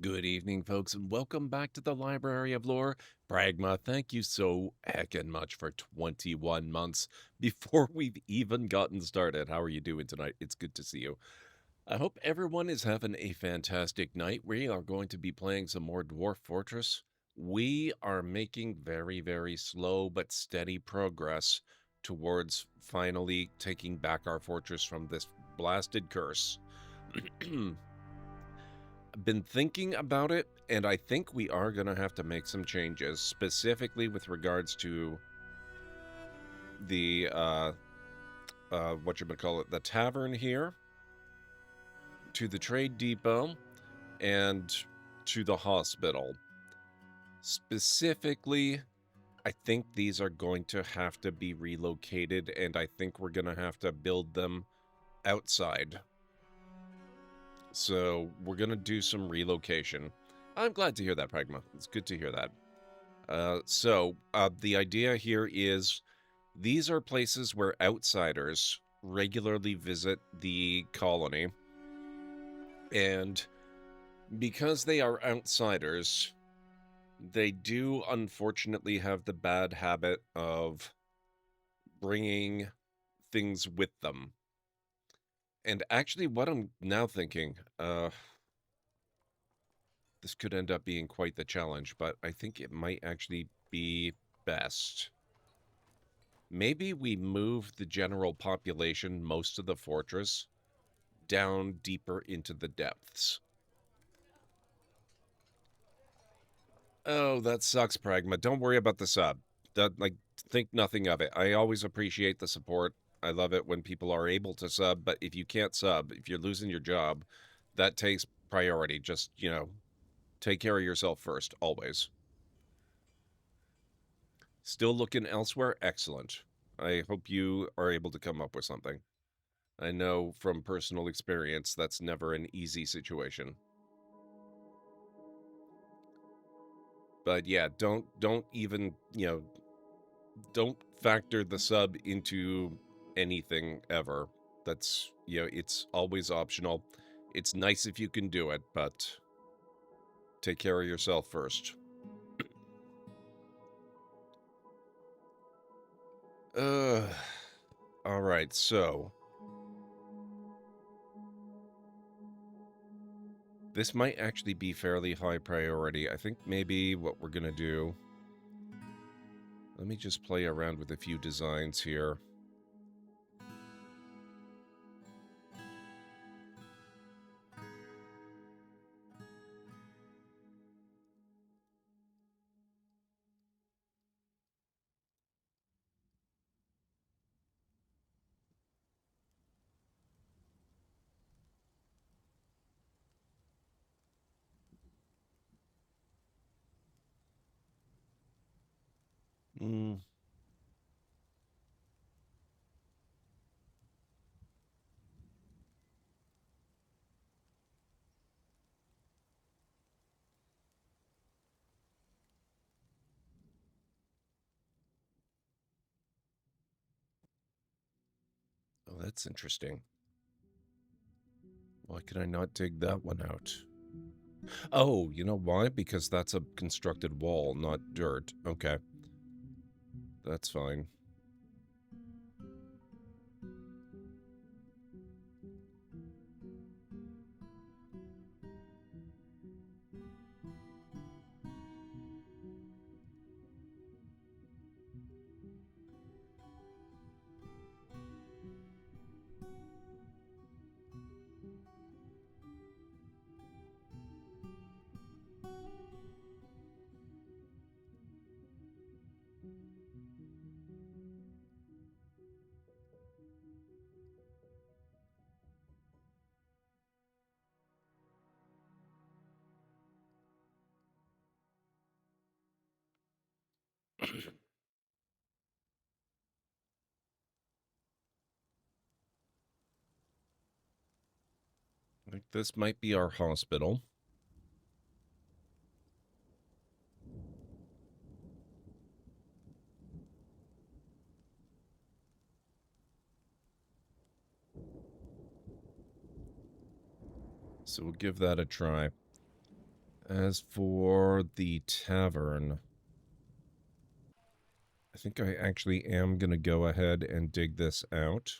Good evening, folks, and welcome back to the Library of Lore. Pragma, thank you so heckin' much for 21 months before we've even gotten started. How are you doing tonight? It's good to see you. I hope everyone is having a fantastic night. We are going to be playing some more Dwarf Fortress. We are making very, very slow but steady progress towards finally taking back our fortress from this blasted curse. Been thinking about it, and I think we are going to have to make some changes, specifically with regards to the, whatchamacallit, the tavern here, to the trade depot, and to the hospital. Specifically, I think these are going to have to be relocated, and I think we're going to have to build them outside. So we're going to do some relocation. I'm glad to hear that, Pragma. It's good to hear that. The idea here is these are places where outsiders regularly visit the colony. And because they are outsiders, they do unfortunately have the bad habit of bringing things with them. And actually, what I'm now thinking, this could end up being quite the challenge, but I think it might actually be best. Maybe we move the general population, most of the fortress, down deeper into the depths. Oh, that sucks, Pragma. Don't worry about the sub. Think nothing of it. I always appreciate the support. I love it when people are able to sub, but if you can't sub, if you're losing your job, that takes priority. Just, take care of yourself first, always. Still looking elsewhere? Excellent. I hope you are able to come up with something. I know from personal experience that's never an easy situation. But yeah, don't even, don't factor the sub into anything ever. That's, it's always optional. It's nice if you can do it, but take care of yourself first. All right, so this might actually be fairly high priority. I think maybe what we're gonna do, let me just play around with a few designs here. Mm. Oh, that's interesting. Why could I not dig that one out? Oh, you know why? Because that's a constructed wall, not dirt. Okay. That's fine. I think this might be our hospital. So we'll give that a try. As for the tavern, I think I actually am going to go ahead and dig this out.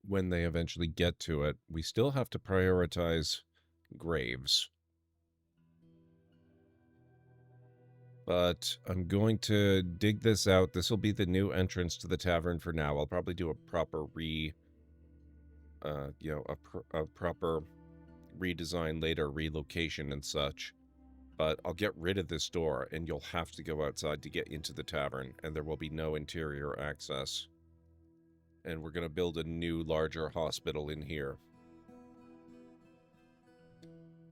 When they eventually get to it, we still have to prioritize graves. But I'm going to dig this out. This will be the new entrance to the tavern for now. I'll probably do a proper a proper redesign later, relocation and such. But I'll get rid of this door, and you'll have to go outside to get into the tavern, and there will be no interior access. And we're going to build a new, larger hospital in here.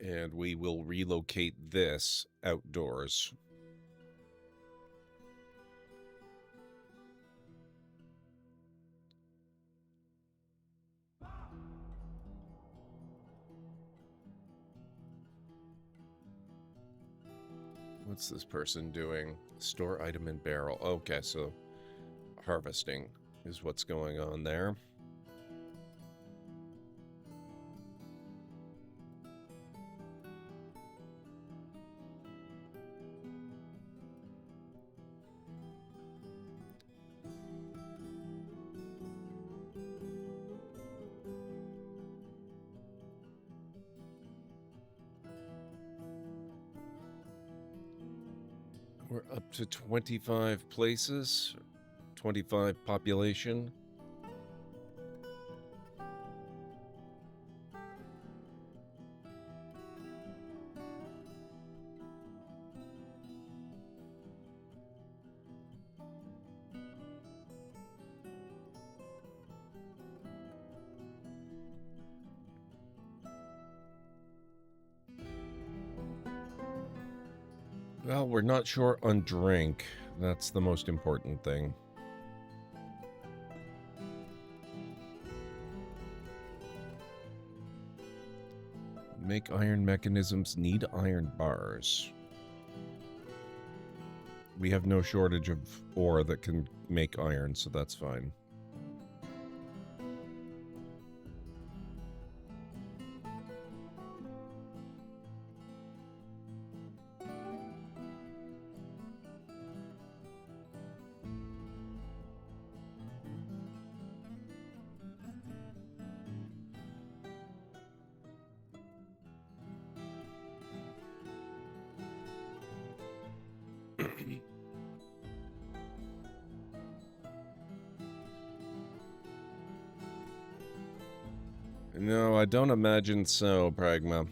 And we will relocate this outdoors. What's this person doing? Store item in barrel. Okay, so harvesting is what's going on there. We're up to 25 places, 25 population. Well, we're not short on drink. That's the most important thing. Make iron mechanisms, need iron bars. We have no shortage of ore that can make iron, so that's fine. No, I don't imagine so, Pragma.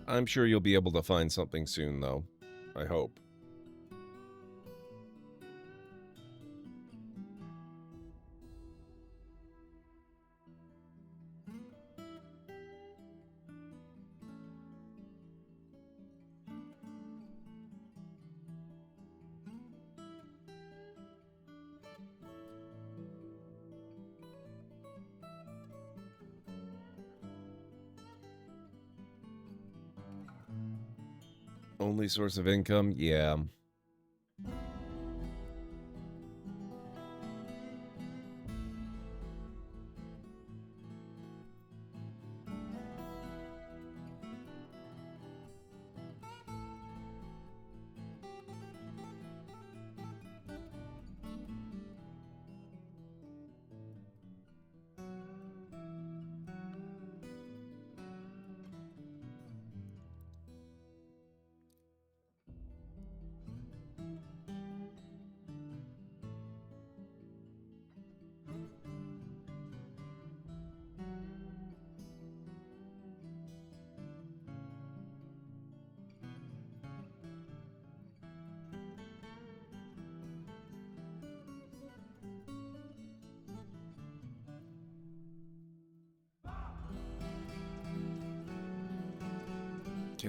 I'm sure you'll be able to find something soon, though. I hope. Only source of income? Yeah.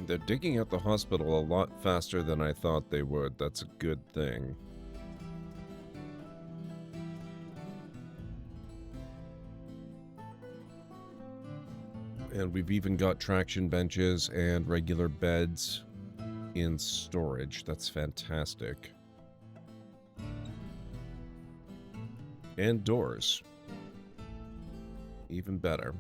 They're digging out the hospital a lot faster than I thought they would. That's a good thing. And we've even got traction benches and regular beds in storage. That's fantastic. And doors. Even better.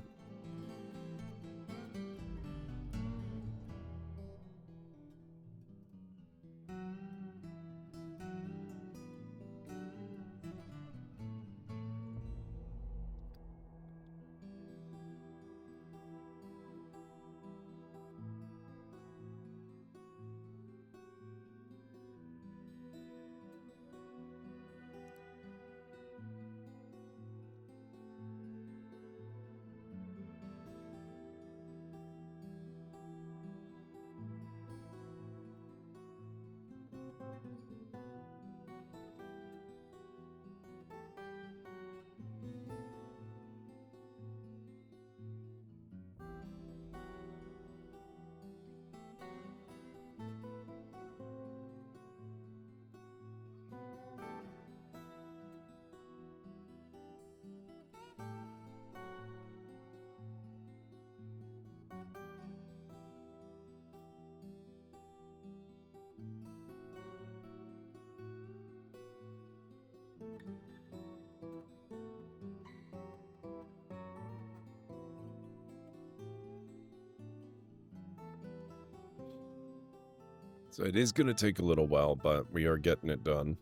So it is going to take a little while, but we are getting it done.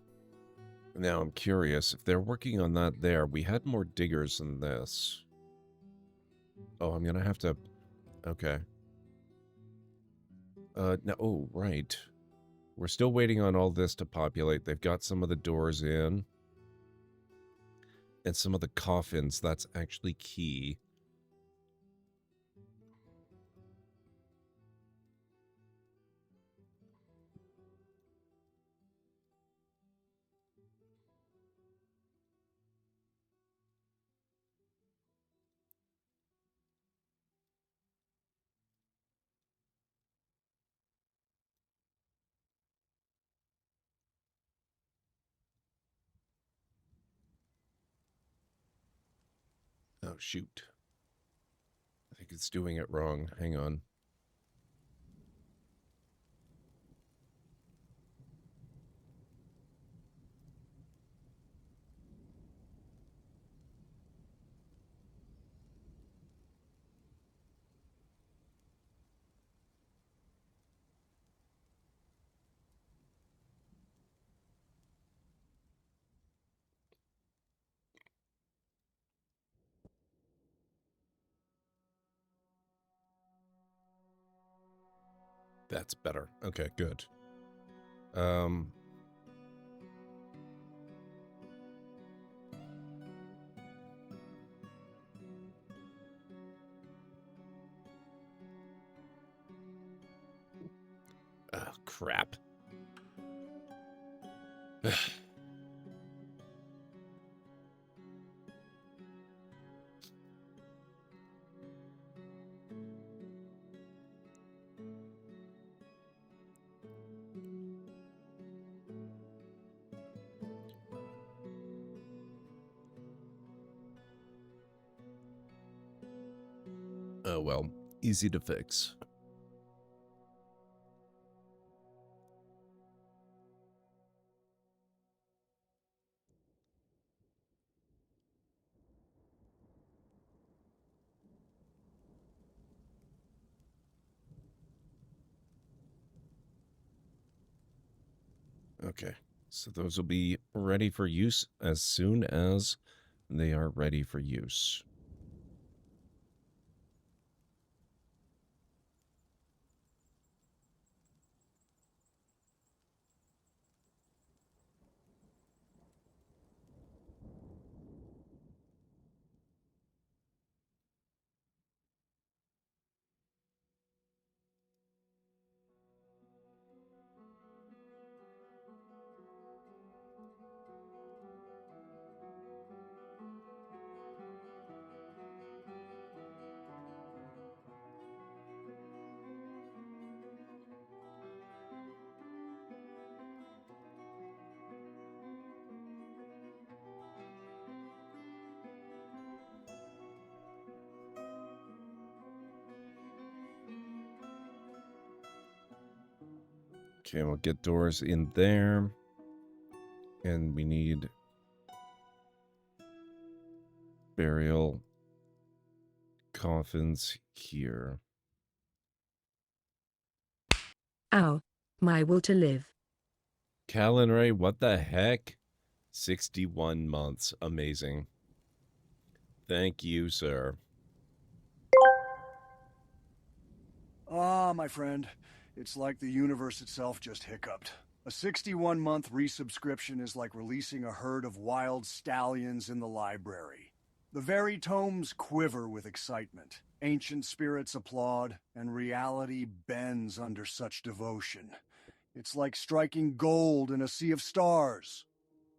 Now I'm curious, if they're working on that there, we had more diggers than this. Oh, I'm going to have to... Okay. No, oh, right. We're still waiting on all this to populate. They've got some of the doors in. And some of the coffins, that's actually key. Oh, shoot. I think it's doing it wrong. Hang on. That's better. Okay, good. Oh, crap. Oh, well, easy to fix. Okay, so those will be ready for use as soon as they are ready for use. Okay, we'll get doors in there. And we need burial coffins here. Ow. My will to live. Callan Ray, what the heck? 61 months. Amazing. Thank you, sir. Ah, my friend. It's like the universe itself just hiccuped. A 61-month resubscription is like releasing a herd of wild stallions in the library. The very tomes quiver with excitement. Ancient spirits applaud, and reality bends under such devotion. It's like striking gold in a sea of stars.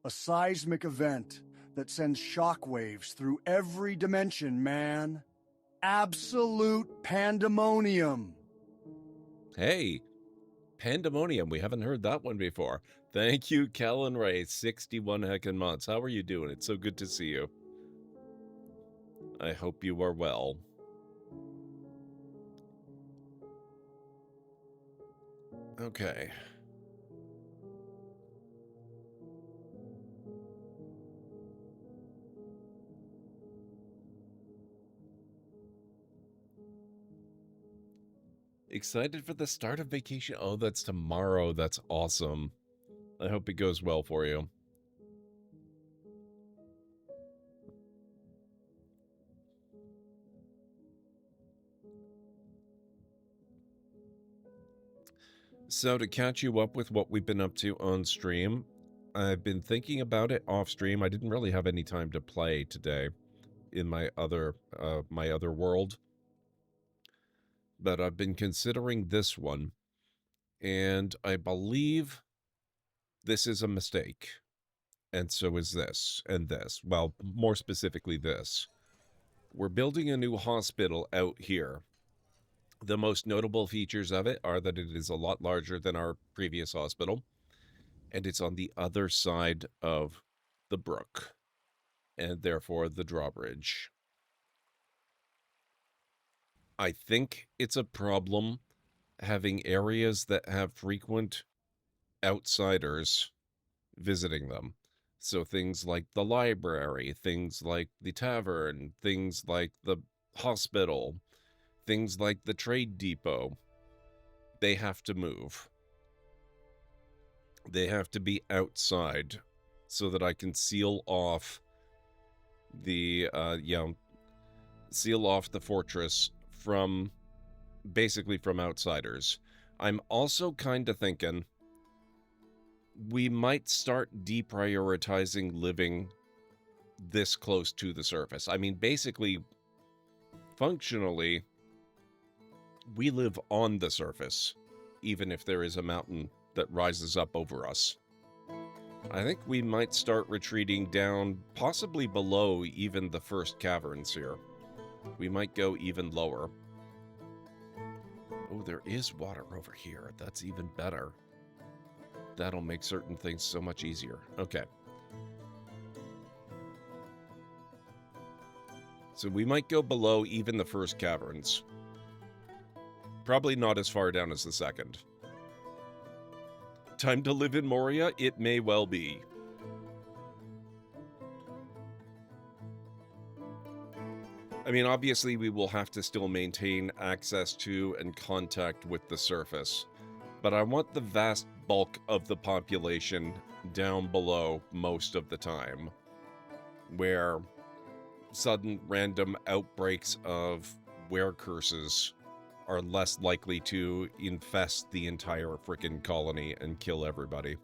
A seismic event that sends shockwaves through every dimension, man. Absolute pandemonium. Hey, Pandemonium. We haven't heard that one before. Thank you, Callan Ray. 61 heckin' months. How are you doing? It's so good to see you. I hope you are well. Okay. Excited for the start of vacation? Oh, that's tomorrow. That's awesome. I hope it goes well for you. So to catch you up with what we've been up to on stream, I've been thinking about it off stream. I didn't really have any time to play today in my other world, but I've been considering this one, and I believe this is a mistake, and so is this and this. Well, more specifically this. We're building a new hospital out here. The most notable features of it are that it is a lot larger than our previous hospital, and it's on the other side of the brook, and therefore the drawbridge. I think it's a problem having areas that have frequent outsiders visiting them. So things like the library, things like the tavern, things like the hospital, things like the trade depot, they have to move. They have to be outside so that I can seal off the, seal off the fortress from, basically from outsiders. I'm also kind of thinking we might start deprioritizing living this close to the surface. I mean, basically, functionally, we live on the surface, even if there is a mountain that rises up over us. I think we might start retreating down, possibly below even the first caverns here. We might go even lower. Oh, there is water over here. That's even better. That'll make certain things so much easier. Okay. So we might go below even the first caverns. Probably not as far down as the second. Time to live in Moria? It may well be. I mean, obviously we will have to still maintain access to and contact with the surface, but I want the vast bulk of the population down below most of the time, where sudden random outbreaks of were curses are less likely to infest the entire frickin' colony and kill everybody.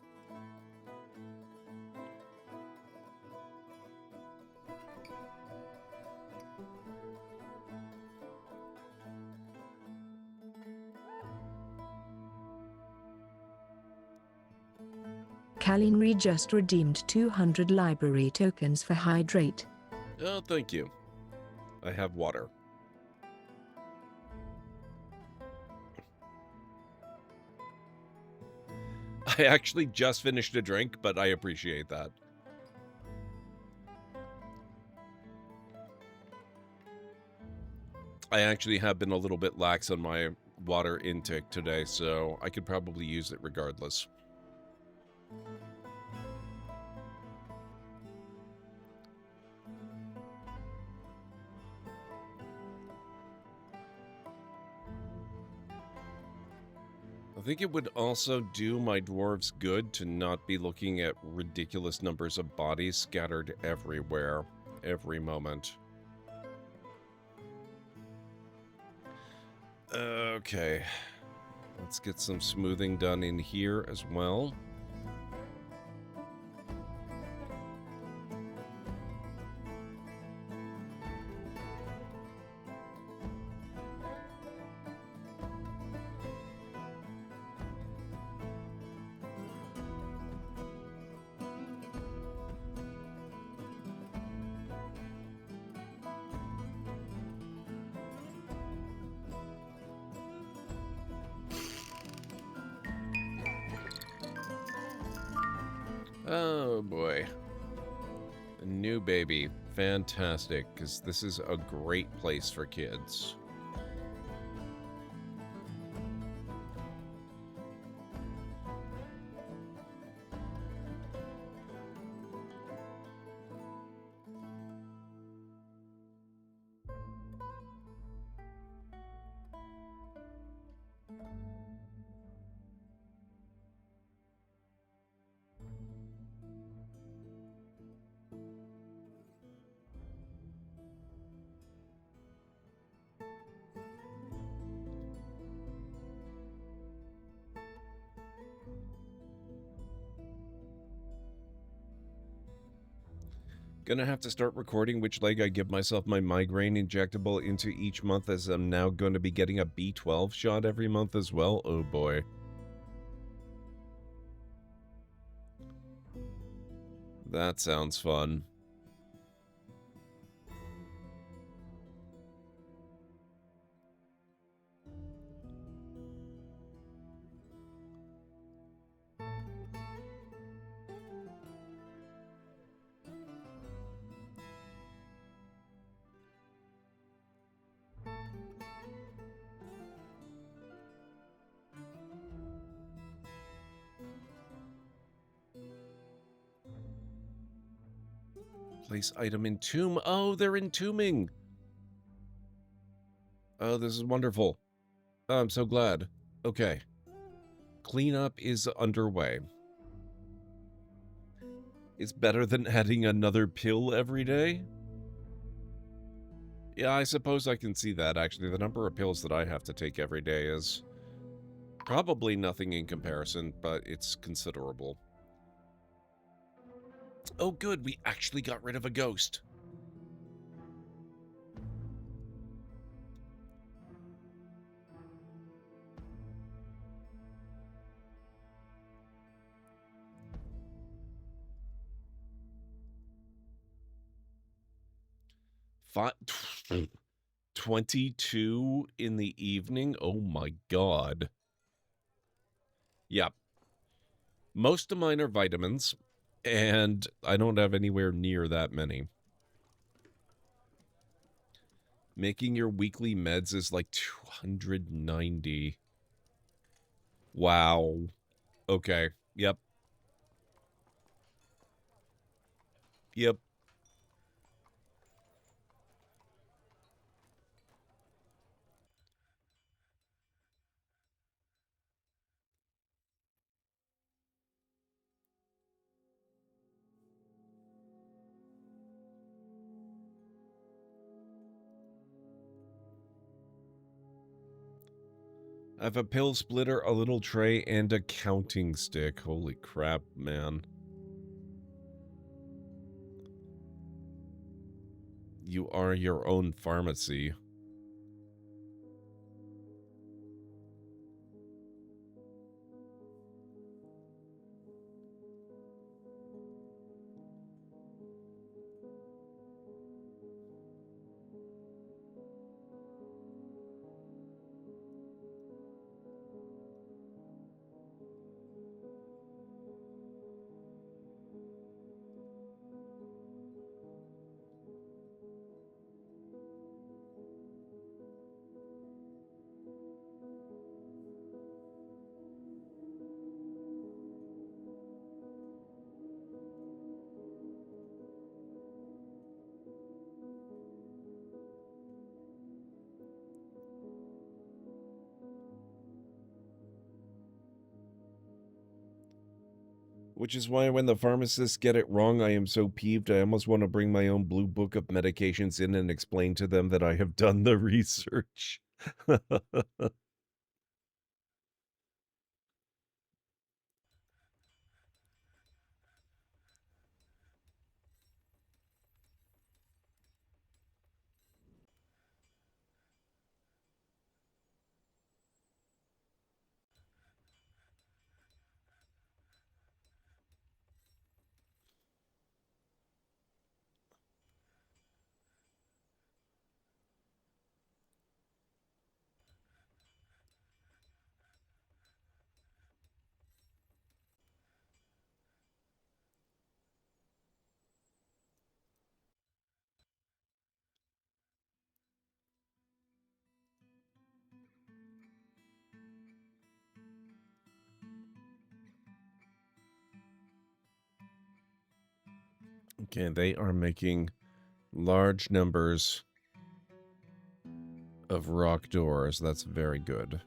Kalinri just redeemed 200 library tokens for hydrate. Oh, thank you. I have water. I actually just finished a drink, but I appreciate that. I actually have been a little bit lax on my water intake today, so I could probably use it regardless. think it would also do my dwarves good to not be looking at ridiculous numbers of bodies scattered everywhere, every moment. Okay. Let's get some smoothing done in here as well. Oh boy. A new baby. Fantastic, because this is a great place for kids. Gonna have to start recording which leg I give myself my migraine injectable into each month, as I'm now going to be getting a B12 shot every month as well. Oh boy. That sounds fun. Place item in tomb. Oh, they're entombing. Oh, this is wonderful. Oh, I'm so glad. Okay. Cleanup is underway. It's better than adding another pill every day. Yeah, I suppose I can see that, actually. The number of pills that I have to take every day is probably nothing in comparison, but it's considerable. Oh, good. We actually got rid of a ghost. Five, 22 in the evening? Oh my god. Yeah. Most of mine are vitamins, and I don't have anywhere near that many. Making your weekly meds is like 290. Wow. Okay. Yep. Yep. I have a pill splitter, a little tray, and a counting stick. Holy crap, man. You are your own pharmacy. Which is why when the pharmacists get it wrong, I am so peeved. I almost want to bring my own blue book of medications in and explain to them that I have done the research. Okay, they are making large numbers of rock doors. That's very good.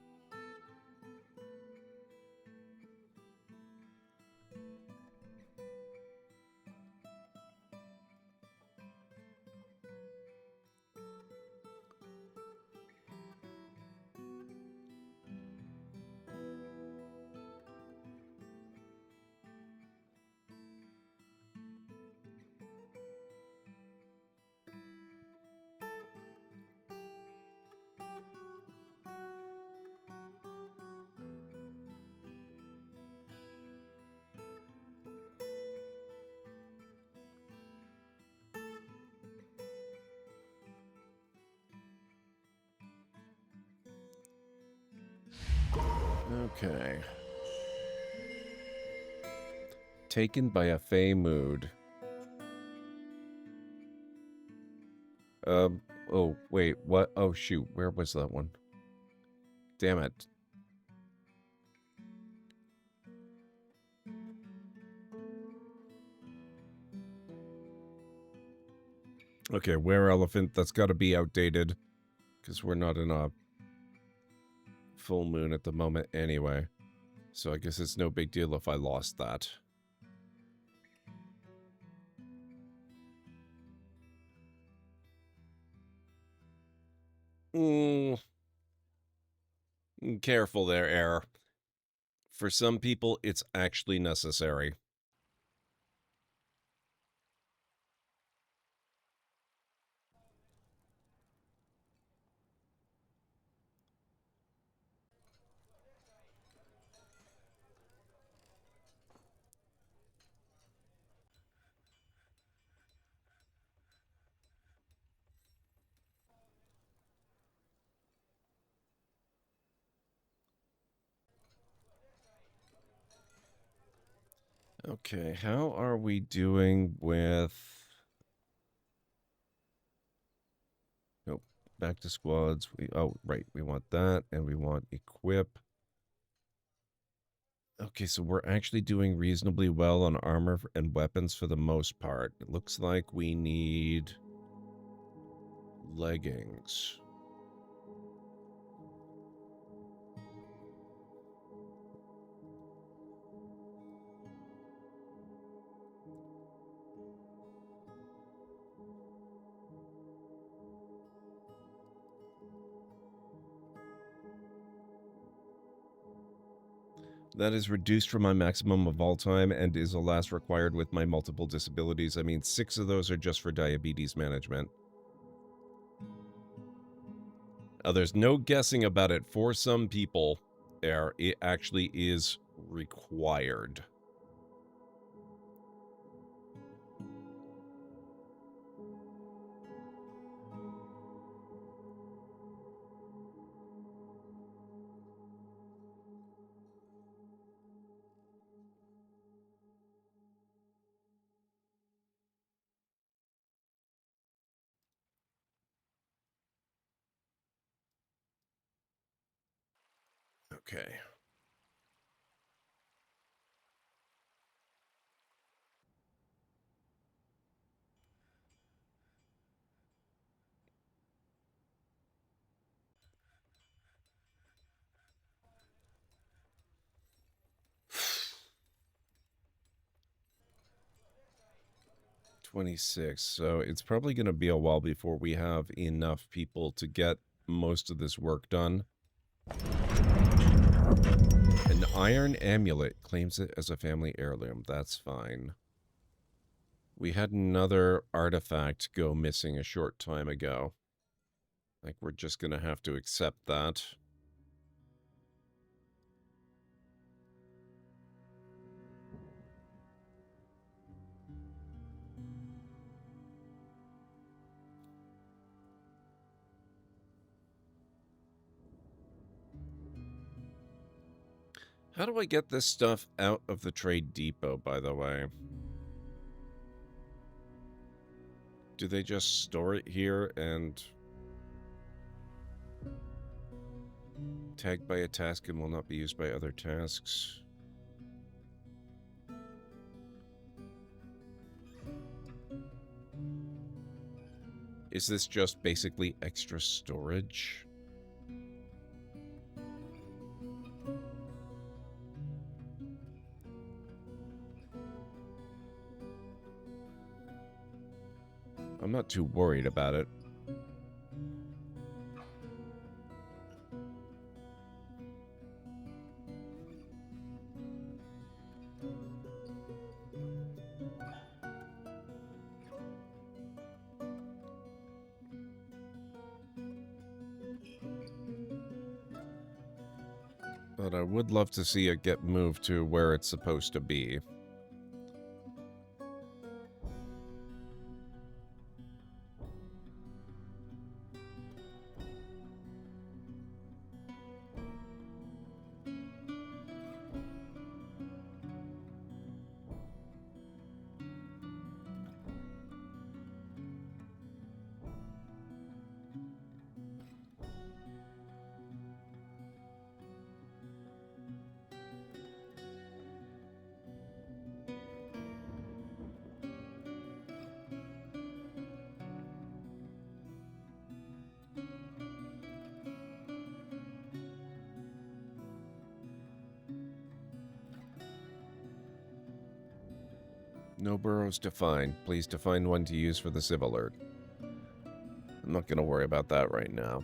Okay. Taken by a Fey mood. Oh, wait, what? Oh, shoot, where was that one? Damn it. Okay, where elephant? That's got to be outdated. Because we're not in a full moon at the moment anyway. So I guess it's no big deal if I lost that. Careful there, Air. For some people, it's actually necessary. Okay, how are we doing with... Nope, back to squads. Oh, right, we want that, and we want equip. Okay, so we're actually doing reasonably well on armor and weapons for the most part. It looks like we need leggings. That is reduced from my maximum of all time and is the last required with my multiple disabilities. I mean, 6 of those are just for diabetes management. There's no guessing about it. For some people, it actually is required. Okay. 26. So it's probably going to be a while before we have enough people to get most of this work done. An iron amulet claims it as a family heirloom. That's fine. We had another artifact go missing a short time ago. Like, we're just going to have to accept that. How do I get this stuff out of the trade depot, by the way? Do they just store it here and tagged by a task and will not be used by other tasks? Is this just basically extra storage? I'm not too worried about it. But I would love to see it get moved to where it's supposed to be. No burrows defined. Please define one to use for the Civ alert. I'm not going to worry about that right now.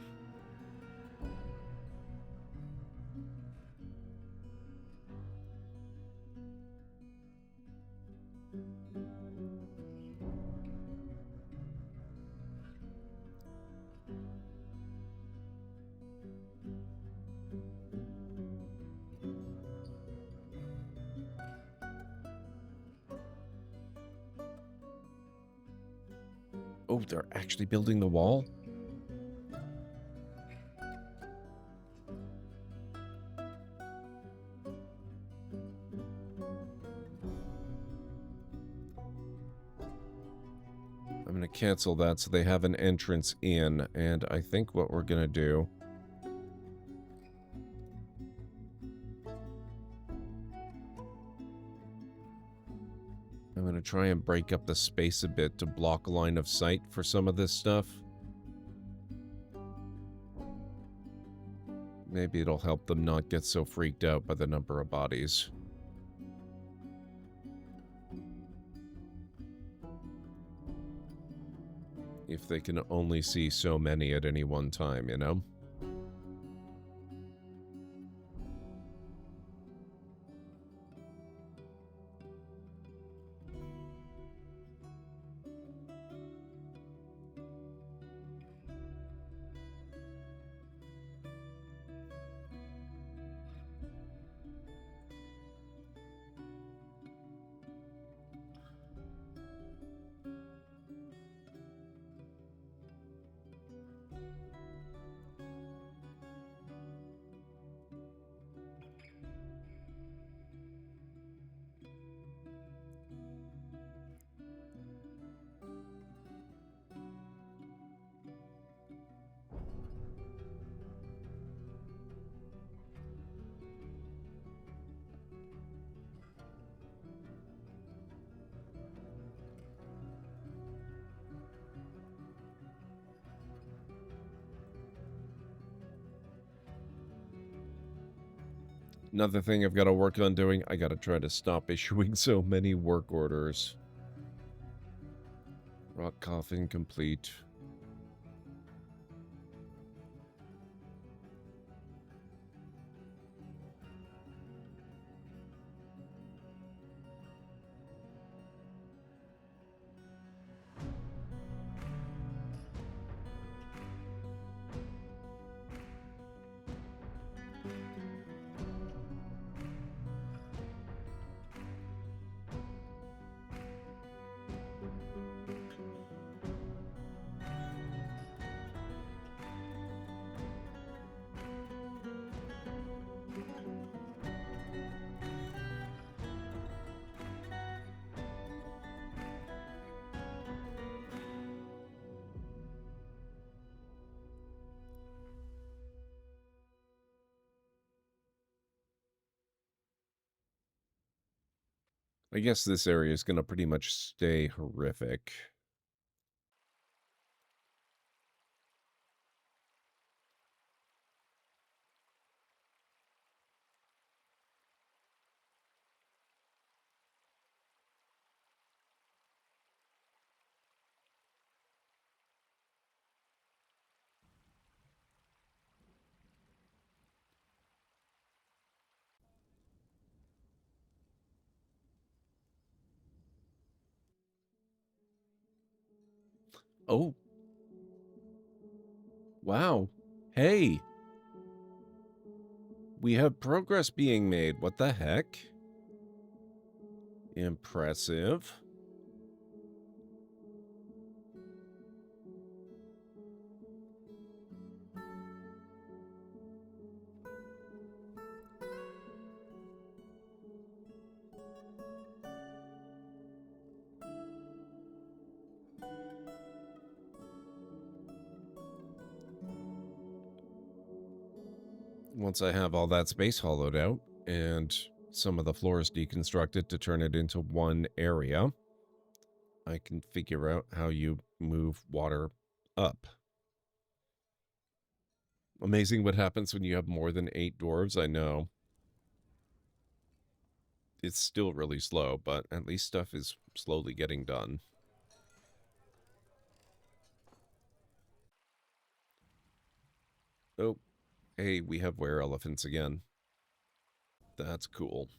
Oh, they're actually building the wall? I'm going to cancel that so they have an entrance in, and I think what we're going to do... I'm going to try and break up the space a bit to block line of sight for some of this stuff. Maybe it'll help them not get so freaked out by the number of bodies. If they can only see so many at any one time, you know? Another thing I've got to work on doing, I got to try to stop issuing so many work orders. Rock coffin complete. I guess this area is going to pretty much stay horrific. Oh. Wow. Hey. We have progress being made. What the heck? Impressive. Once I have all that space hollowed out and some of the floors deconstructed to turn it into one area, I can figure out how you move water up. Amazing what happens when you have more than 8 dwarves, I know. It's still really slow, but at least stuff is slowly getting done. Oh, hey, we have were-elephants again. That's cool.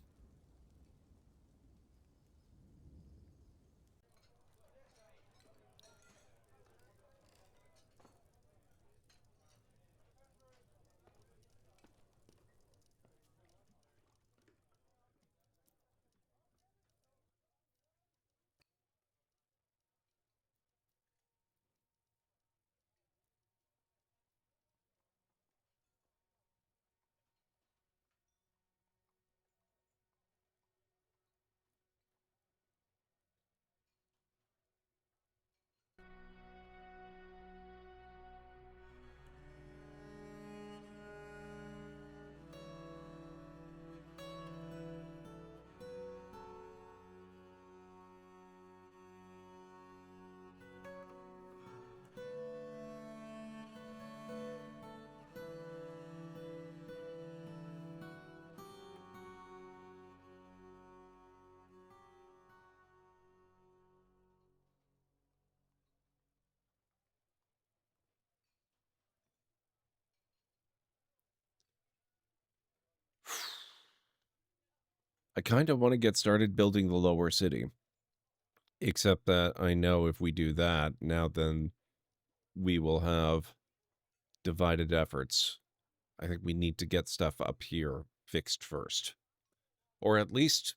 I kind of want to get started building the lower city. Except that I know if we do that, now then we will have divided efforts. I think we need to get stuff up here fixed first. Or at least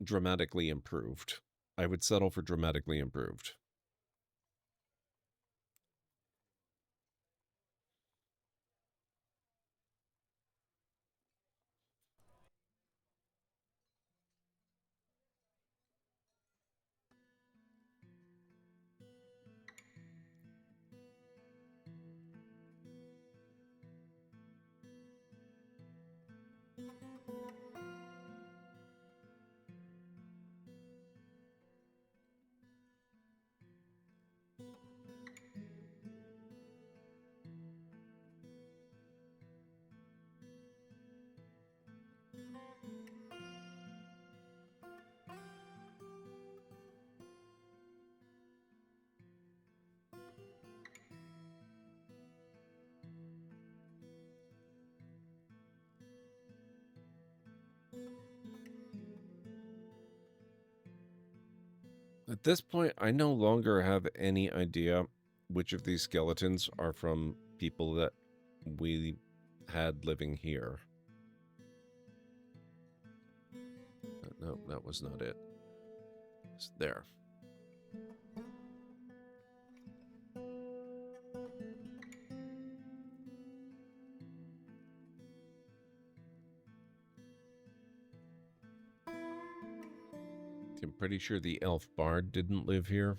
dramatically improved. I would settle for dramatically improved. At this point, I no longer have any idea which of these skeletons are from people that we had living here. No, that was not it. It's there. I'm pretty sure the elf bard didn't live here.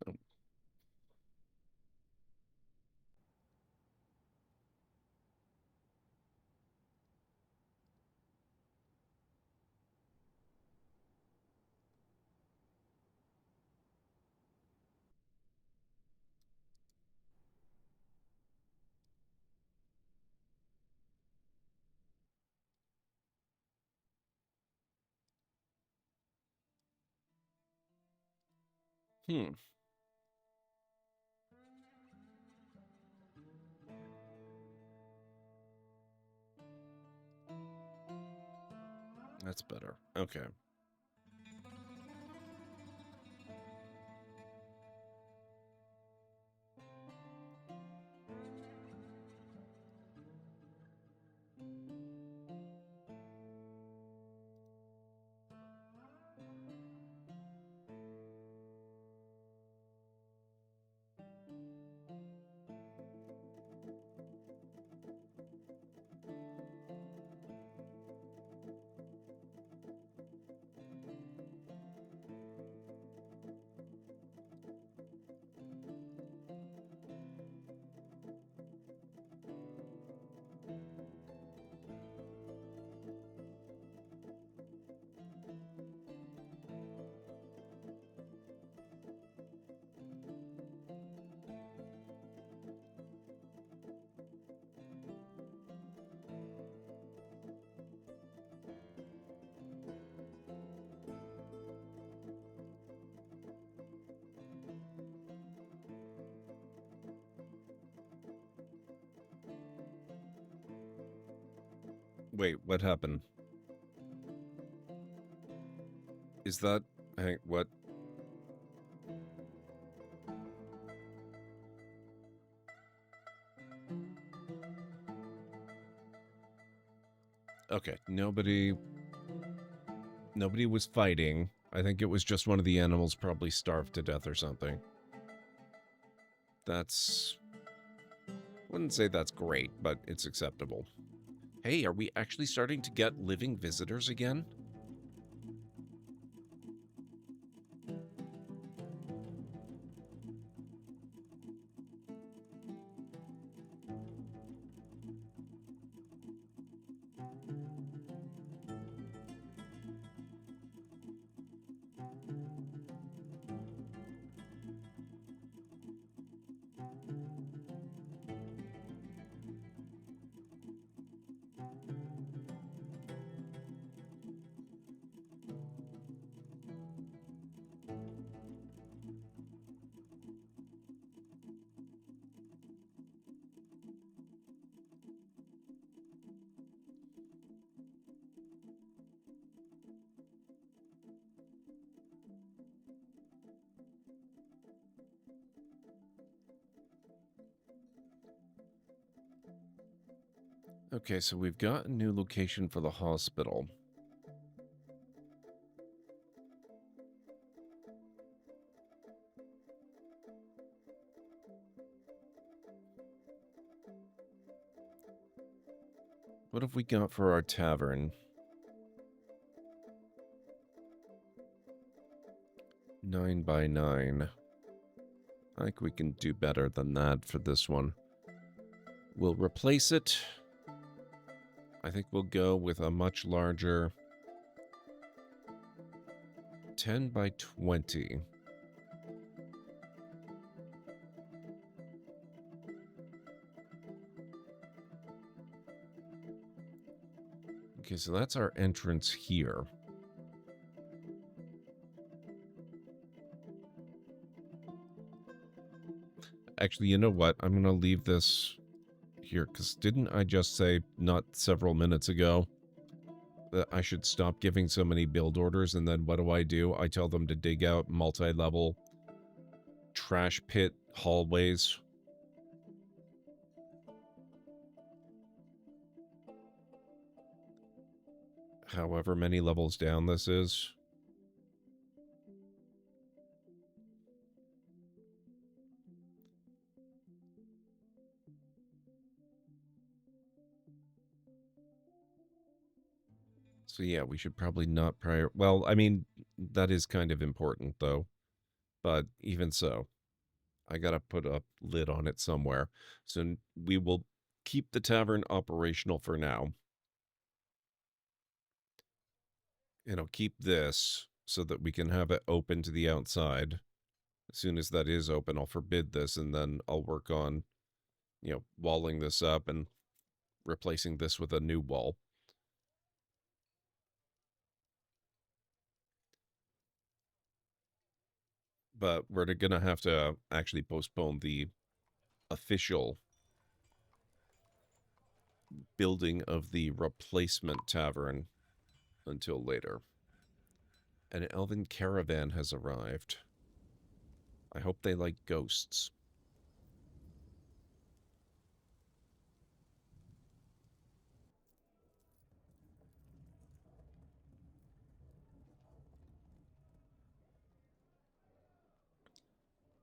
Oh, hmm. That's better. Okay. Wait, what happened? Is that... Hang, what? Okay, nobody was fighting. I think it was just one of the animals probably starved to death or something. That's... Wouldn't say that's great, but it's acceptable. Hey, are we actually starting to get living visitors again? Okay, so we've got a new location for the hospital. What have we got for our tavern? 9 by 9. I think we can do better than that for this one. We'll replace it. I think we'll go with a much larger 10 by 20. Okay, so that's our entrance here. Actually, you know what? I'm going to leave this here, because didn't I just say not several minutes ago that I should stop giving so many build orders, and then what do? I tell them to dig out multi-level trash pit hallways. However many levels down this is. So yeah, we should probably not well, I mean, that is kind of important though. But even so, I gotta put a lid on it somewhere. So we will keep the tavern operational for now. And I'll keep this so that we can have it open to the outside. As soon as that is open, I'll forbid this, and then I'll work on, walling this up and replacing this with a new wall. But we're going to have to actually postpone the official building of the replacement tavern until later. An elven caravan has arrived. I hope they like ghosts.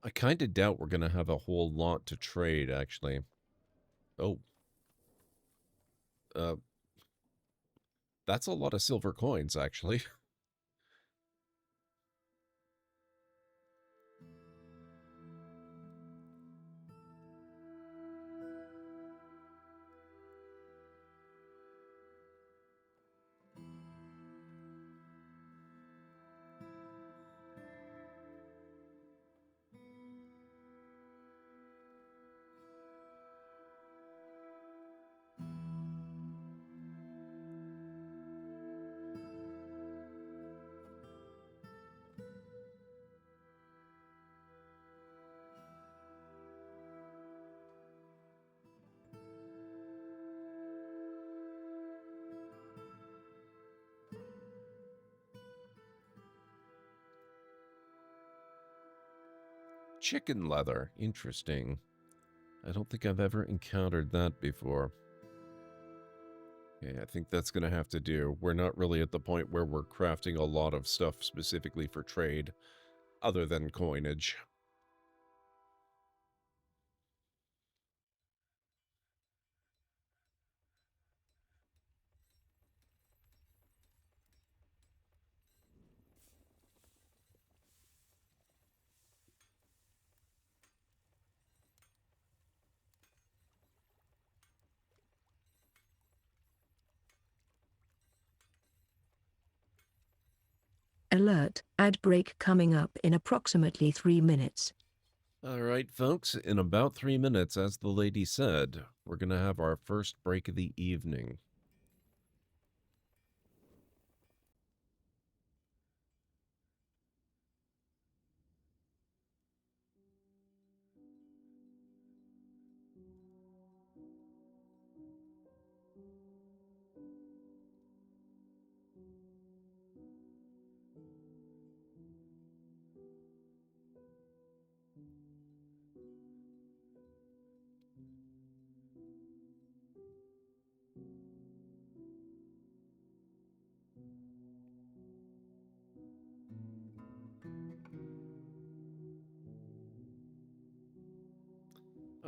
I kind of doubt we're going to have a whole lot to trade, actually. Oh. That's a lot of silver coins, actually. Chicken leather. Interesting. I don't think I've ever encountered that before. Yeah, I think that's going to have to do. We're not really at the point where we're crafting a lot of stuff specifically for trade, other than coinage. Alert, ad break coming up in approximately 3 minutes. All right, folks, in about 3 minutes, as the lady said, we're going to have our first break of the evening.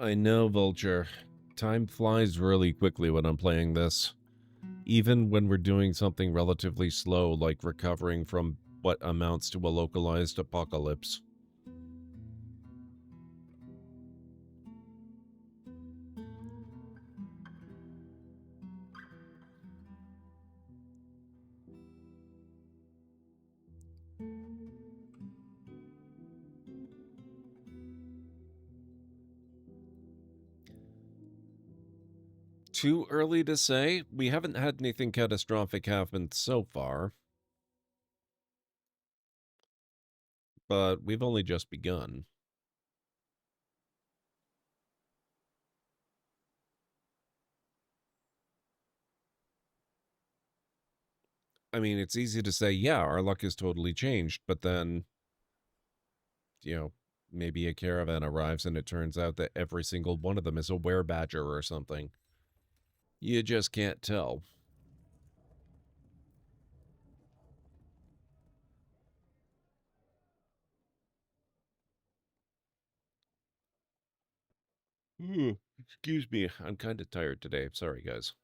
I know, Vulture. Time flies really quickly when I'm playing this. Even when we're doing something relatively slow, like recovering from what amounts to a localized apocalypse. Too early to say. We haven't had anything catastrophic happen so far. But we've only just begun. I mean, it's easy to say, yeah, our luck has totally changed, but then, you know, maybe a caravan arrives and it turns out that every single one of them is a werebadger or something. You just can't tell. Excuse me, I'm kind of tired today. Sorry, guys.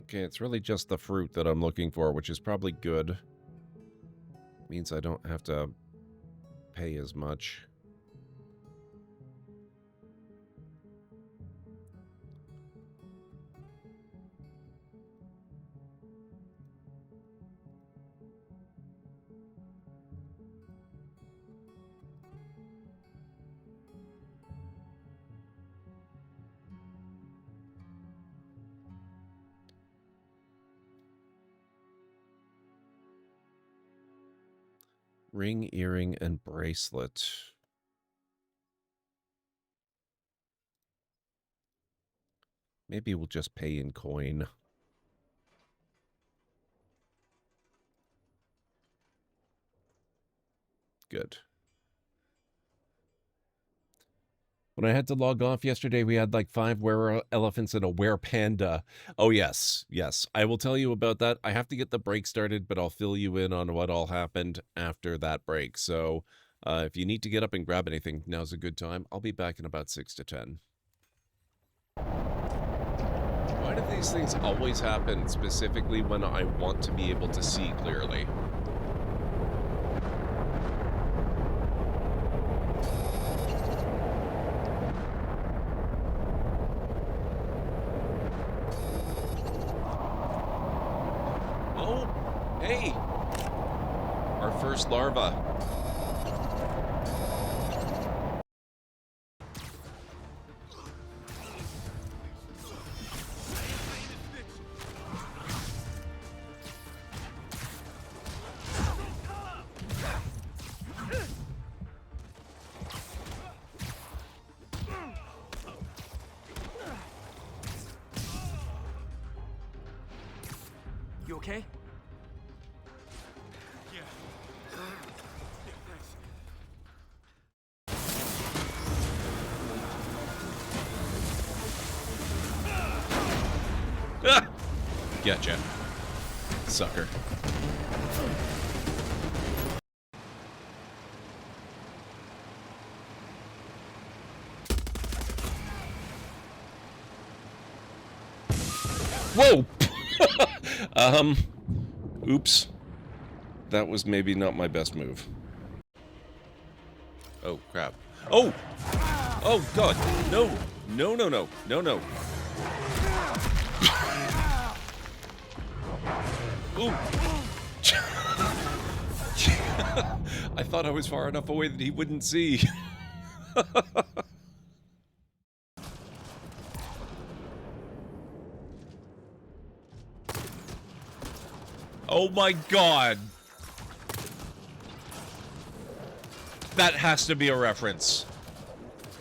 Okay, it's really just the fruit that I'm looking for, which is probably good. Means I don't have to pay as much. Ring, earring, and bracelet. Maybe we'll just pay in coin. Good. When I had to log off yesterday, we had like 5 were-elephants and a were-panda. Oh, yes. Yes. I will tell you about that. I have to get the break started, but I'll fill you in on what all happened after that break. So if you need to get up and grab anything, now's a good time. I'll be back in about 6 to 10. Why do these things always happen specifically when I want to be able to see clearly? Hey! Our first larva. You okay? Ah! Gotcha. Sucker. Whoa! Oops. That was maybe not my best move. Oh, crap. Oh! Oh, God. No. No, no, no. No, no. Ooh. I thought I was far enough away that he wouldn't see. Oh my god! That has to be a reference.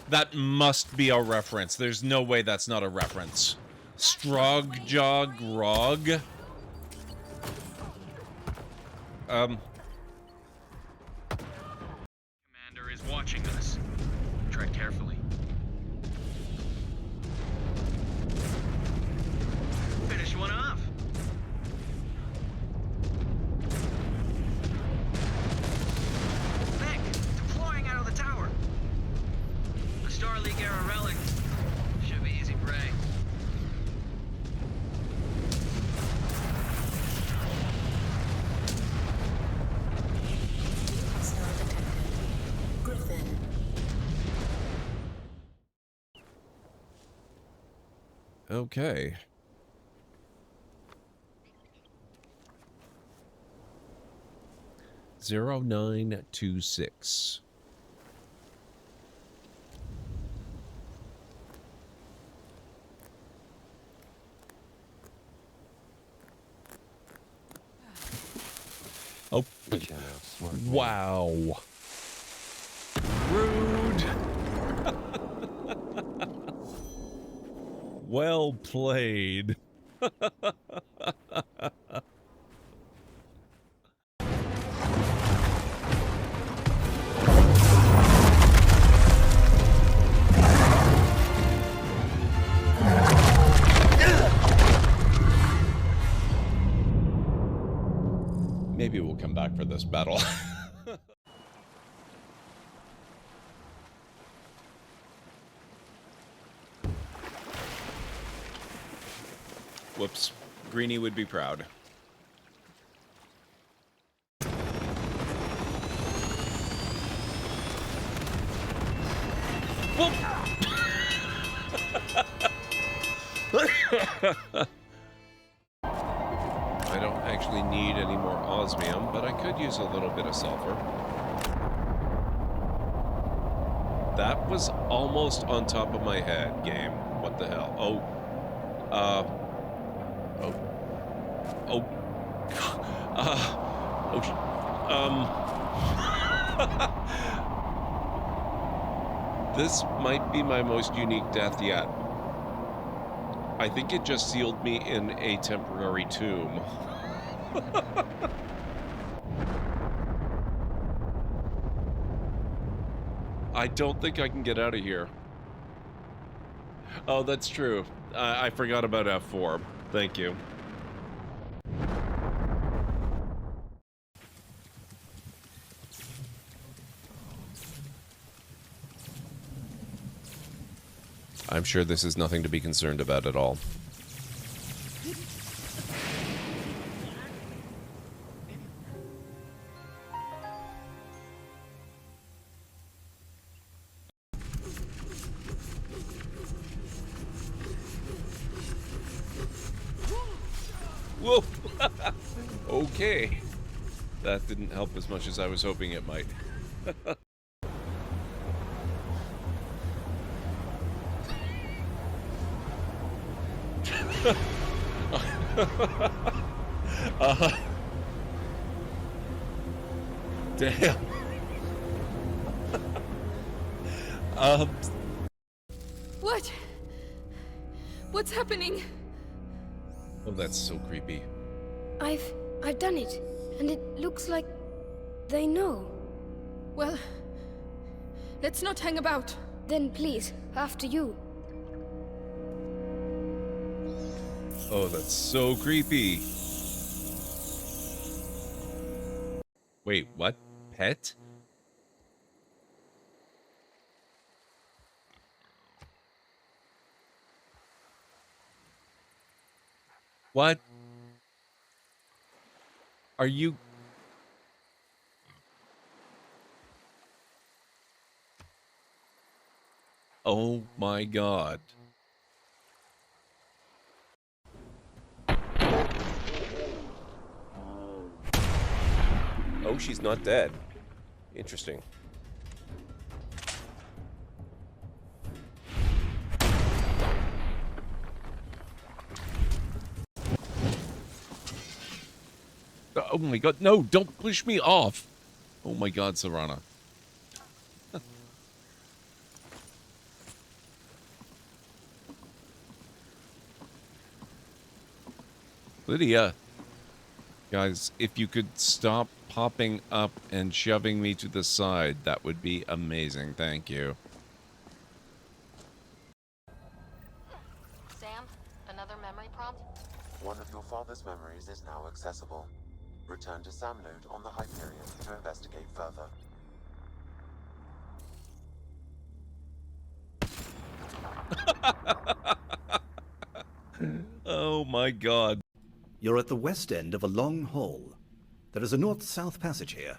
That must be a reference. There's no way that's not a reference. Strog Jog Rog? Commander is watching us. Tread carefully. Finish one off. Vic, deploying out of the tower. A Star League era relic. Should be easy prey. Griffin. Okay. Zero 0926. Oh, wow. Rude. Well played. Maybe we'll come back for this battle. Whoops. Greenie would be proud. Whoop! I don't actually need any more osmium, but I could use a little bit of sulfur. That was almost on top of my head, game. What the hell? Oh. This might be my most unique death yet. I think it just sealed me in a temporary tomb. I don't think I can get out of here. Oh, that's true. I forgot about F4. Thank you. I'm sure this is nothing to be concerned about at all. Whoa! Okay. That didn't help as much as I was hoping it might. Damn. What? What's happening? Oh, that's so creepy. I've done it, and it looks like they know. Well, let's not hang about. Then please, after you. Oh, that's so creepy. Wait, what? Pet? What? Are you... Oh my god. Oh, she's not dead. Interesting. Oh my god, no, don't push me off. Oh my god, Serana. Lydia. Guys, if you could stop popping up and shoving me to the side, that would be amazing. Thank you. Sam, another memory prompt? One of your father's memories is now accessible. Return to Sam node on the Hyperion to investigate further. Oh my god. You're at the west end of a long hall. There is a north-south passage here.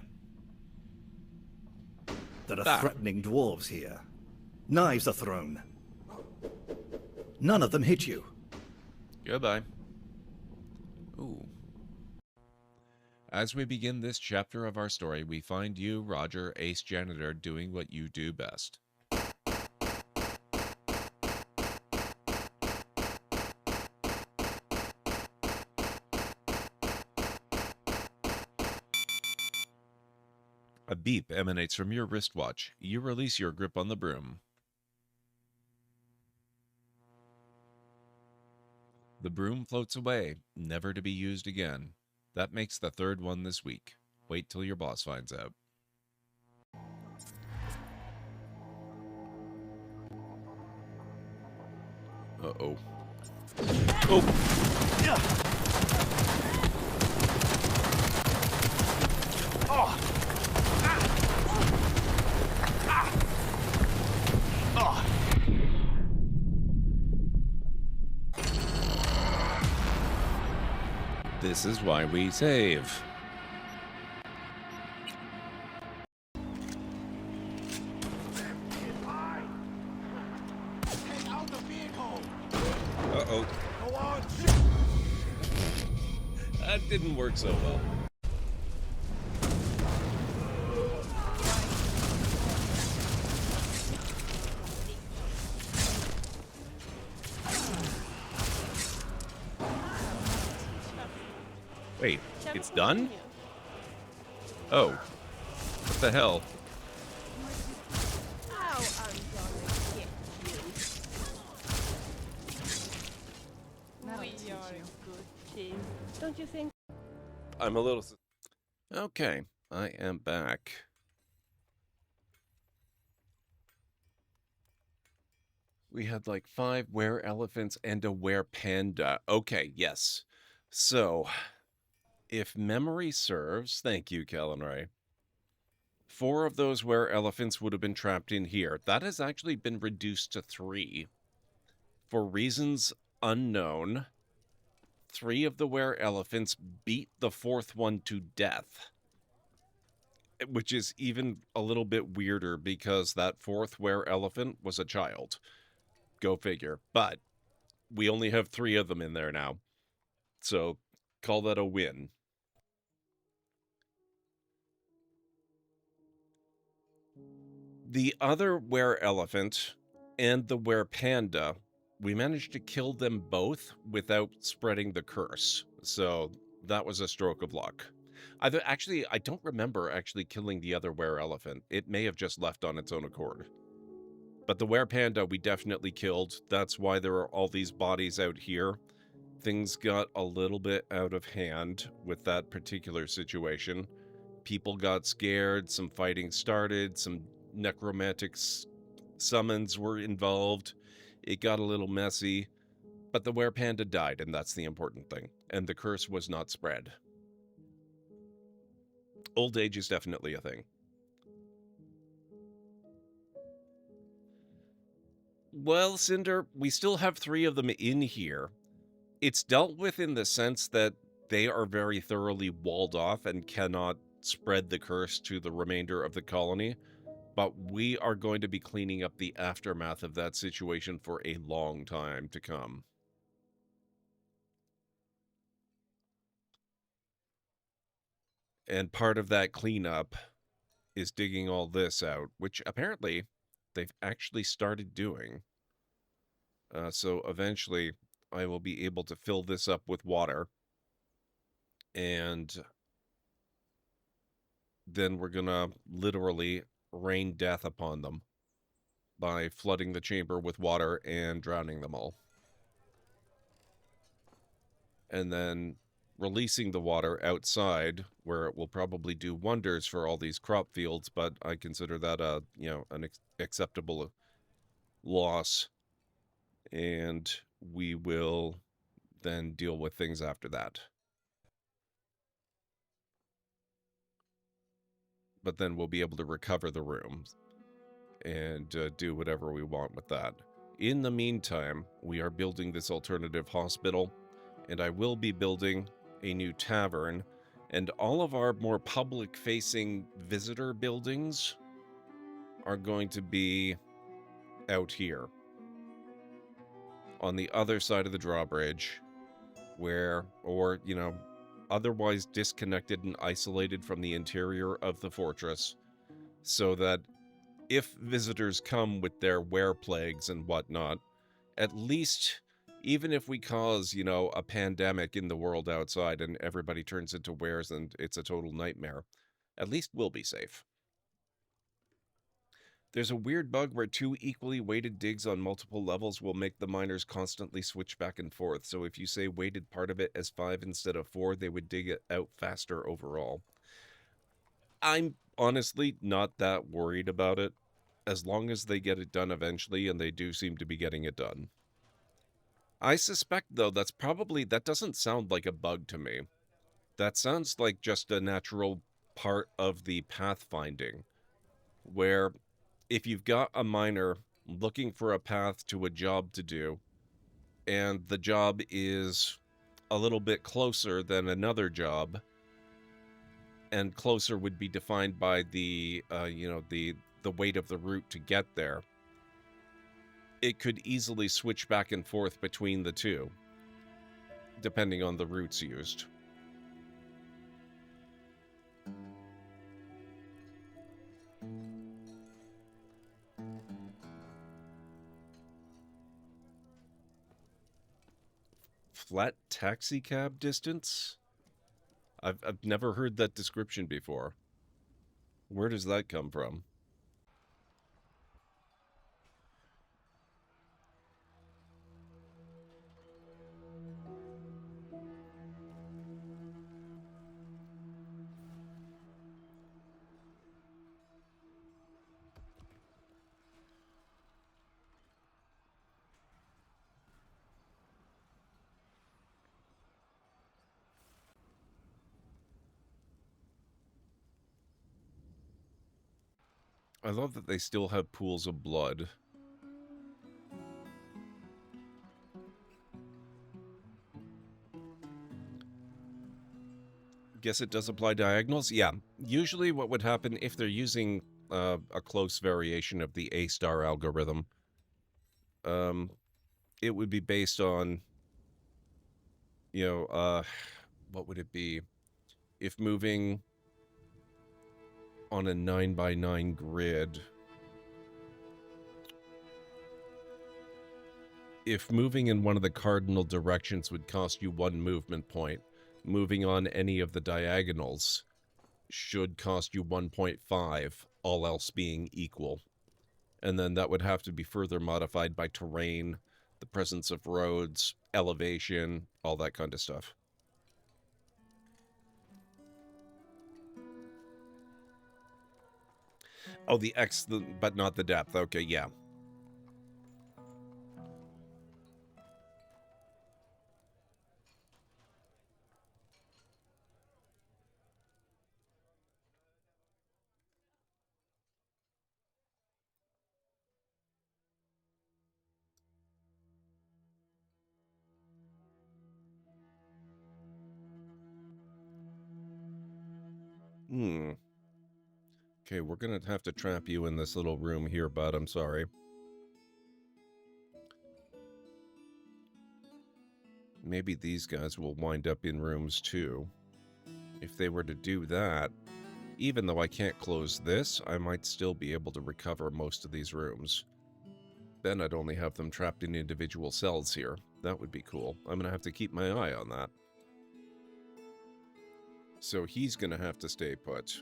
There are threatening dwarves here. Knives are thrown. None of them hit you. Goodbye. Ooh. As we begin this chapter of our story, we find you, Roger, ace janitor, doing what you do best. A beep emanates from your wristwatch. You release your grip on the broom. The broom floats away, never to be used again. That makes the third one this week. Wait till your boss finds out. Uh-oh. Oh! Yeah. Oh! This is why we save. Uh-oh. That didn't work so well. Wait, it's done? Oh. What the hell? Don't you think? I'm a little... Okay, I am back. We had like 5 were-elephants and a were-panda. Okay, yes. So, if memory serves, thank you, Callan-Ray, 4 of those were-elephants would have been trapped in here. That has actually been reduced to 3. For reasons unknown, 3 of the were-elephants beat the 4th one to death. Which is even a little bit weirder because that 4th were-elephant was a child. Go figure. But we only have 3 of them in there now. So call that a win. The other were-elephant and the were-panda, we managed to kill them both without spreading the curse. So that was a stroke of luck. I don't remember actually killing the other were-elephant. It may have just left on its own accord. But the were-panda we definitely killed. That's why there are all these bodies out here. Things got a little bit out of hand with that particular situation. People got scared, some fighting started, some necromantic summons were involved. It got a little messy, but the were-panda died, and that's the important thing. And the curse was not spread. Old age is definitely a thing. Well, Cinder, we still have 3 of them in here. It's dealt with in the sense that they are very thoroughly walled off and cannot spread the curse to the remainder of the colony. But we are going to be cleaning up the aftermath of that situation for a long time to come. And part of that cleanup is digging all this out, which apparently they've actually started doing. So eventually I will be able to fill this up with water and then we're gonna literally rain death upon them by flooding the chamber with water and drowning them all. And then releasing the water outside, where it will probably do wonders for all these crop fields, but I consider that a, you know, an acceptable loss. And we will then deal with things after that. But then we'll be able to recover the rooms and do whatever we want with that. In the meantime, we are building this alternative hospital, and I will be building a new tavern, and all of our more public-facing visitor buildings are going to be out here on the other side of the drawbridge, where, or, you know, otherwise disconnected and isolated from the interior of the fortress, so that if visitors come with their were-plagues and whatnot, at least, even if we cause, you know, a pandemic in the world outside and everybody turns into wares and it's a total nightmare, at least we'll be safe. There's a weird bug where 2 equally weighted digs on multiple levels will make the miners constantly switch back and forth. So if you say weighted part of it as 5 instead of 4, they would dig it out faster overall. I'm honestly not that worried about it, as long as they get it done eventually, and they do seem to be getting it done. I suspect, though, that doesn't sound like a bug to me. That sounds like just a natural part of the pathfinding, where if you've got a miner looking for a path to a job to do, and the job is a little bit closer than another job, and closer would be defined by the, you know, the weight of the route to get there, it could easily switch back and forth between the two, depending on the routes used. Flat taxi cab distance? I've never heard that description before. Where does that come from? I love that they still have pools of blood. Guess it does apply diagonals? Yeah. Usually what would happen if they're using a close variation of the A-star algorithm, it would be based on, you know, what would it be? If moving on a 9x9 grid, if moving in one of the cardinal directions would cost you 1 movement point, moving on any of the diagonals should cost you 1.5, all else being equal. And then that would have to be further modified by terrain, the presence of roads, elevation, all that kind of stuff. Oh, the X, but not the depth. Okay, yeah. Okay, we're gonna have to trap you in this little room here, bud. I'm sorry. Maybe these guys will wind up in rooms too. If they were to do that, even though I can't close this, I might still be able to recover most of these rooms. Then I'd only have them trapped in individual cells here. That would be cool. I'm gonna have to keep my eye on that. So he's gonna have to stay put.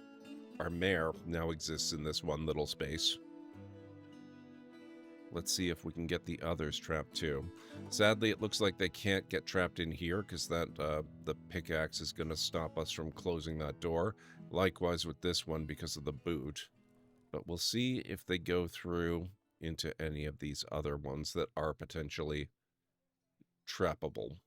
our mayor now exists in this one little space. Let's see if we can get the others trapped too. Sadly, it looks like they can't get trapped in here because that the pickaxe is going to stop us from closing that door. Likewise with this one because of the boot. But we'll see if they go through into any of these other ones that are potentially trappable.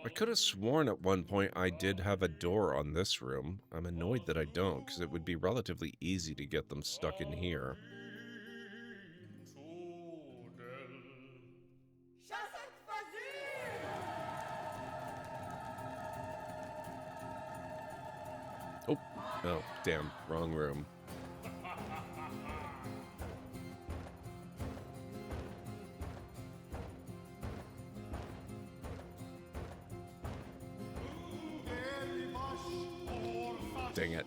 I could have sworn at one point I did have a door on this room. I'm annoyed that I don't, because it would be relatively easy to get them stuck in here. Oh, oh, damn, wrong room. Dang it.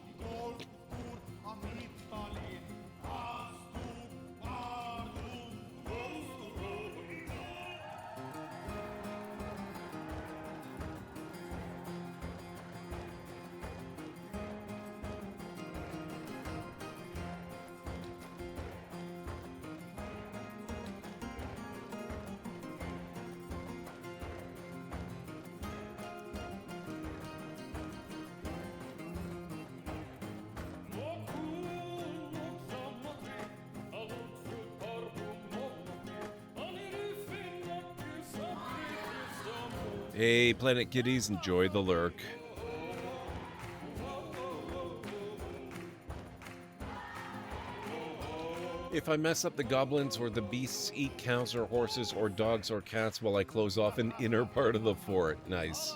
Hey, Planet Kitties, enjoy the lurk. If I mess up the goblins or the beasts eat cows or horses or dogs or cats while I close off an inner part of the fort. Nice.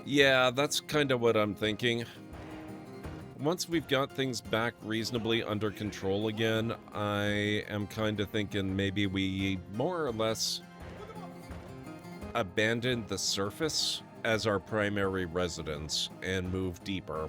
Yeah, that's kind of what I'm thinking. Once we've got things back reasonably under control again, I am kind of thinking maybe we more or less abandon the surface as our primary residence and move deeper.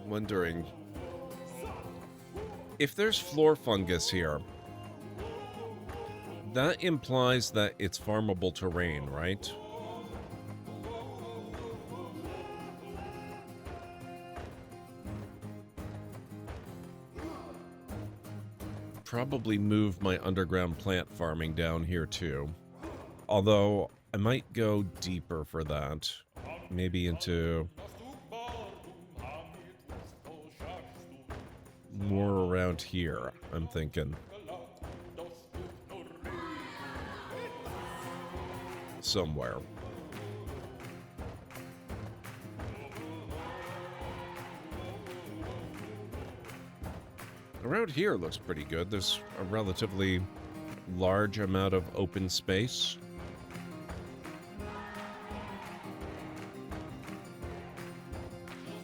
Wondering if there's floor fungus here, that implies that it's farmable terrain, right? Probably move my underground plant farming down here too. Although I might go deeper for that. Maybe into more around here, I'm thinking. Somewhere. Around here looks pretty good. There's a relatively large amount of open space.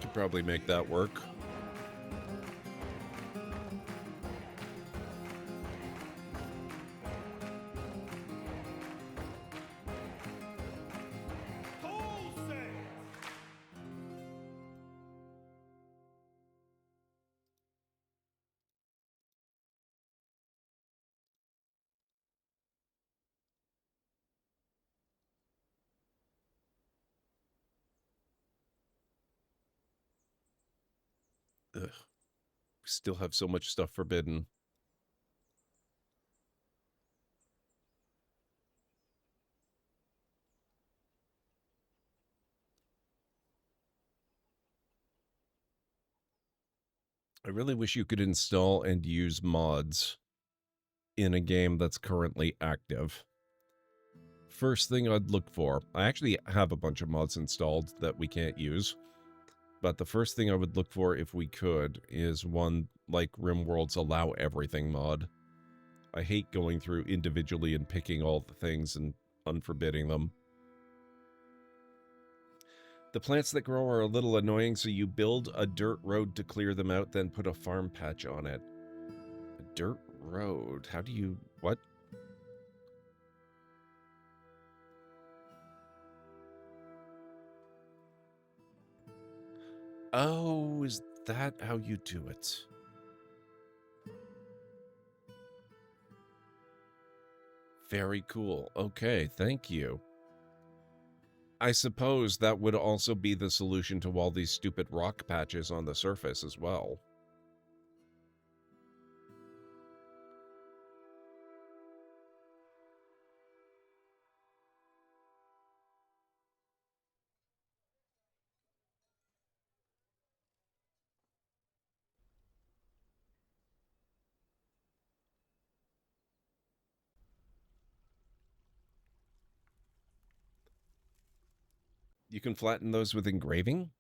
Could probably make that work. Ugh. We still have so much stuff forbidden. I really wish you could install and use mods in a game that's currently active. First thing I'd look for, I actually have a bunch of mods installed that we can't use, but the first thing I would look for if we could is one like RimWorld's Allow Everything mod. I hate going through individually and picking all the things and unforbidding them. The plants that grow are a little annoying, so you build a dirt road to clear them out, then put a farm patch on it. A dirt road? How do you... what? Oh, is that how you do it? Very cool. Okay, thank you. I suppose that would also be the solution to all these stupid rock patches on the surface as well. You can flatten those with engraving?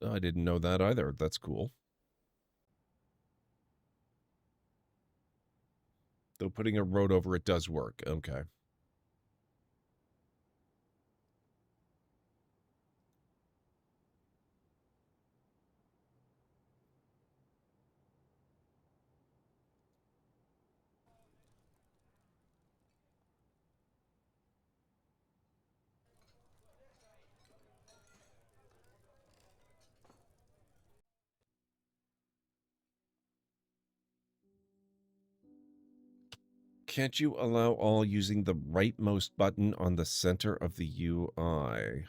Oh, I didn't know that either. That's cool. Though putting a road over it does work. Okay. Can't you allow all using the rightmost button on the center of the UI?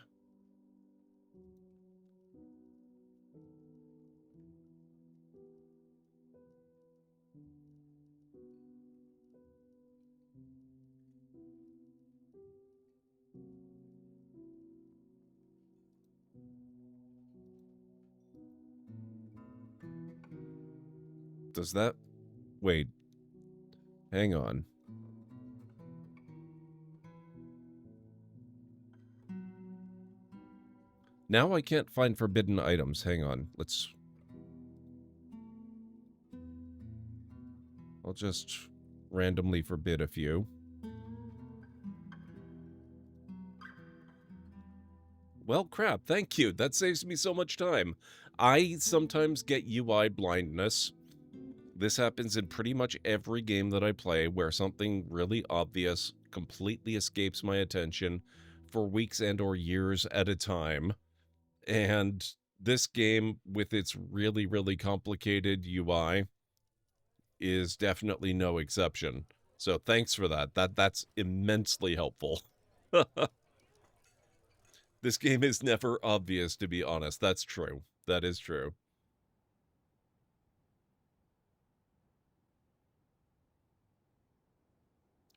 Does that... wait. Hang on. Now I can't find forbidden items. Hang on. Let's... I'll just randomly forbid a few. Well, crap, thank you. That saves me so much time. I sometimes get UI blindness. This happens in pretty much every game that I play where something really obvious completely escapes my attention for weeks and or years at a time. And this game, with its really, really complicated UI, is definitely no exception. So thanks for that. That's immensely helpful. This game is never obvious, to be honest. That's true. That is true.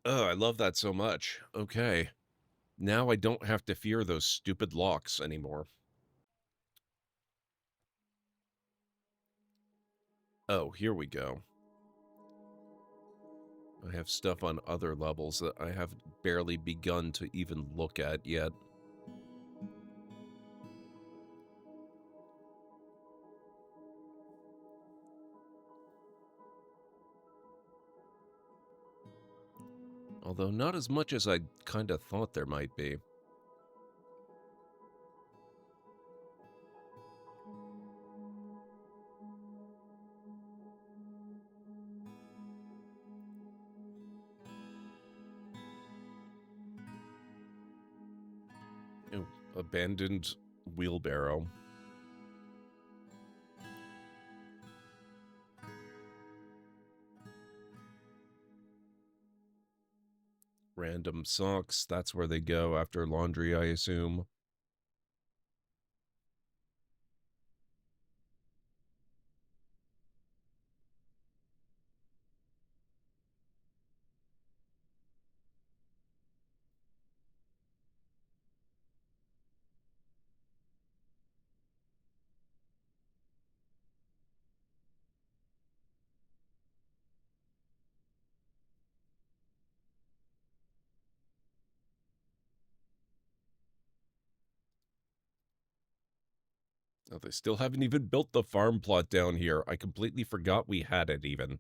Oh, I love that so much. Okay. Now I don't have to fear those stupid locks anymore. Oh, here we go. I have stuff on other levels that I have barely begun to even look at yet. Although not as much as I kind of thought there might be. Oh, abandoned wheelbarrow. Random socks, that's where they go after laundry, I assume. Oh, they still haven't even built the farm plot down here. I completely forgot we had it even.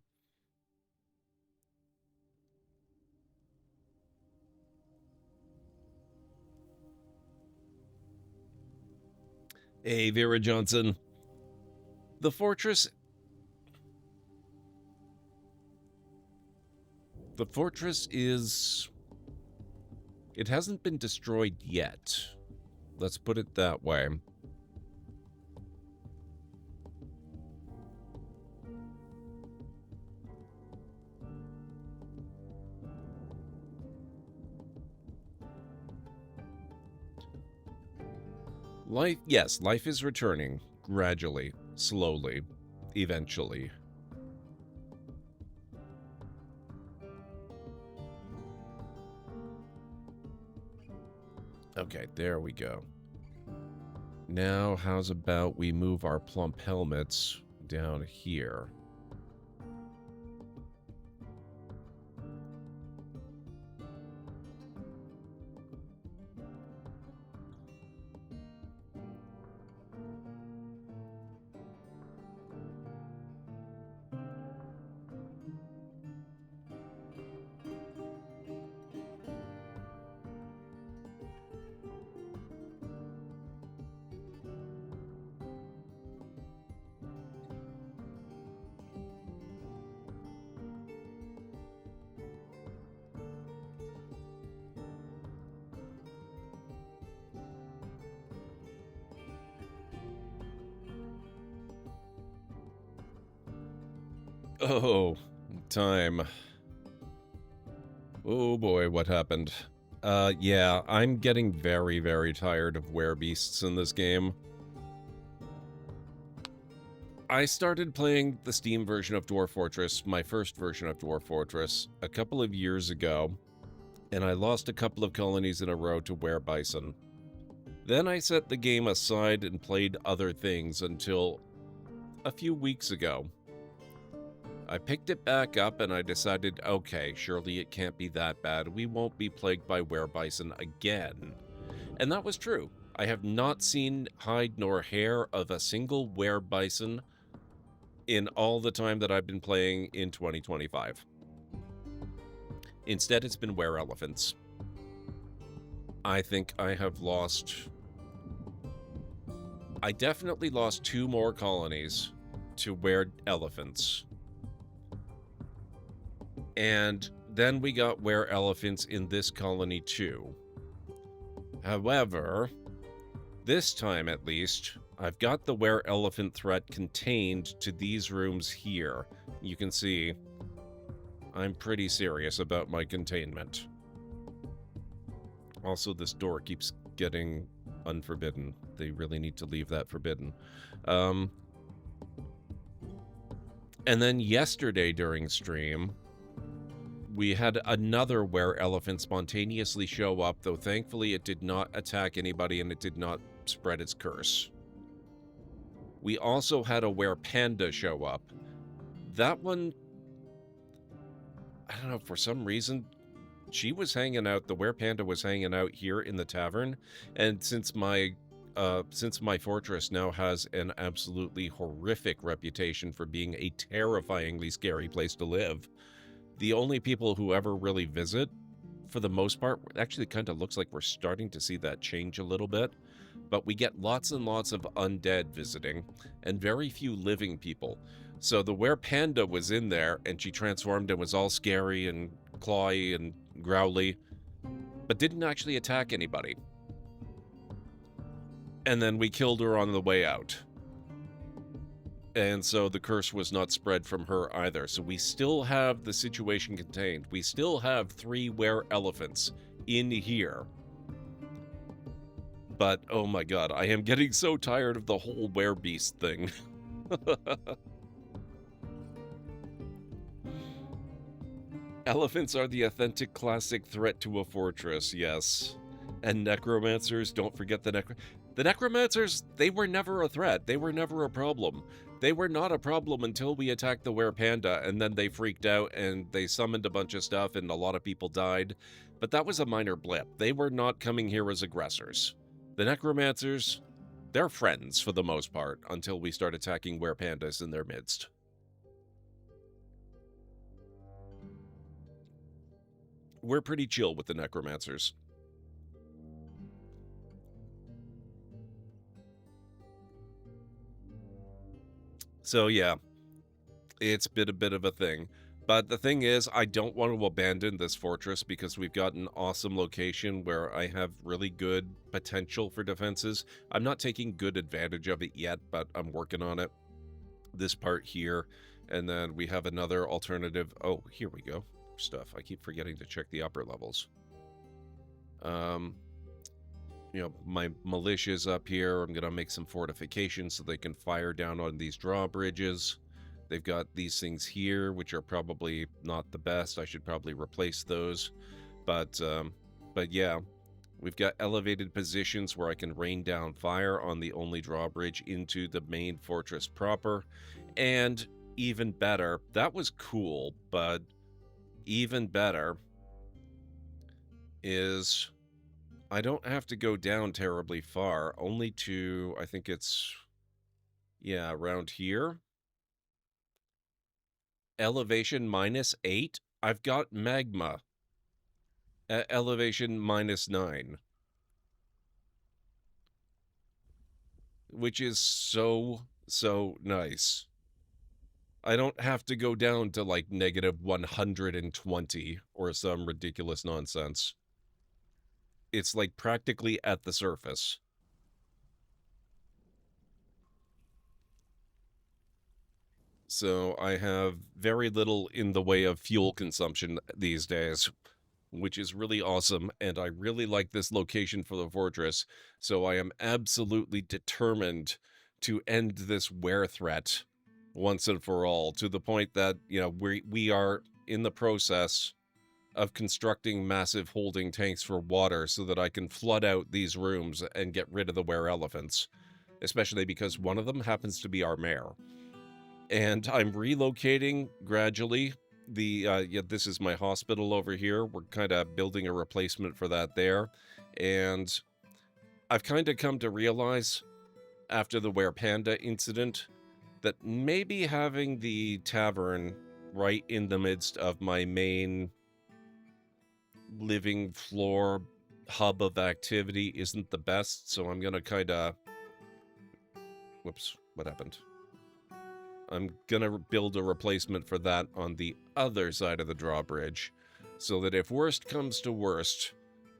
Hey, Vera Johnson. The fortress... The fortress is... It hasn't been destroyed yet. Let's put it that way. Yes, life is returning. Gradually. Slowly. Eventually. Okay, there we go. Now, how's about we move our plump helmets down here? Oh, time. Oh boy, what happened? Yeah, I'm getting very, very tired of werebeasts in this game. I started playing the Steam version of Dwarf Fortress, my first version of Dwarf Fortress, a couple of years ago, and I lost a couple of colonies in a row to werebison. Then I set the game aside and played other things until a few weeks ago. I picked it back up and I decided, okay, surely it can't be that bad. We won't be plagued by werebison again. And that was true. I have not seen hide nor hair of a single werebison in all the time that I've been playing in 2025. Instead, it's been were-elephants. I think I have lost... I definitely lost 2 more colonies to were-elephants. And then we got were-elephants in this colony too. However, this time at least, I've got the were-elephant threat contained to these rooms here. You can see I'm pretty serious about my containment. Also, this door keeps getting unforbidden. They really need to leave that forbidden. And then yesterday during stream, we had another were-elephant spontaneously show up, though thankfully it did not attack anybody and it did not spread its curse. We also had a were-panda show up. That one, I don't know, for some reason, she was hanging out, the were-panda was hanging out here in the tavern, and since my fortress now has an absolutely horrific reputation for being a terrifyingly scary place to live, the only people who ever really visit, for the most part, actually kind of looks like we're starting to see that change a little bit, but we get lots and lots of undead visiting, and very few living people. So the were-panda was in there, and she transformed and was all scary and clawy and growly, but didn't actually attack anybody. And then we killed her on the way out. And so the curse was not spread from her either. So we still have the situation contained. We still have 3 were-elephants in here. But, oh my god, I am getting so tired of the whole werebeast thing. Elephants are the authentic classic threat to a fortress, yes. And necromancers, don't forget the necromancers, they were never a threat. They were never a problem. They were not a problem until we attacked the were-panda, and then they freaked out, and they summoned a bunch of stuff, and a lot of people died. But that was a minor blip. They were not coming here as aggressors. The necromancers, They're friends for the most part until we start attacking werepandas in their midst. We're pretty chill with the necromancers. So yeah, it's been a bit of a thing. But the thing is, I don't want to abandon this fortress because we've got an awesome location where I have really good potential for defenses. I'm not taking good advantage of it yet, but I'm working on it. This part here, and then we have another alternative. Oh, here we go. Stuff. I keep forgetting to check the upper levels. You know, my militia's up here. I'm going to make some fortifications so they can fire down on these drawbridges. They've got these things here, which are probably not the best. I should probably replace those. But yeah, we've got elevated positions where I can rain down fire on the only drawbridge into the main fortress proper. And even better, that was cool, but even better is I don't have to go down terribly far, only to, I think it's, yeah, around here. Elevation -8. I've got magma at elevation -9. Which is so nice. I don't have to go down to like -120 or some ridiculous nonsense. It's like practically at the surface. So I have very little in the way of fuel consumption these days, which is really awesome, and I really like this location for the fortress, so I am absolutely determined to end this were threat once and for all, to the point that, you know, we are in the process of constructing massive holding tanks for water so that I can flood out these rooms and get rid of the were elephants, especially because one of them happens to be our mayor. And I'm relocating gradually. Yeah, this is my hospital over here. We're kind of building a replacement for that there. And I've kind of come to realize after the werepanda incident that maybe having the tavern right in the midst of my main living floor hub of activity isn't the best. So I'm going to kind of... Whoops, what happened? I'm going to build a replacement for that on the other side of the drawbridge, so that if worst comes to worst,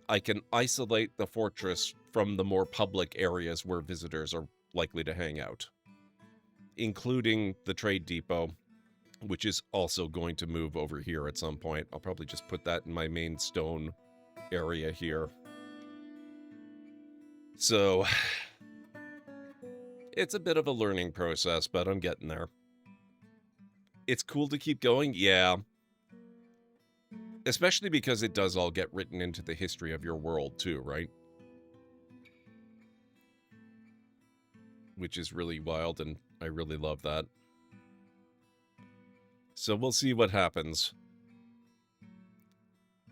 I can isolate the fortress from the more public areas where visitors are likely to hang out, including the trade depot, which is also going to move over here at some point. I'll probably just put that in my main stone area here. So it's a bit of a learning process, but I'm getting there. It's cool to keep going, yeah. Especially because it does all get written into the history of your world too, right? Which is really wild, and I really love that. So we'll see what happens.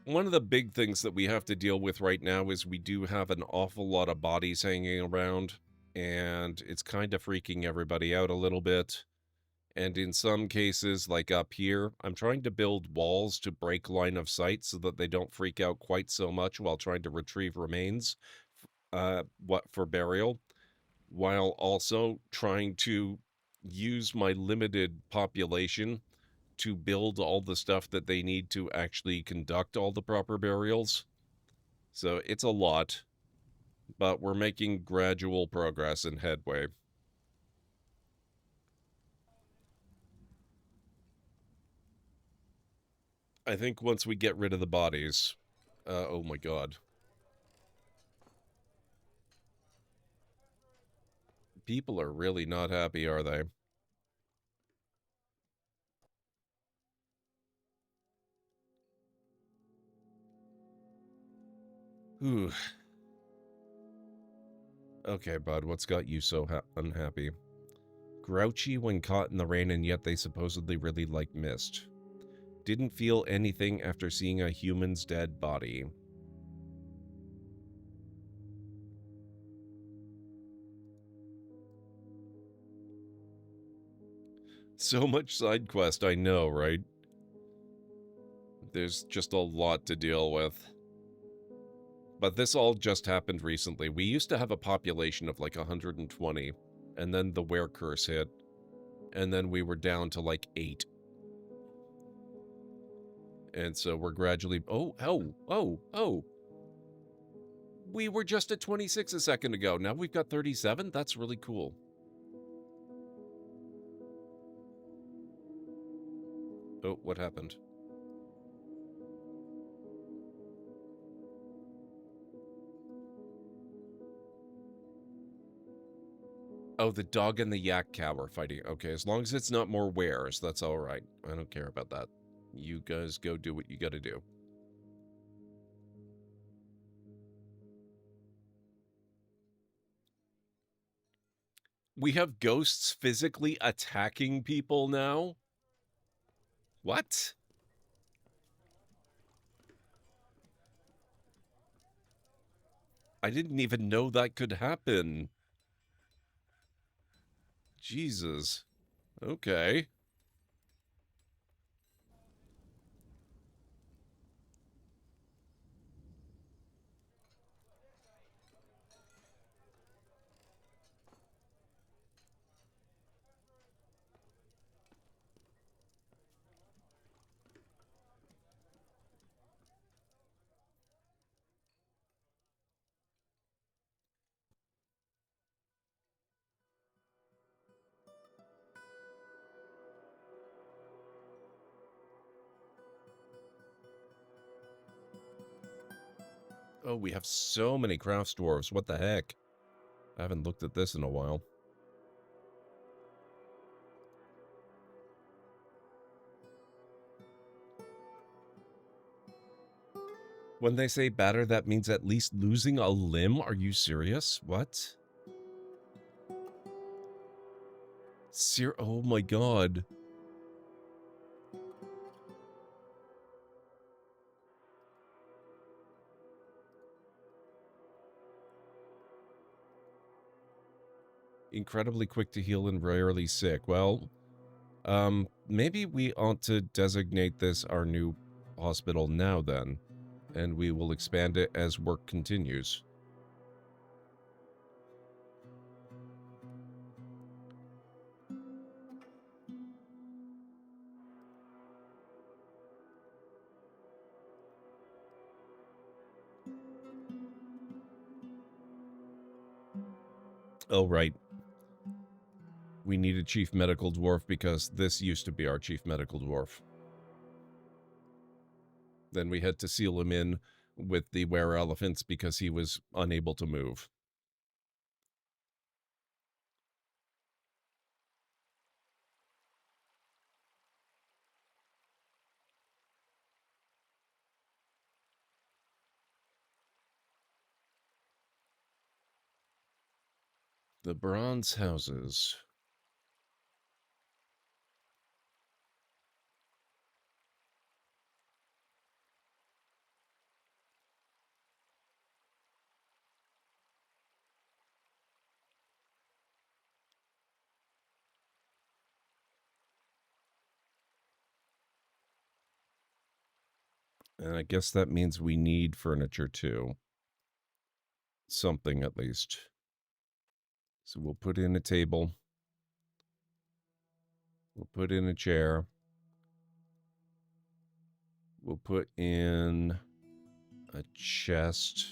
One of the big things that we have to deal with right now is we do have an awful lot of bodies hanging around, and it's kind of freaking everybody out a little bit. And in some cases, like up here, I'm trying to build walls to break line of sight so that they don't freak out quite so much while trying to retrieve remains for burial, while also trying to use my limited population to build all the stuff that they need to actually conduct all the proper burials. So it's a lot, but we're making gradual progress and headway. I think once we get rid of the bodies... oh my god. People are really not happy, are they? Whew. Okay, bud, what's got you so unhappy? Grouchy when caught in the rain, and yet they supposedly really like mist. Didn't feel anything after seeing a human's dead body. I So much side quest, I know, right? There's just a lot to deal with. But this all just happened recently. We used to have a population of like 120, and then the were curse hit, and then we were down to like 8. And so we're gradually... Oh! We were just at 26 a second ago. Now we've got 37? That's really cool. Oh, what happened? Oh, the dog and the yak cow are fighting. Okay, as long as it's not more wares, that's all right. I don't care about that. You guys go do what you gotta do. We have ghosts physically attacking people now? What? I didn't even know that could happen. Jesus. Okay. Oh, we have so many crafts dwarves. What the heck? I haven't looked at this in a while. When they say batter, that means at least losing a limb? Are you serious? What? Oh my god. Incredibly quick to heal and rarely sick. Well, maybe we ought to designate this our new hospital now then, and we will expand it as work continues. Oh, right. We need a chief medical dwarf because this used to be our chief medical dwarf. Then we had to seal him in with the were elephants because he was unable to move. The bronze houses. And I guess that means we need furniture too. Something at least. So we'll put in a table. We'll put in a chair. We'll put in a chest.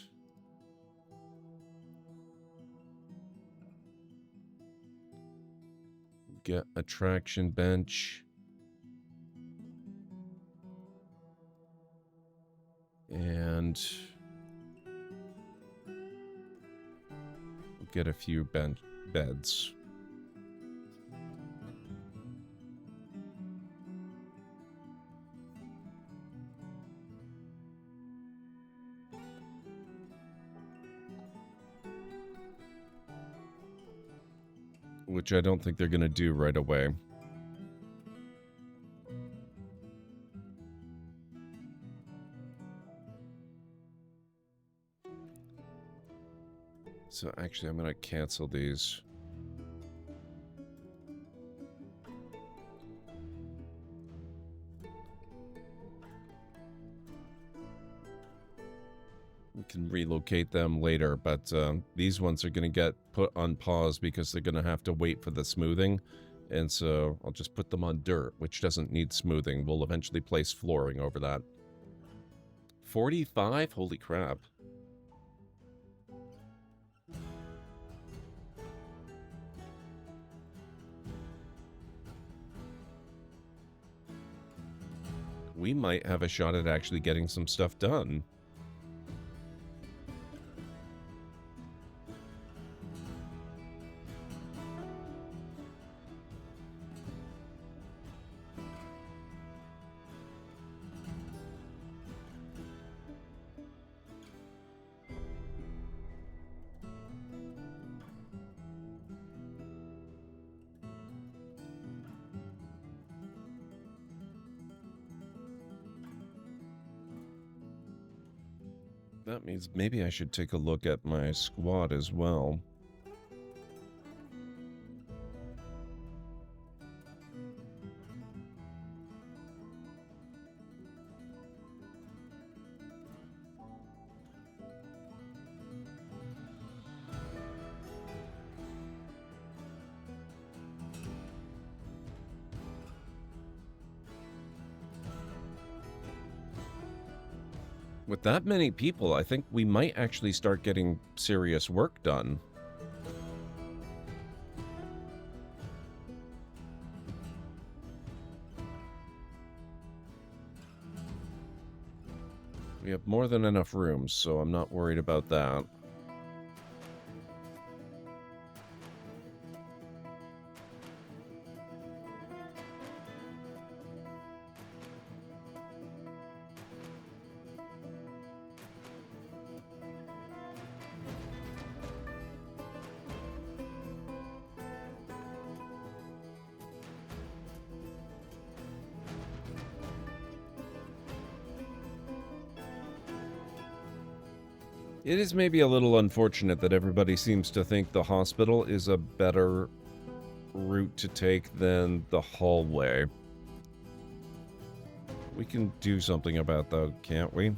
Get a traction bench. And get a few beds. Which I don't think they're going to do right away. So actually, I'm going to cancel these. can relocate them later, but these ones are going to get put on pause because they're going to have to wait for the smoothing. And so I'll just put them on dirt, which doesn't need smoothing. We'll eventually place flooring over that. 45? Holy crap. We might have a shot at actually getting some stuff done. That means maybe I should take a look at my squad as well. With that many people, I think we might actually start getting serious work done. We have more than enough rooms, so I'm not worried about that. It is maybe a little unfortunate that everybody seems to think the hospital is a better route to take than the hallway. We can do something about that, can't we?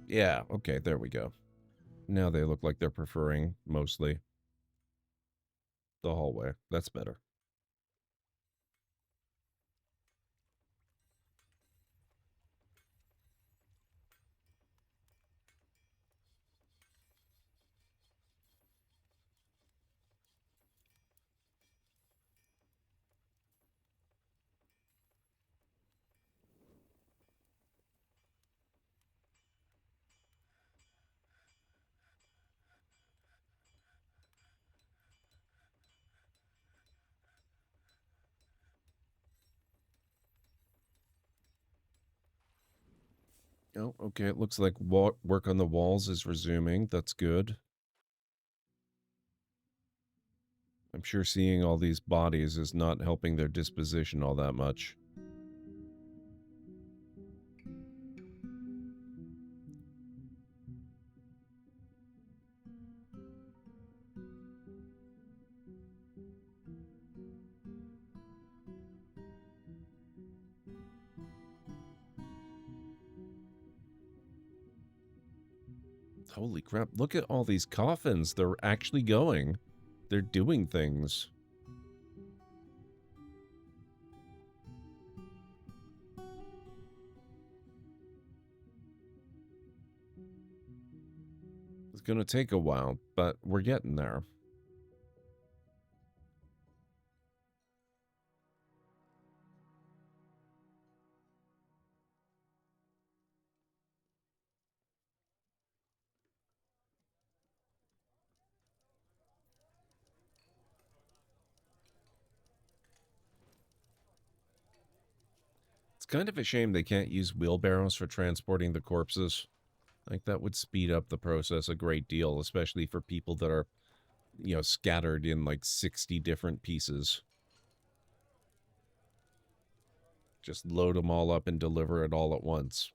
Yeah, okay, there we go. Now they look like they're preferring, mostly, the hallway. That's better. Oh, okay, it looks like work on the walls is resuming. That's good. I'm sure seeing all these bodies is not helping their disposition all that much. Holy crap, look at all these coffins. They're actually going. They're doing things. It's going to take a while, but we're getting there. It's kind of a shame they can't use wheelbarrows for transporting the corpses. Like, that would speed up the process a great deal, especially for people that are, you know, scattered in like 60 different pieces. Just load them all up and deliver it all at once.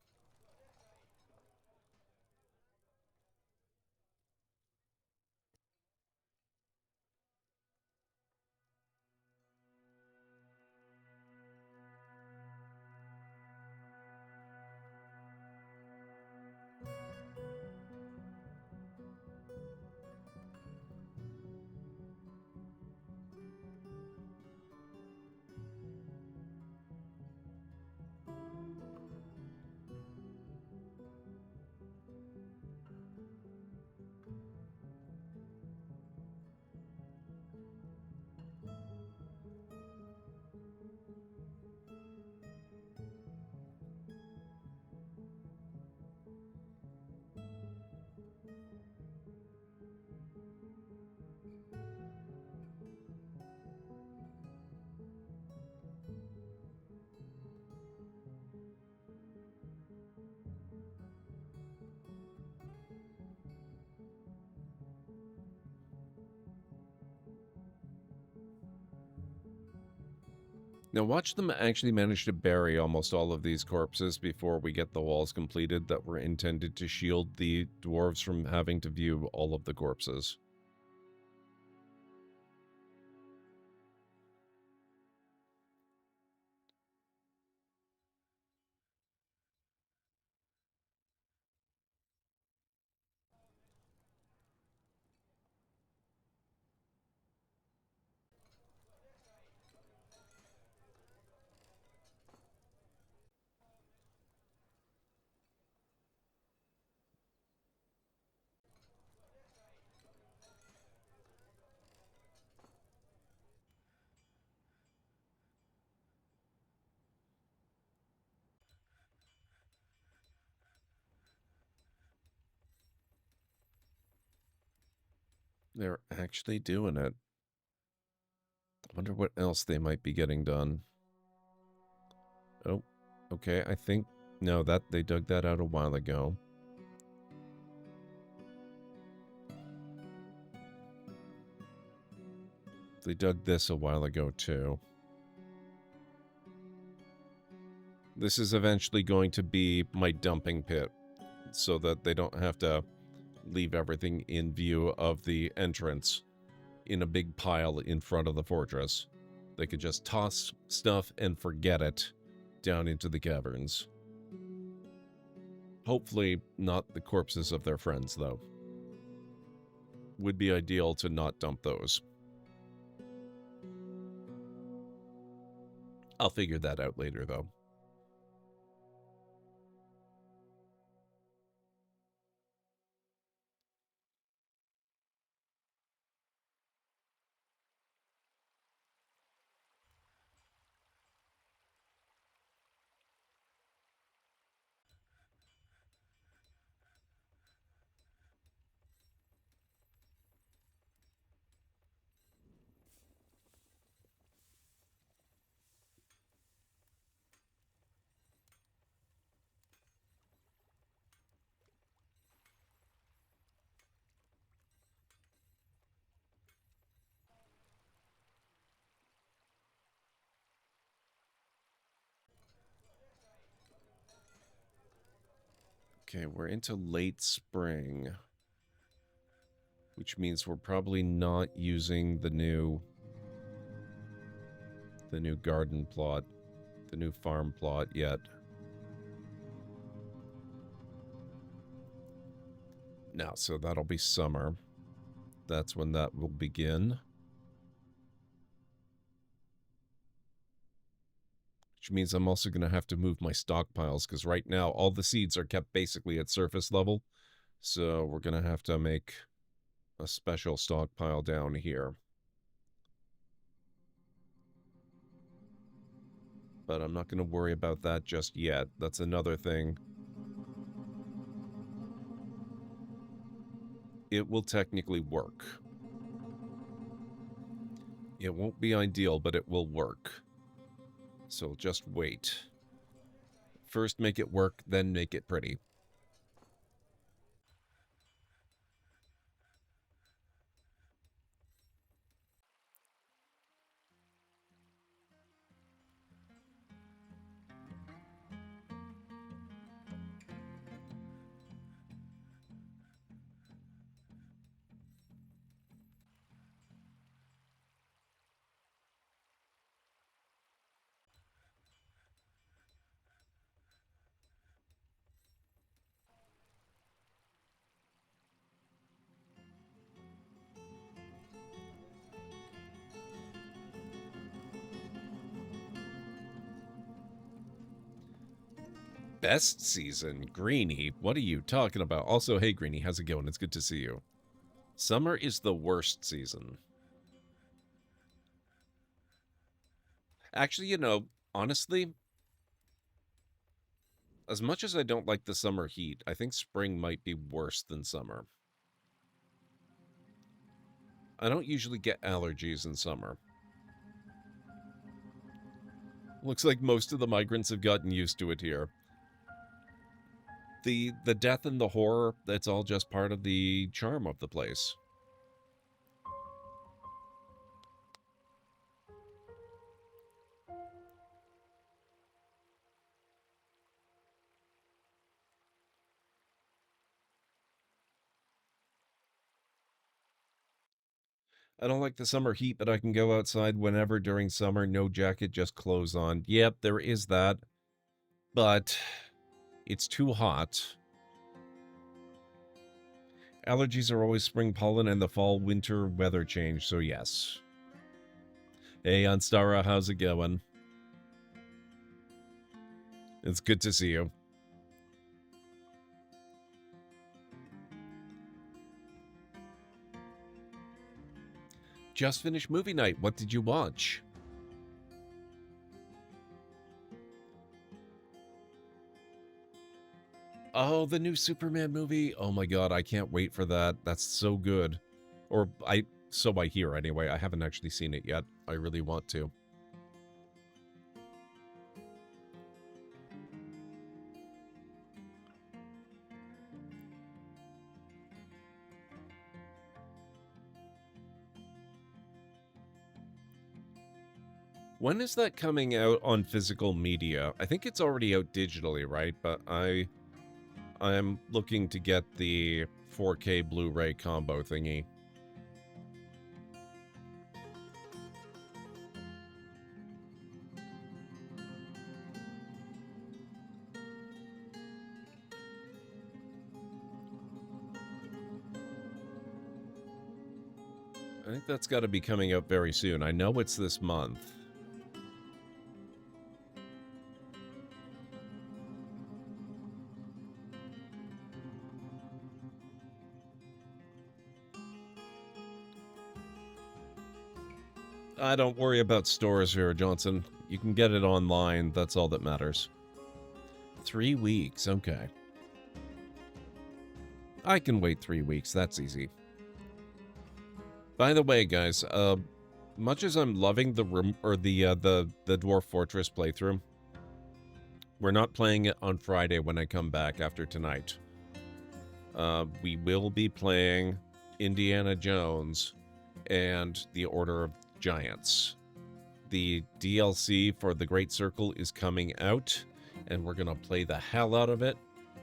Now watch them actually manage to bury almost all of these corpses before we get the walls completed that were intended to shield the dwarves from having to view all of the corpses. They're actually doing it. I wonder what else they might be getting done. Oh, okay, I think... No, that they dug that out a while ago. They dug this a while ago, too. This is eventually going to be my dumping pit, so that they don't have to leave everything in view of the entrance in a big pile in front of the fortress. They could just toss stuff and forget it down into the caverns. Hopefully not the corpses of their friends, though. Would be ideal to not dump those. I'll figure that out later, though. Okay, we're into late spring, which means we're probably not using the new garden plot, the new farm plot yet. Now, so that'll be summer. That's when that will begin. Which means I'm also going to have to move my stockpiles, because right now all the seeds are kept basically at surface level. So we're going to have to make a special stockpile down here. But I'm not going to worry about that just yet. That's another thing. It will technically work. It won't be ideal, but it will work. So just wait. First make it work, then make it pretty. Best season? Greenie, what are you talking about? Also, hey Greenie, how's it going? It's good to see you. Summer is the worst season. Actually, you know, honestly, as much as I don't like the summer heat, I think spring might be worse than summer. I don't usually get allergies in summer. Looks like most of the migrants have gotten used to it here. The death and the horror, that's all just part of the charm of the place. I don't like the summer heat, but I can go outside whenever during summer. No jacket, just clothes on. Yep, there is that. But it's too hot. Allergies are always spring pollen and the fall-winter weather change, so yes. Hey, Anstara, how's it going? It's good to see you. Just finished movie night. What did you watch? Oh, the new Superman movie. Oh my god, I can't wait for that. That's so good. Or so I hear anyway. I haven't actually seen it yet. I really want to. When is that coming out on physical media? I think it's already out digitally, right? But I'm looking to get the 4K Blu-ray combo thingy. I think that's got to be coming out very soon. I know it's this month. Don't worry about stores here, Johnson. You can get it online. That's all that matters. 3 weeks. Okay. I can wait 3 weeks. That's easy. By the way, guys, much as I'm loving the Dwarf Fortress playthrough, we're not playing it on Friday when I come back after tonight. We will be playing Indiana Jones and the Order of Giants. The DLC for the Great Circle is coming out, and we're gonna play the hell out of it,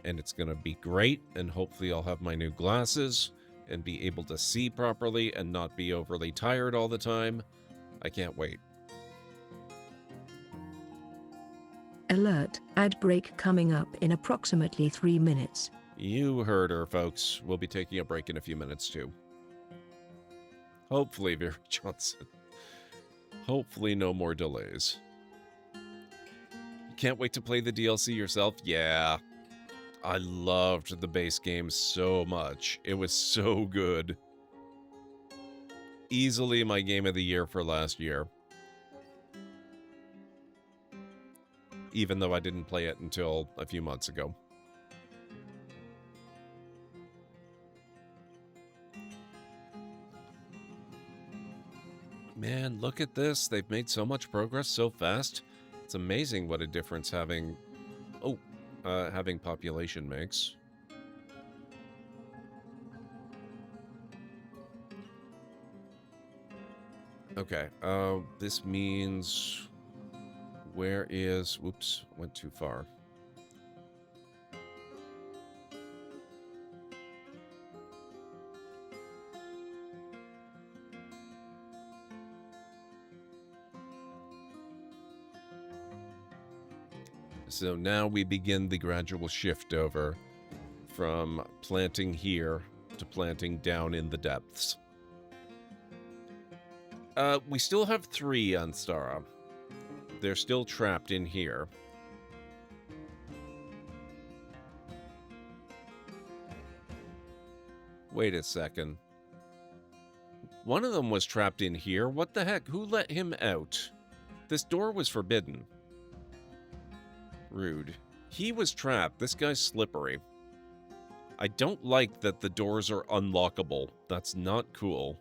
and it's gonna be great, and hopefully I'll have my new glasses and be able to see properly and not be overly tired all the time. I can't wait. Alert, ad break coming up in approximately 3 minutes. You heard her, folks. We'll be taking a break in a few minutes, too. Hopefully, Vera Johnson. Hopefully no more delays. You can't wait to play the DLC yourself? Yeah. I loved the base game so much. It was so good. Easily my game of the year for last year. Even though I didn't play it until a few months ago. Man, look at this. They've made so much progress so fast. It's amazing what a difference having population makes. Okay, this means... Where is... Whoops, went too far. So now we begin the gradual shift over from planting here to planting down in the depths. We still have 3 on Stara. They're still trapped in here. Wait a second. One of them was trapped in here. What the heck? Who let him out? This door was forbidden. Rude. He was trapped. This guy's slippery. I don't like that the doors are unlockable. That's not cool.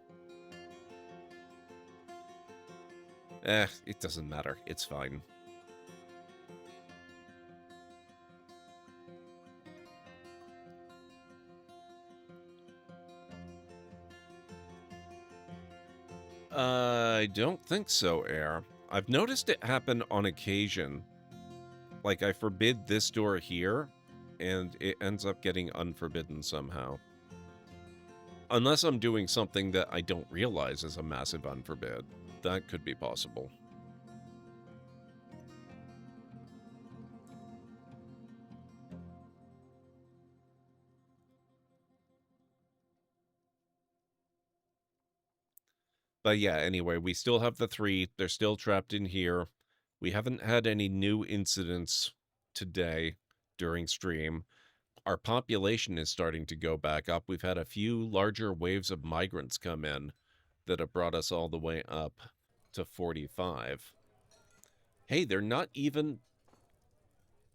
It doesn't matter. It's fine. I don't think so, Air. I've noticed it happen on occasion. Like, I forbid this door here, and it ends up getting unforbidden somehow. Unless I'm doing something that I don't realize is a massive unforbid. That could be possible. But yeah, anyway, we still have the 3. They're still trapped in here. We haven't had any new incidents today during stream. Our population is starting to go back up. We've had a few larger waves of migrants come in that have brought us all the way up to 45. Hey, they're not even...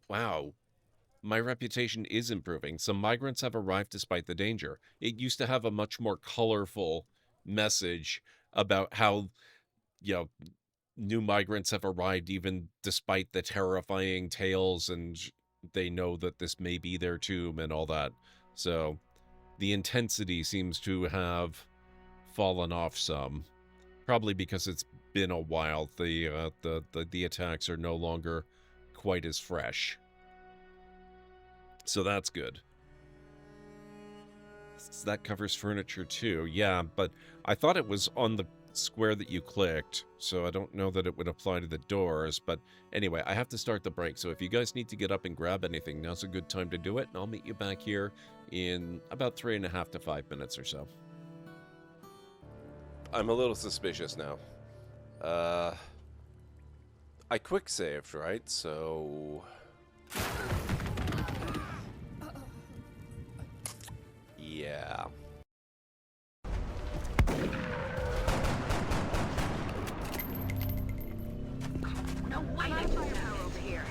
Wow. My reputation is improving. Some migrants have arrived despite the danger. It used to have a much more colorful message about how, you know, new migrants have arrived even despite the terrifying tales, and they know that this may be their tomb and all that. So the intensity seems to have fallen off some, probably because it's been a while. The attacks are no longer quite as fresh, so that's good. That covers furniture too. Yeah, but I thought it was on the square that you clicked, so I don't know that it would apply to the doors. But anyway, I have to start the break, so if you guys need to get up and grab anything, now's a good time to do it, and I'll meet you back here in about 3.5 to 5 minutes or so. I'm a little suspicious now. I quick saved, right? So yeah. No way they put the power over here.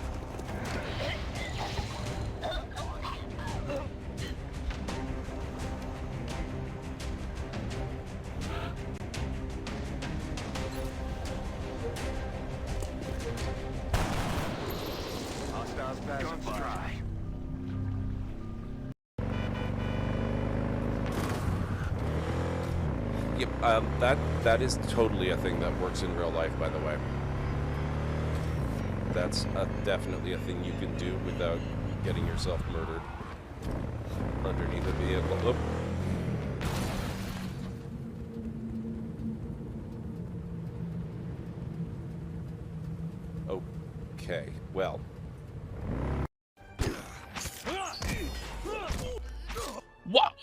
Hostiles passing by. Yep, that is totally a thing that works in real life, by the way. That's definitely a thing you can do without getting yourself murdered underneath a vehicle. Oh. Okay, well. What?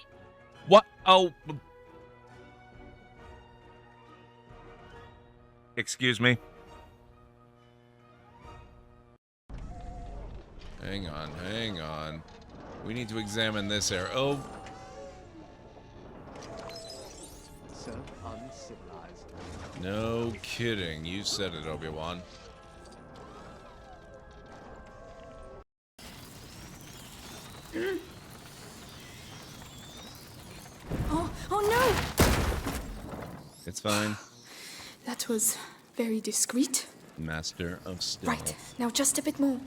What? Oh. Excuse me. Hang on, hang on. We need to examine this area. Oh. So uncivilized. No kidding. You said it, Obi-Wan. Oh no! It's fine. That was very discreet. Master of stealth. Right, now just a bit more.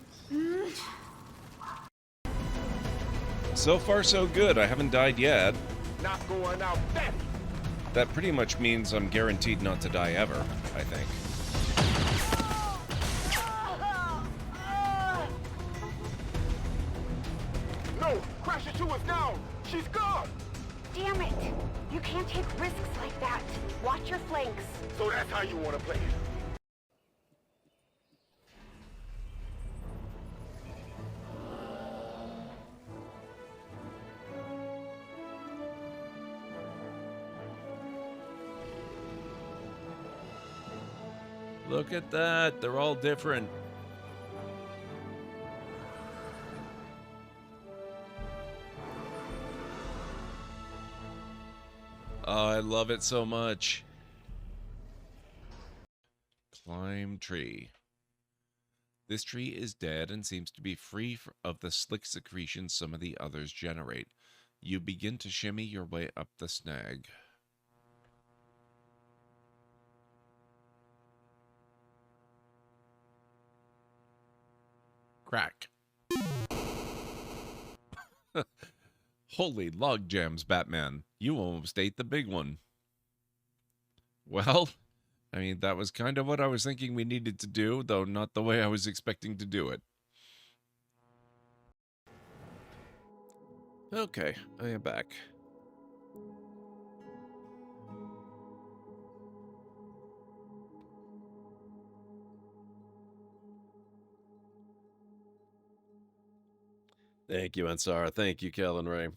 So far, so good. I haven't died yet. Not going out that. That pretty much means I'm guaranteed not to die ever, I think. No! Crash into us now! She's gone! Damn it! You can't take risks like that. Watch your flanks. So that's how you want to play it. Look at that. They're all different. Oh, I love it so much. Climb tree. This tree is dead and seems to be free of the slick secretions some of the others generate. You begin to shimmy your way up the snag. Crack. Holy log jams, Batman. You almost ate the big one. Well, I mean, that was kind of what I was thinking we needed to do, though not the way I was expecting to do it. Okay, I am back. Thank you, Ansara. Thank you, Kellen Ray.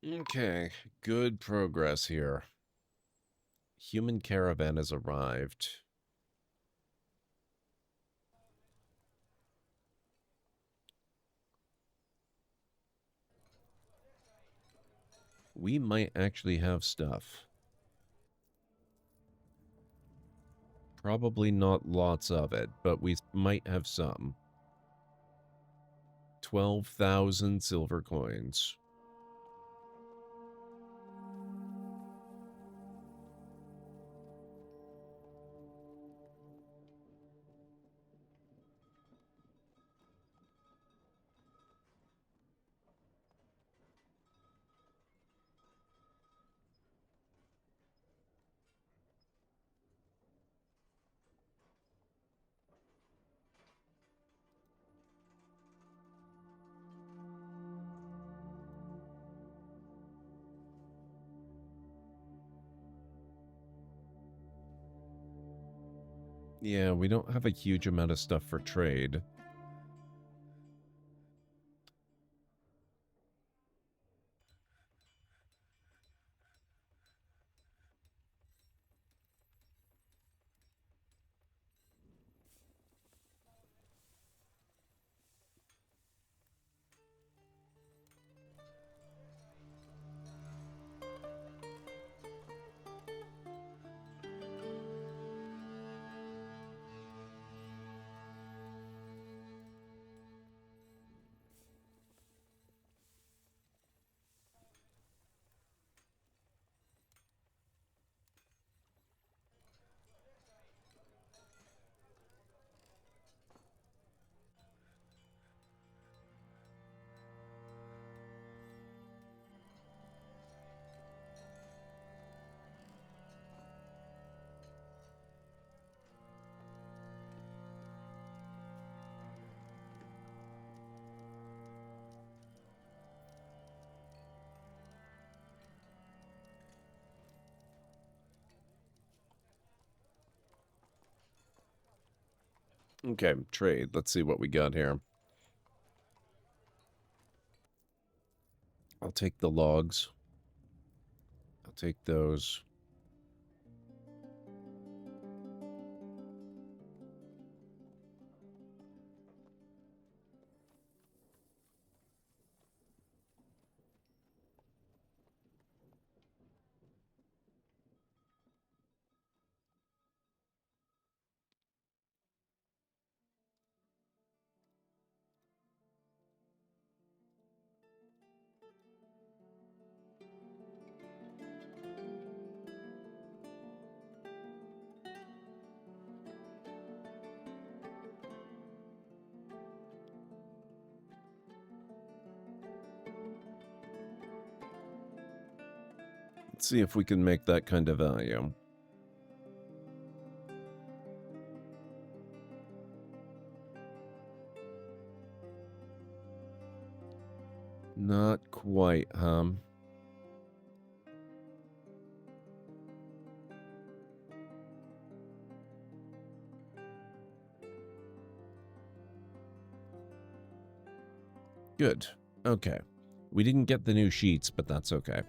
Okay, good progress here. Human caravan has arrived. We might actually have stuff. Probably not lots of it, but we might have some. 12,000 silver coins. Yeah, we don't have a huge amount of stuff for trade. Okay, trade. Let's see what we got here. I'll take the logs. I'll take those. Let's see if we can make that kind of value. Not quite, huh? Good. Okay. We didn't get the new sheets, but that's okay.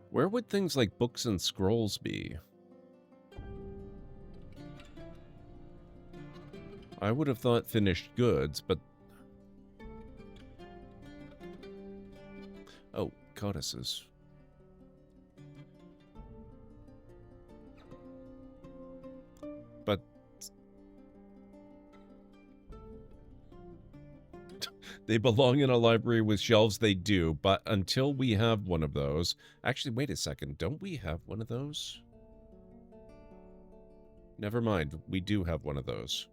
Where would things like books and scrolls be? I would have thought finished goods, but... Oh, codices. But... They belong in a library with shelves, they do, but until we have one of those... Actually, wait a second, don't we have one of those? Never mind, we do have one of those.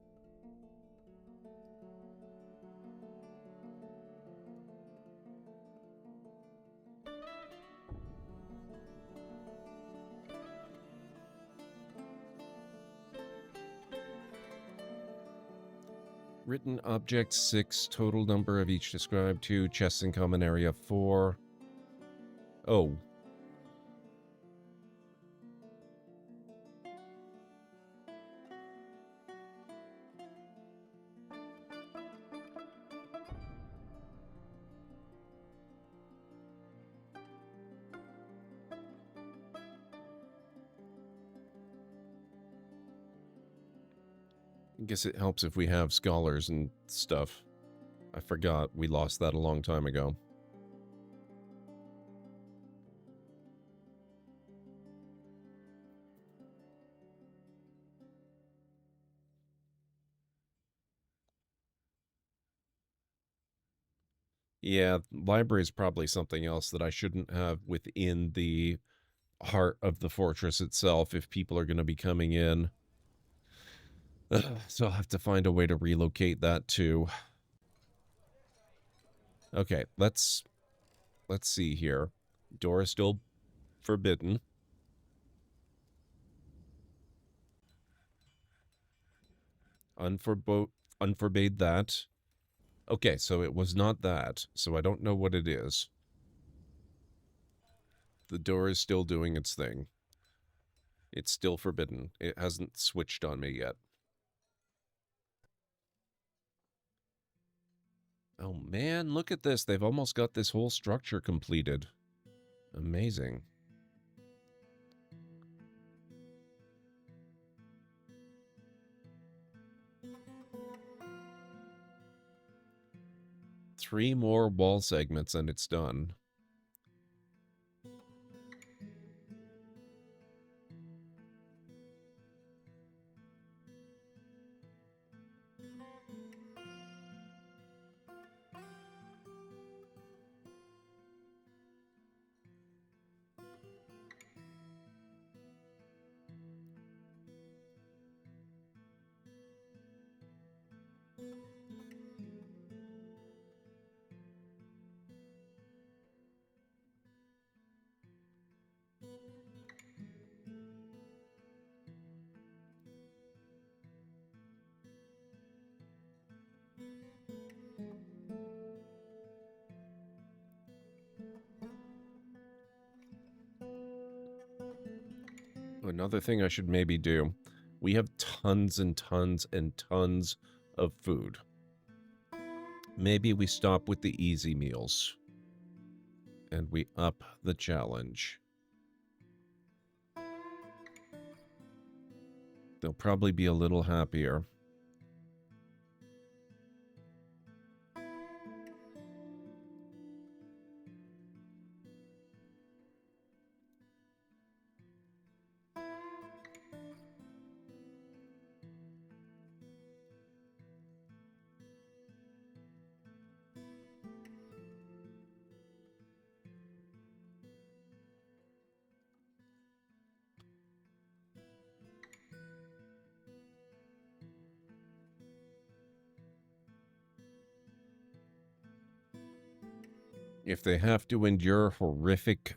Written objects 6, total number of each described 2, chests in common area 4. Oh. I guess it helps if we have scholars and stuff. I forgot we lost that a long time ago. Yeah, library is probably something else that I shouldn't have within the heart of the fortress itself if people are going to be coming in. So I'll have to find a way to relocate that too. Okay, let's see here. Door is still forbidden. Unforbade that. Okay, so it was not that, so I don't know what it is. The door is still doing its thing. It's still forbidden. It hasn't switched on me yet. Oh man, look at this. They've almost got this whole structure completed. Amazing. Three more wall segments and it's done. Another thing I should maybe do. We have tons and tons and tons of food. Maybe we stop with the easy meals. And we up the challenge. They'll probably be a little happier. If they have to endure horrific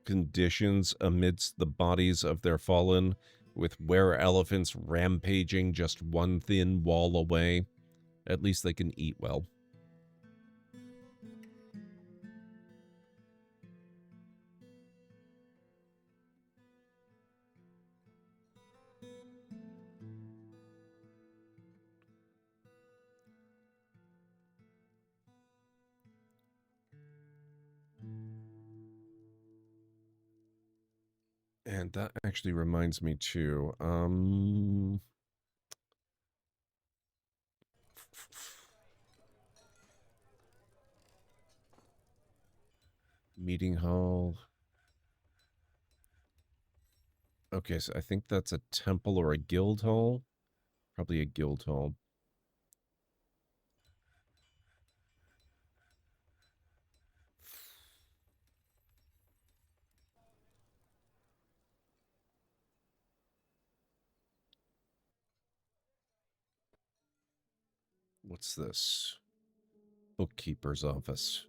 conditions amidst the bodies of their fallen, with were-elephants rampaging just one thin wall away, at least they can eat well. And that actually reminds me too, meeting hall. Okay, so I think that's a temple or a guild hall. Probably a guild hall. What's this? Bookkeeper's office.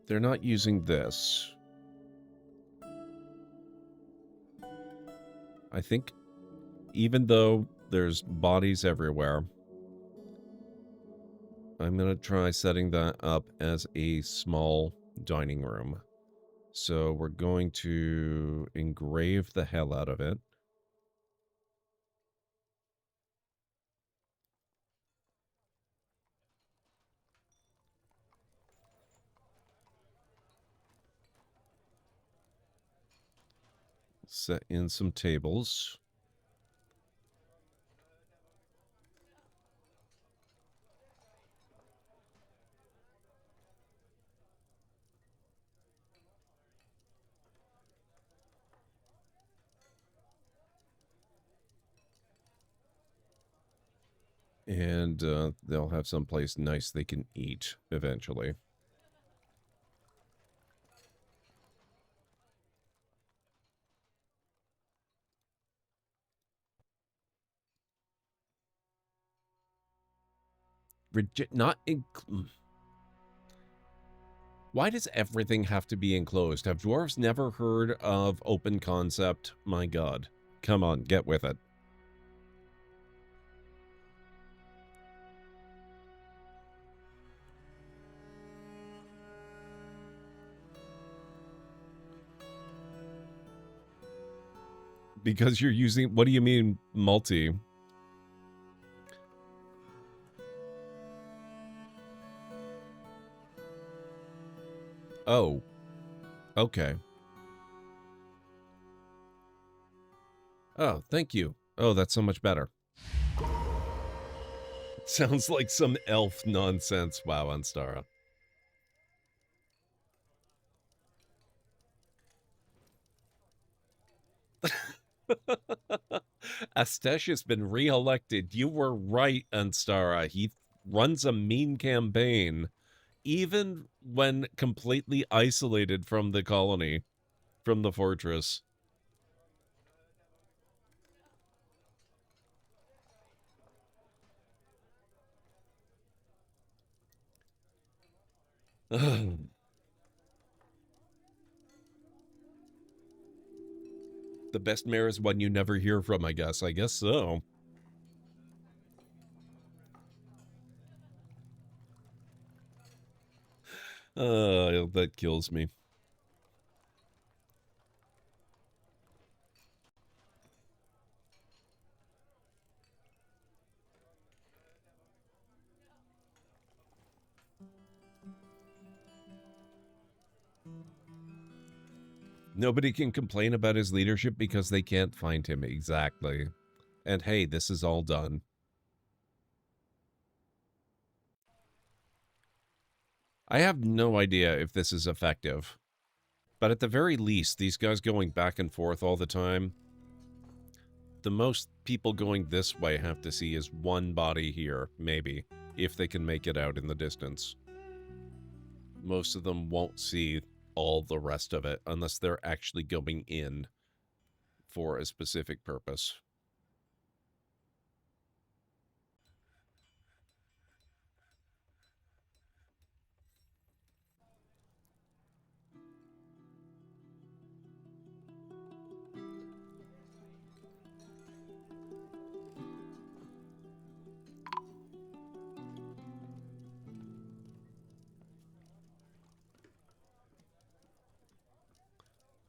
They're not using this. I think even though there's bodies everywhere, I'm going to try setting that up as a small dining room. So we're going to engrave the hell out of it. Set in some tables. And they'll have someplace nice they can eat eventually. Why does everything have to be enclosed? Have dwarves never heard of open concept? My god. Come on, get with it. Because you're using... What do you mean, multi? Oh. Okay. Oh, thank you. Oh, that's so much better. Sounds like some elf nonsense. Wow, Anstara. Astesh has been re-elected. You were right, Anstara. He runs a mean campaign, even when completely isolated from the colony, from the fortress. The best mayor is one you never hear from, I guess. I guess so. That kills me. Nobody can complain about his leadership because they can't find him. Exactly. And hey, this is all done. I have no idea if this is effective. But at the very least, these guys going back and forth all the time, The most people going this way have to see is one body here, maybe, if they can make it out in the distance. Most of them won't see all the rest of it unless they're actually going in for a specific purpose.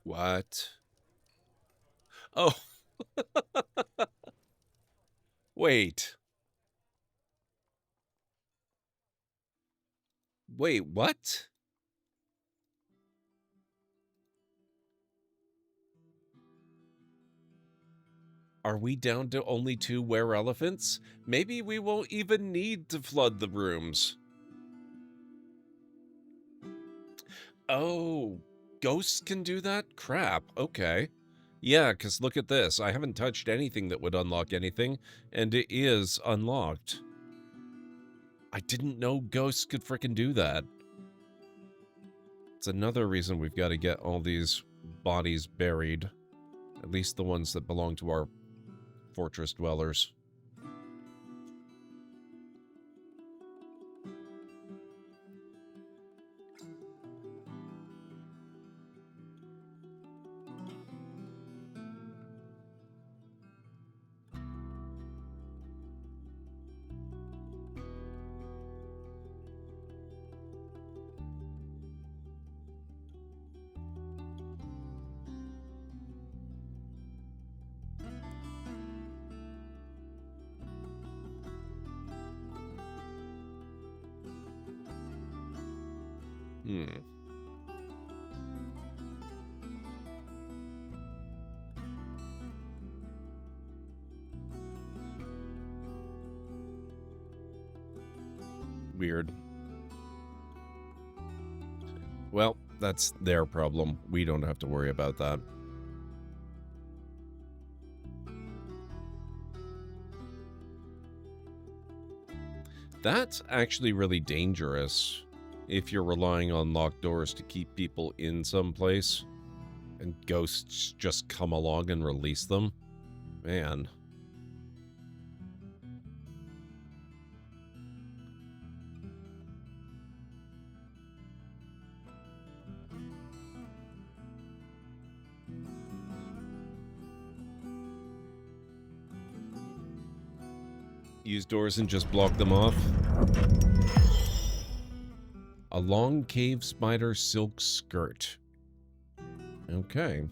What? Oh. Wait. Wait, what? Are we down to only 2 were-elephants? Maybe we won't even need to flood the rooms. Oh, ghosts can do that? Crap, okay. Yeah, because look at this. I haven't touched anything that would unlock anything, and it is unlocked. I didn't know ghosts could frickin' do that. It's another reason we've got to get all these bodies buried. At least the ones that belong to our fortress dwellers. Weird. Well, that's their problem. We don't have to worry about that. That's actually really dangerous if you're relying on locked doors to keep people in some place and ghosts just come along and release them. Man. Use doors and just block them off. A long cave spider silk skirt. Okay.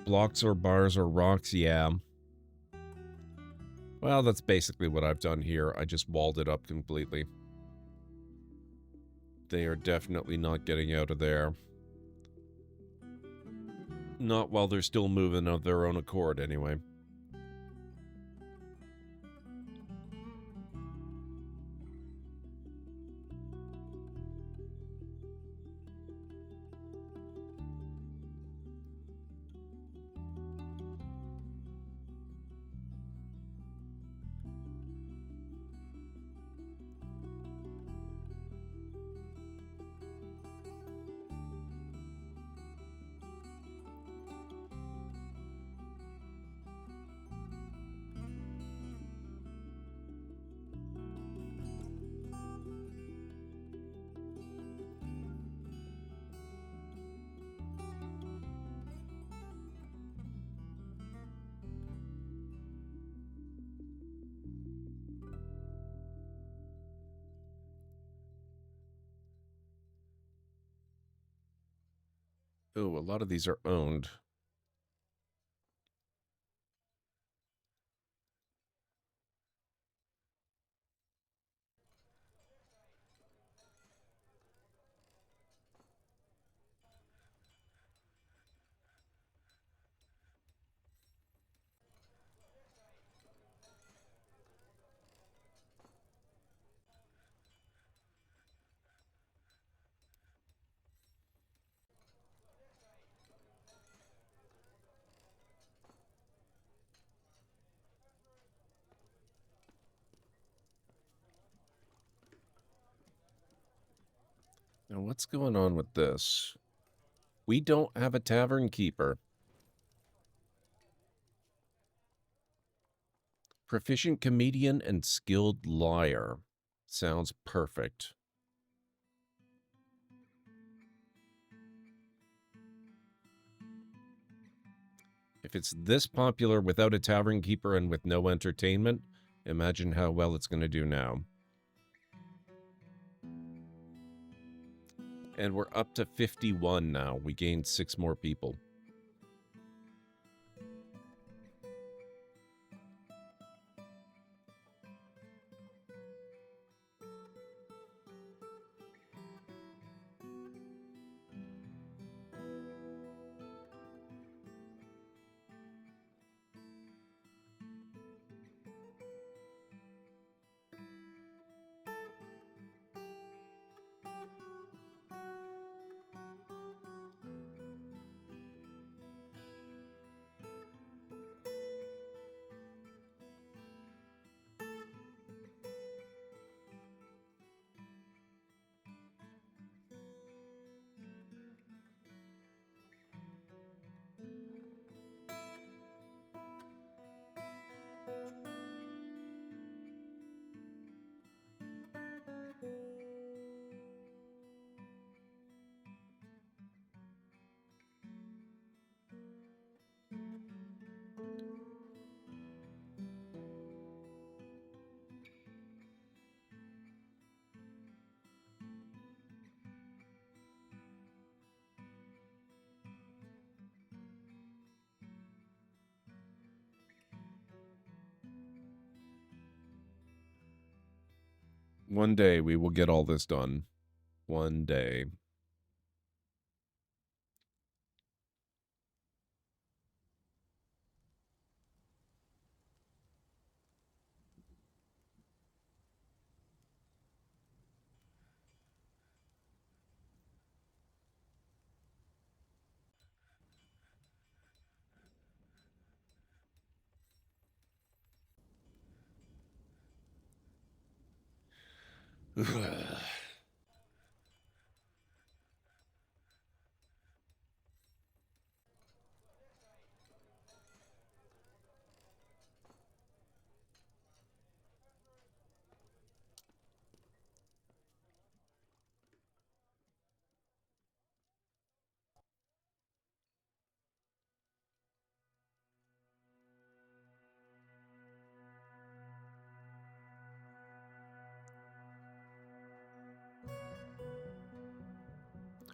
Blocks or bars or rocks, yeah. Well, that's basically what I've done here. I just walled it up completely. They are definitely not getting out of there. Not while they're still moving of their own accord, anyway. Oh, a lot of these are owned. Now, what's going on with this? We don't have a tavern keeper. Proficient comedian and skilled liar. Sounds perfect. If it's this popular without a tavern keeper and with no entertainment, imagine how well it's going to do now. And we're up to 51 now. We gained 6 more people. One day we will get all this done. One day.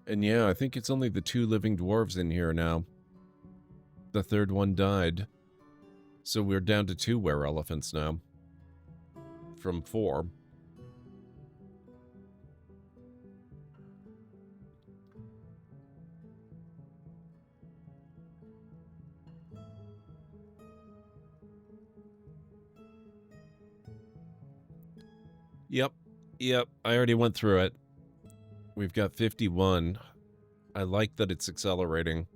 And yeah, I think it's only the 2 living dwarves in here now. The third one died. So we're down to 2 were-elephants now. From 4. Yep, I already went through it. We've got 51. I like that it's accelerating.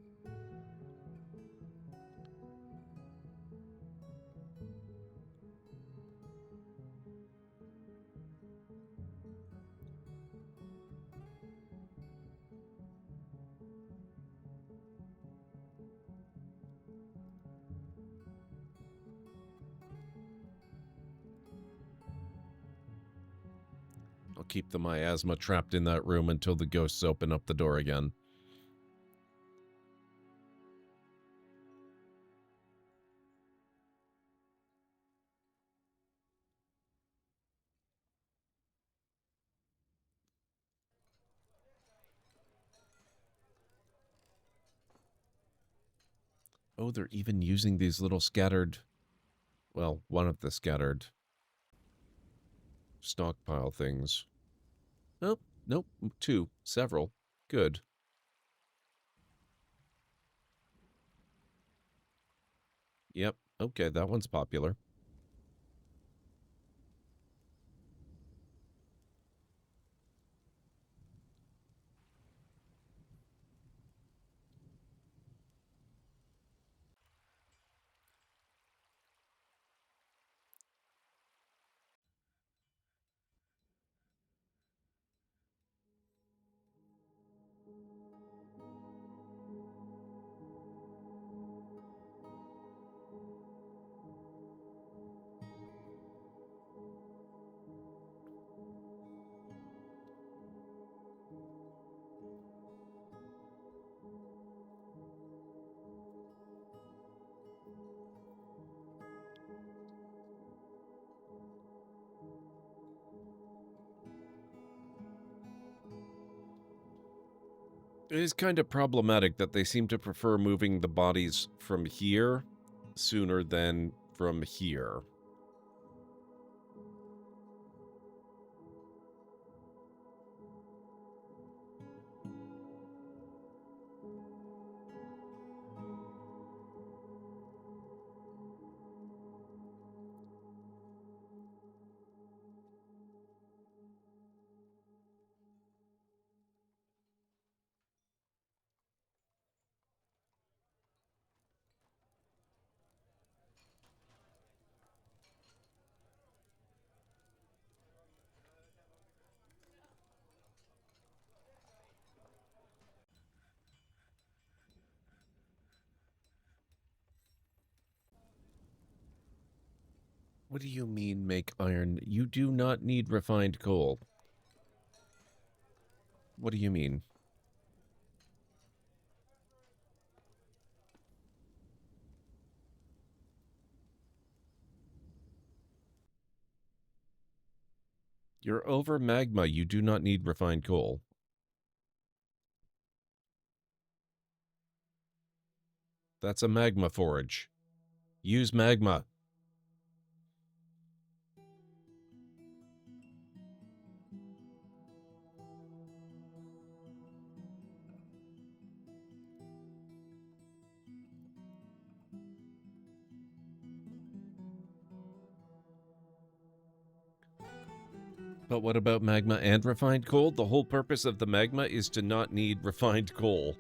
I'll keep the miasma trapped in that room until the ghosts open up the door again. Oh, they're even using these little scattered... Well, one of the scattered stockpile things. Oh, nope, 2. Several. Good. Yep, okay, that one's popular. It is kind of problematic that they seem to prefer moving the bodies from here sooner than from here. What do you mean, make iron? You do not need refined coal. What do you mean? You're over magma. You do not need refined coal. That's a magma forge. Use magma. But what about magma and refined coal? The whole purpose of the magma is to not need refined coal.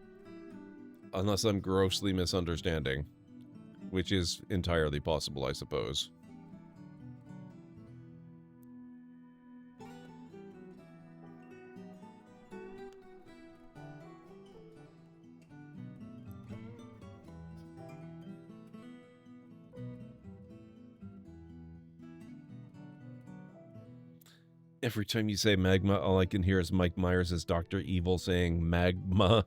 Unless I'm grossly misunderstanding. Which is entirely possible, I suppose. Every time you say magma, all I can hear is Mike Myers as Dr. Evil saying magma.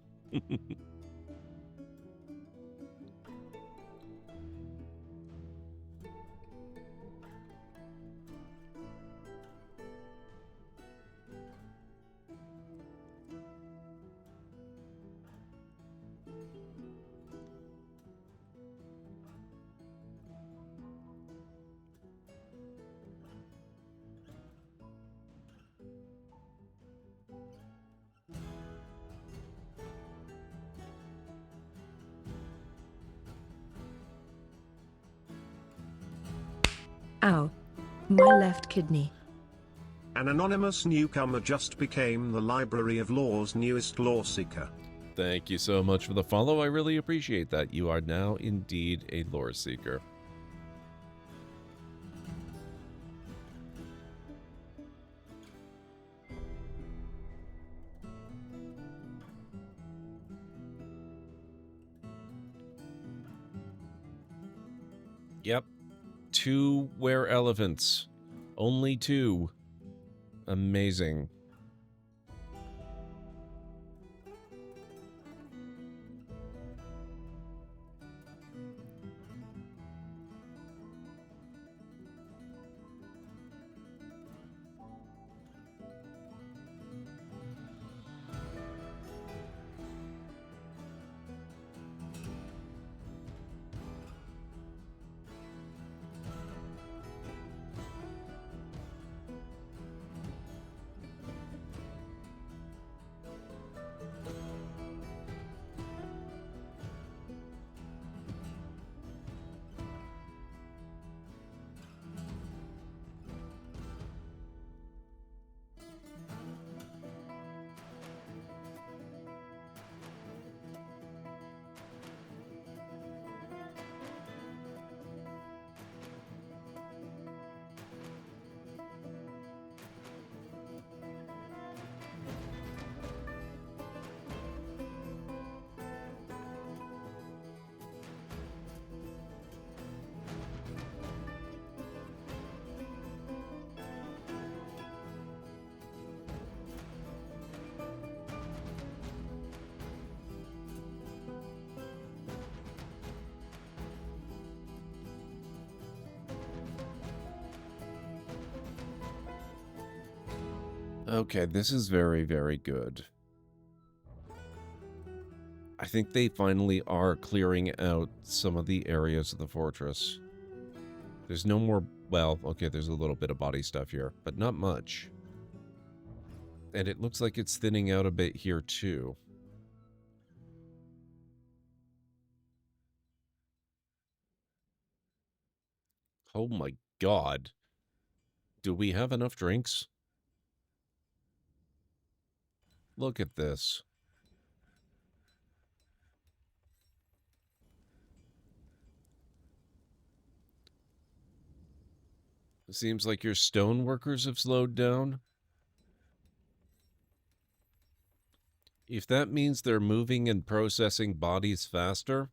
Ow. My left kidney. An anonymous newcomer just became the Library of Law's newest law seeker. Thank you so much for the follow. I really appreciate that. You are now indeed a lore seeker. Yep. 2 were-elephants. Only 2. Amazing. Okay, this is very, very good. I think they finally are clearing out some of the areas of the fortress. There's no more, well, okay, there's a little bit of body stuff here, but not much. And it looks like it's thinning out a bit here, too. Oh my god. Do we have enough drinks? Look at this. It seems like your stone workers have slowed down. If that means they're moving and processing bodies faster,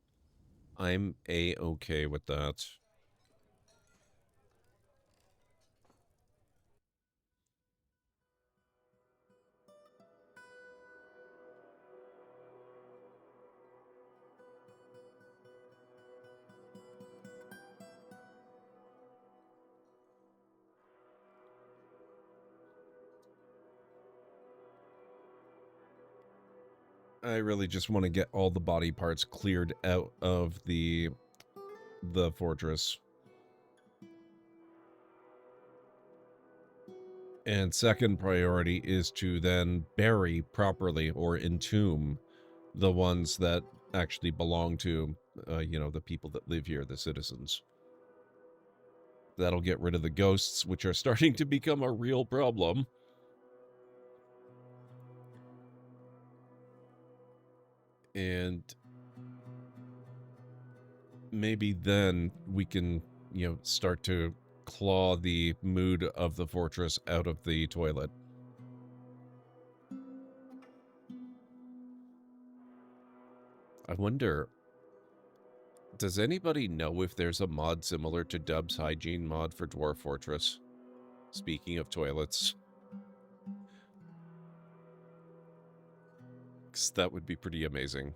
I'm A-okay with that. I really just want to get all the body parts cleared out of the fortress. And second priority is to then bury properly or entomb the ones that actually belong to, you know, the people that live here, the citizens. That'll get rid of the ghosts, which are starting to become a real problem. And maybe then we can, you know, start to claw the mood of the fortress out of the toilet. I wonder, does anybody know if there's a mod similar to Dub's hygiene mod for Dwarf Fortress? Speaking of toilets. 'Cause that would be pretty amazing.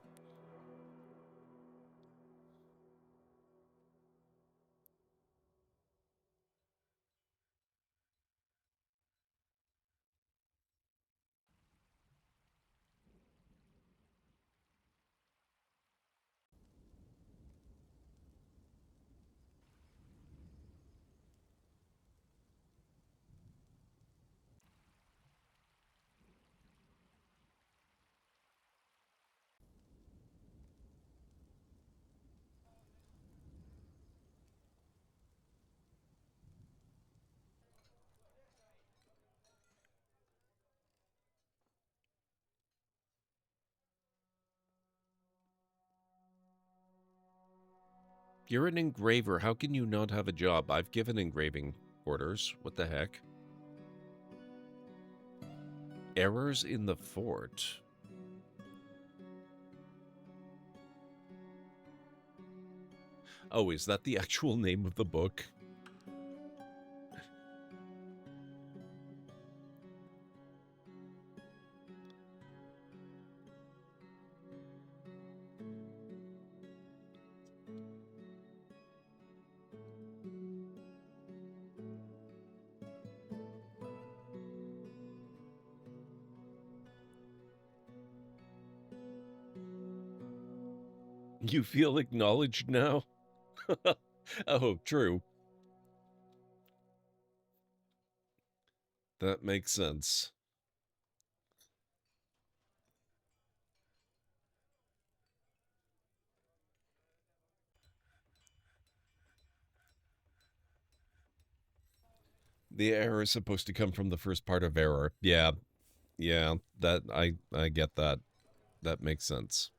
You're an engraver. How can you not have a job? I've given engraving orders. What the heck? Errors in the fort. Oh, is that the actual name of the book? You feel acknowledged now? Oh, true. That makes sense. The error is supposed to come from the first part of error. Yeah. Yeah, that I get that. That makes sense.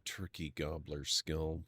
Turkey gobbler skill.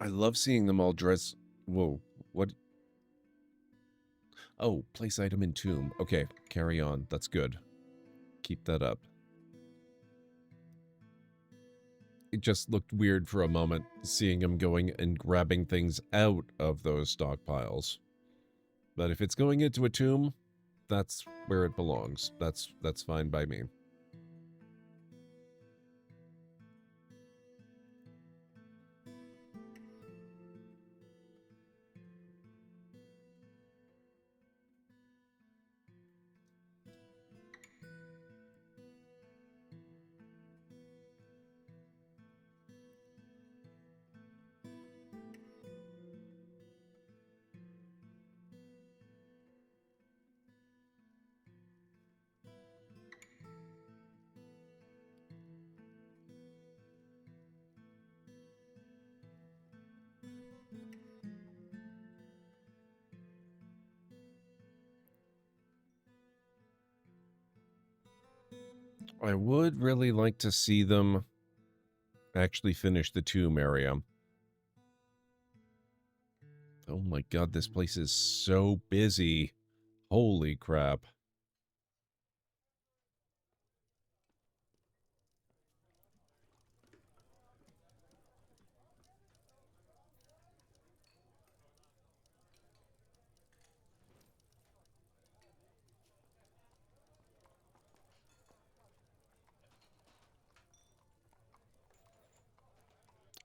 I love seeing them all dress. Whoa, what? Oh, place item in tomb. Okay, carry on. That's good. Keep that up. It just looked weird for a moment, seeing him going and grabbing things out of those stockpiles. But if it's going into a tomb, that's where it belongs. That's fine by me. I would really like to see them actually finish the tomb area. Oh my god, this place is so busy. Holy crap.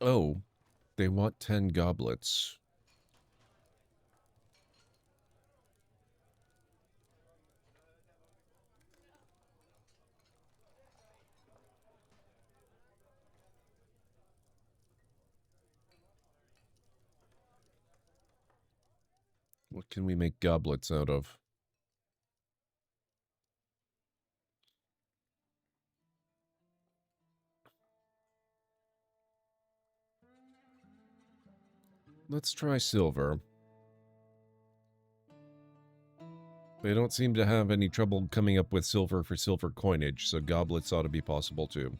Oh, they want 10 goblets. What can we make goblets out of? Let's try silver. They don't seem to have any trouble coming up with silver for silver coinage, so goblets ought to be possible too.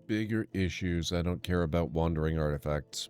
Bigger issues. I don't care about wandering artifacts.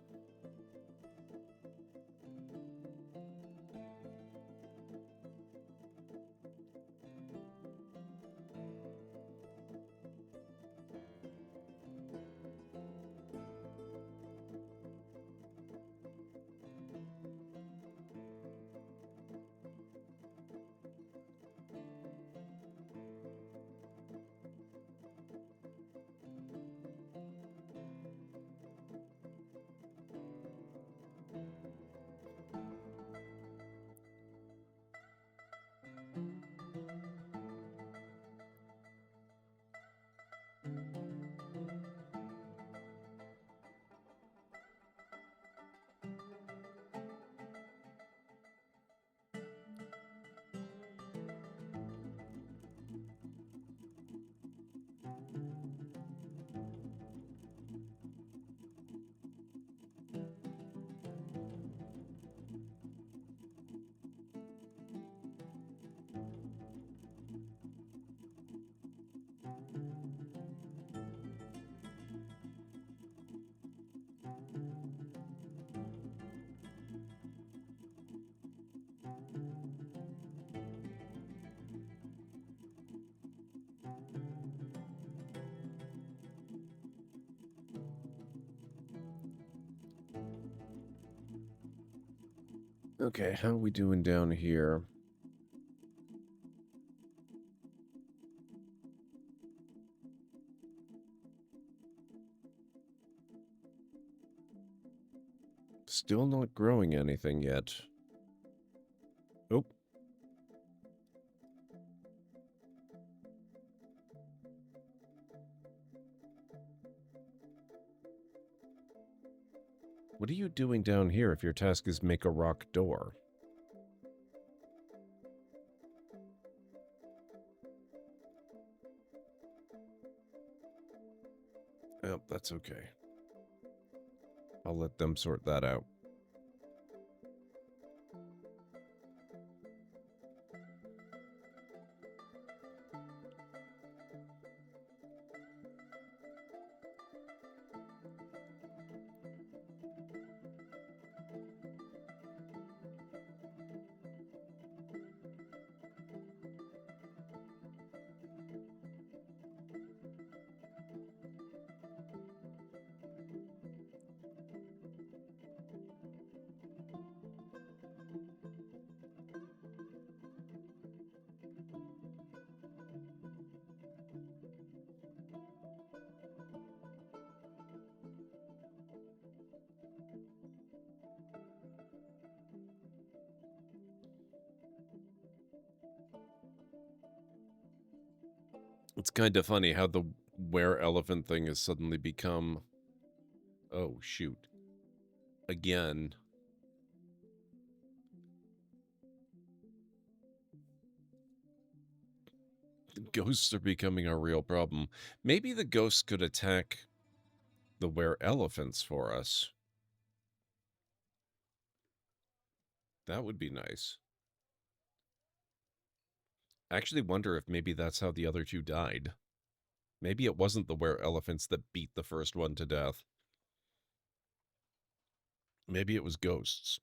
Okay, how are we doing down here? Still not growing anything yet. Oh, What are you doing down here if your task is make a rock door? Oh, that's okay. I'll let them sort that out. It's kind of funny how the were-elephant thing has suddenly become... Oh, shoot. Again. Ghosts are becoming a real problem. Maybe the ghosts could attack the were-elephants for us. That would be nice. I actually wonder if maybe that's how the other two died. Maybe it wasn't the were-elephants that beat the first one to death. Maybe it was ghosts.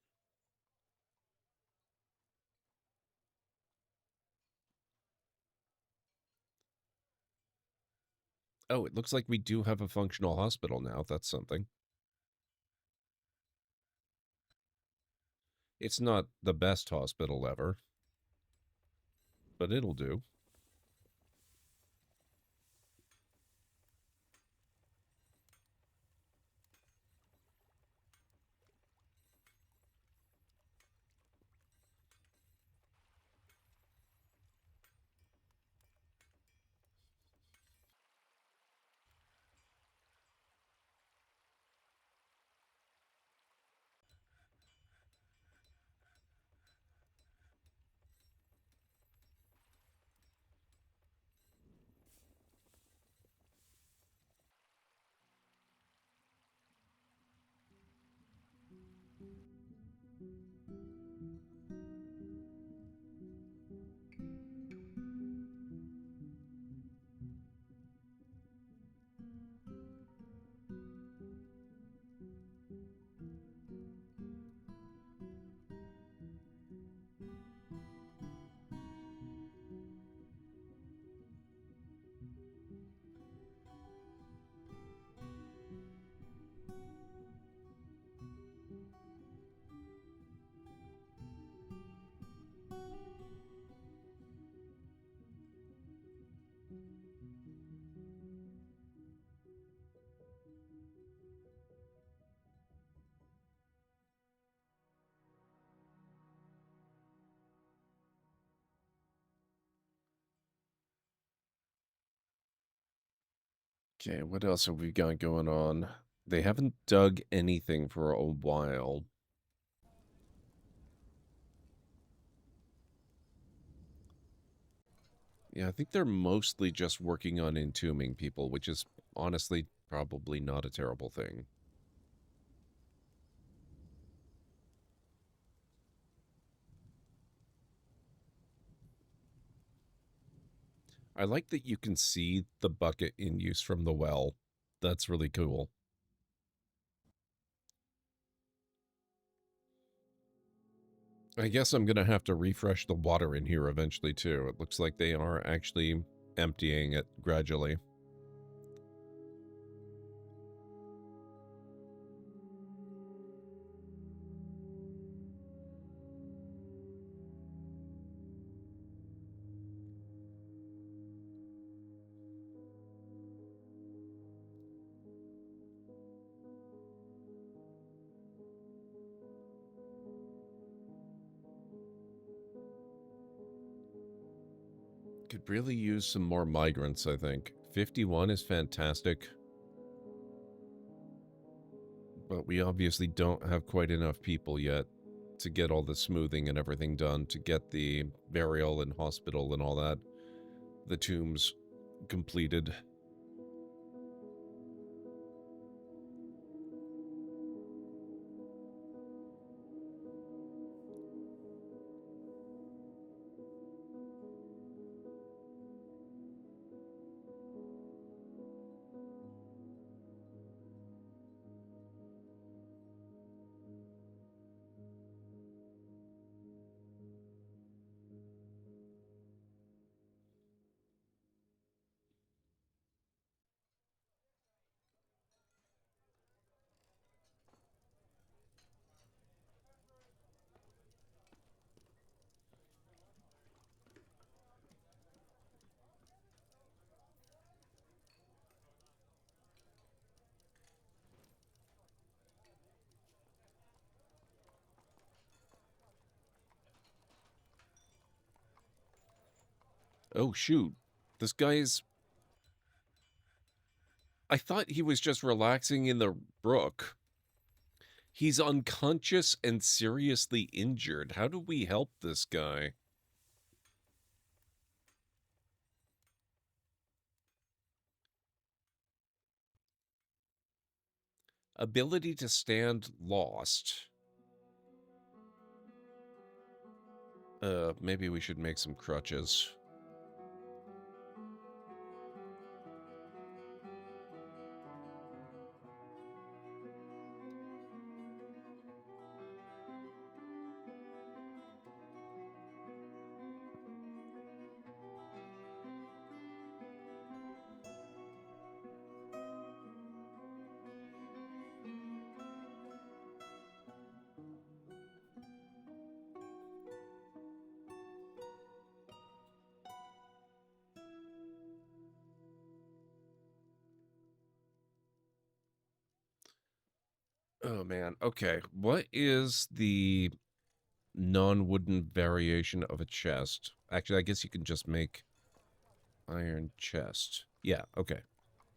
Oh, it looks like we do have a functional hospital now. That's something. It's not the best hospital ever, but it'll do. Okay, what else have we got going on? They haven't dug anything for a while. Yeah, I think they're mostly just working on entombing people, which is honestly probably not a terrible thing. I like that you can see the bucket in use from the well. That's really cool. I guess I'm going to have to refresh the water in here eventually, too. It looks like they are actually emptying it gradually. Could really use some more migrants, I think. 51 is fantastic. But we obviously don't have quite enough people yet to get all the smoothing and everything done, to get the burial and hospital and all that, the tombs completed. Oh, shoot. This guy's... I thought he was just relaxing in the brook. He's unconscious and seriously injured. How do we help this guy? Ability to stand lost. Maybe we should make some crutches. Oh, man. Okay. What is the non-wooden variation of a chest? Actually, I guess you can just make iron chest. Yeah, okay.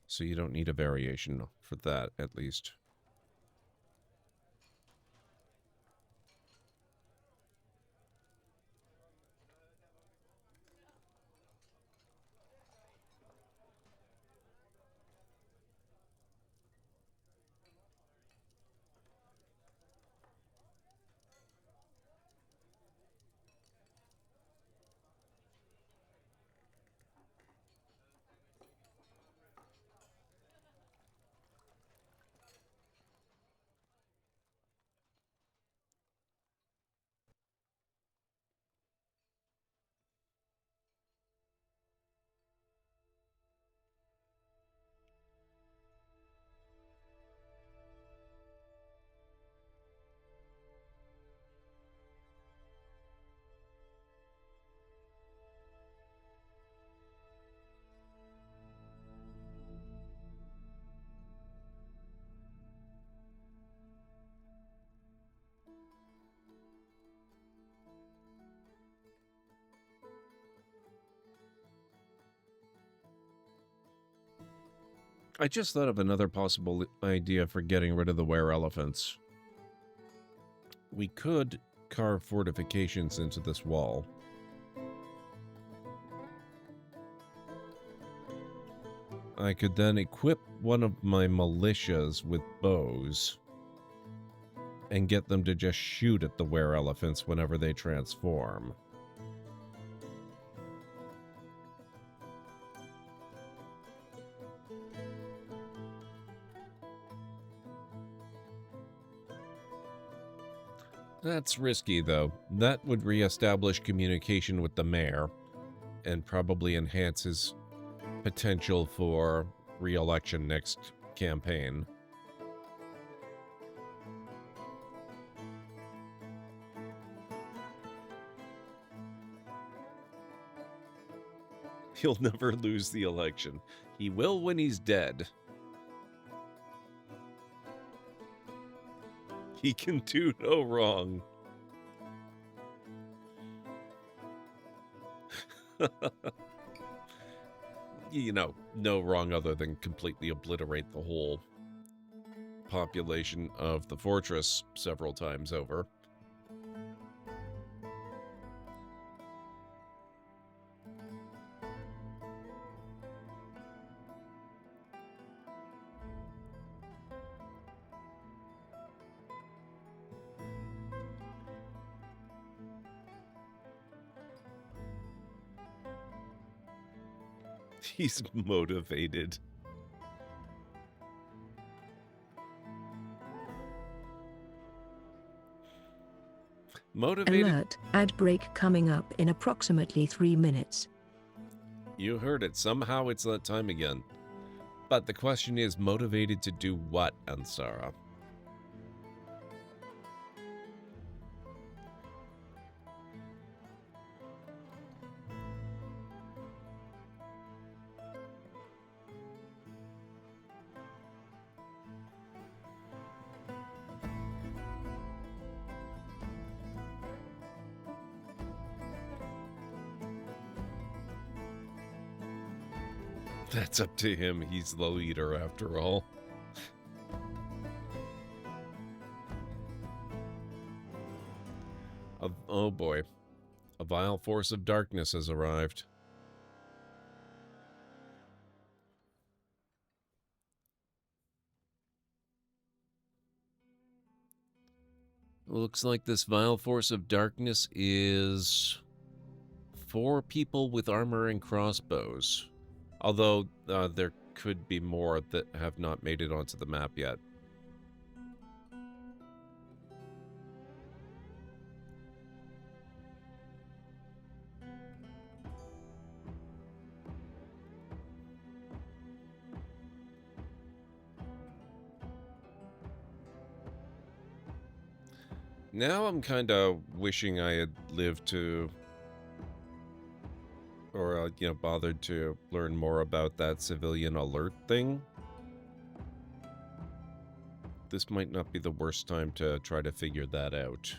So you don't need a variation for that, at least. I just thought of another possible idea for getting rid of the were-elephants. We could carve fortifications into this wall. I could then equip one of my militias with bows and get them to just shoot at the were-elephants whenever they transform. That's risky, though. That would re-establish communication with the mayor and probably enhance his potential for re-election next campaign. He'll never lose the election. He will when he's dead. He can do no wrong. You know, no wrong other than completely obliterate the whole population of the fortress several times over. He's motivated. Motivated? Alert, ad break coming up in approximately 3 minutes. You heard it. Somehow it's that time again. But the question is, motivated to do what, Ansara? That's up to him. He's the leader, after all. Oh boy. A vile force of darkness has arrived. Looks like this vile force of darkness is 4 people with armor and crossbows. Although, there could be more that have not made it onto the map yet. Now I'm kind of wishing I had lived to... or, you know, bothered to learn more about that civilian alert thing. This might not be the worst time to try to figure that out.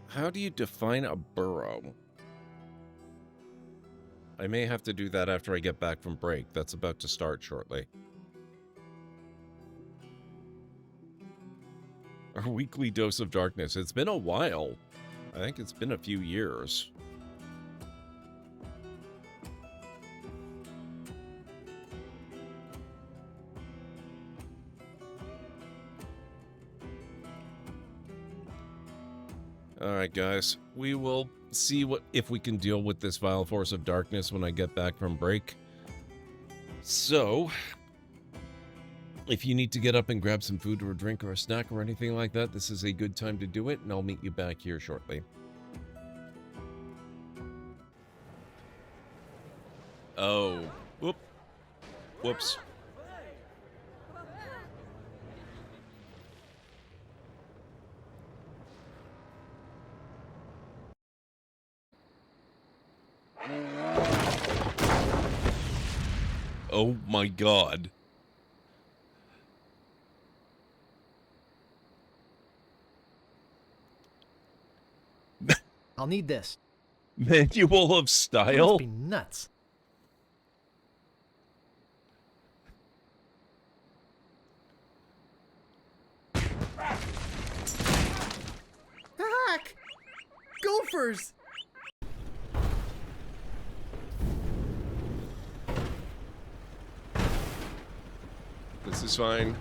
How do you define a burrow? I may have to do that after I get back from break. That's about to start shortly. Our weekly dose of darkness. It's been a while. I think it's been a few years. Alright guys, we will see if we can deal with this vile force of darkness when I get back from break. So, if you need to get up and grab some food or a drink or a snack or anything like that, this is a good time to do it, and I'll meet you back here shortly. Oh, whoops. Oh my god. I'll need this. Manual of You style? must be nuts. Heck! Gophers! This is fine.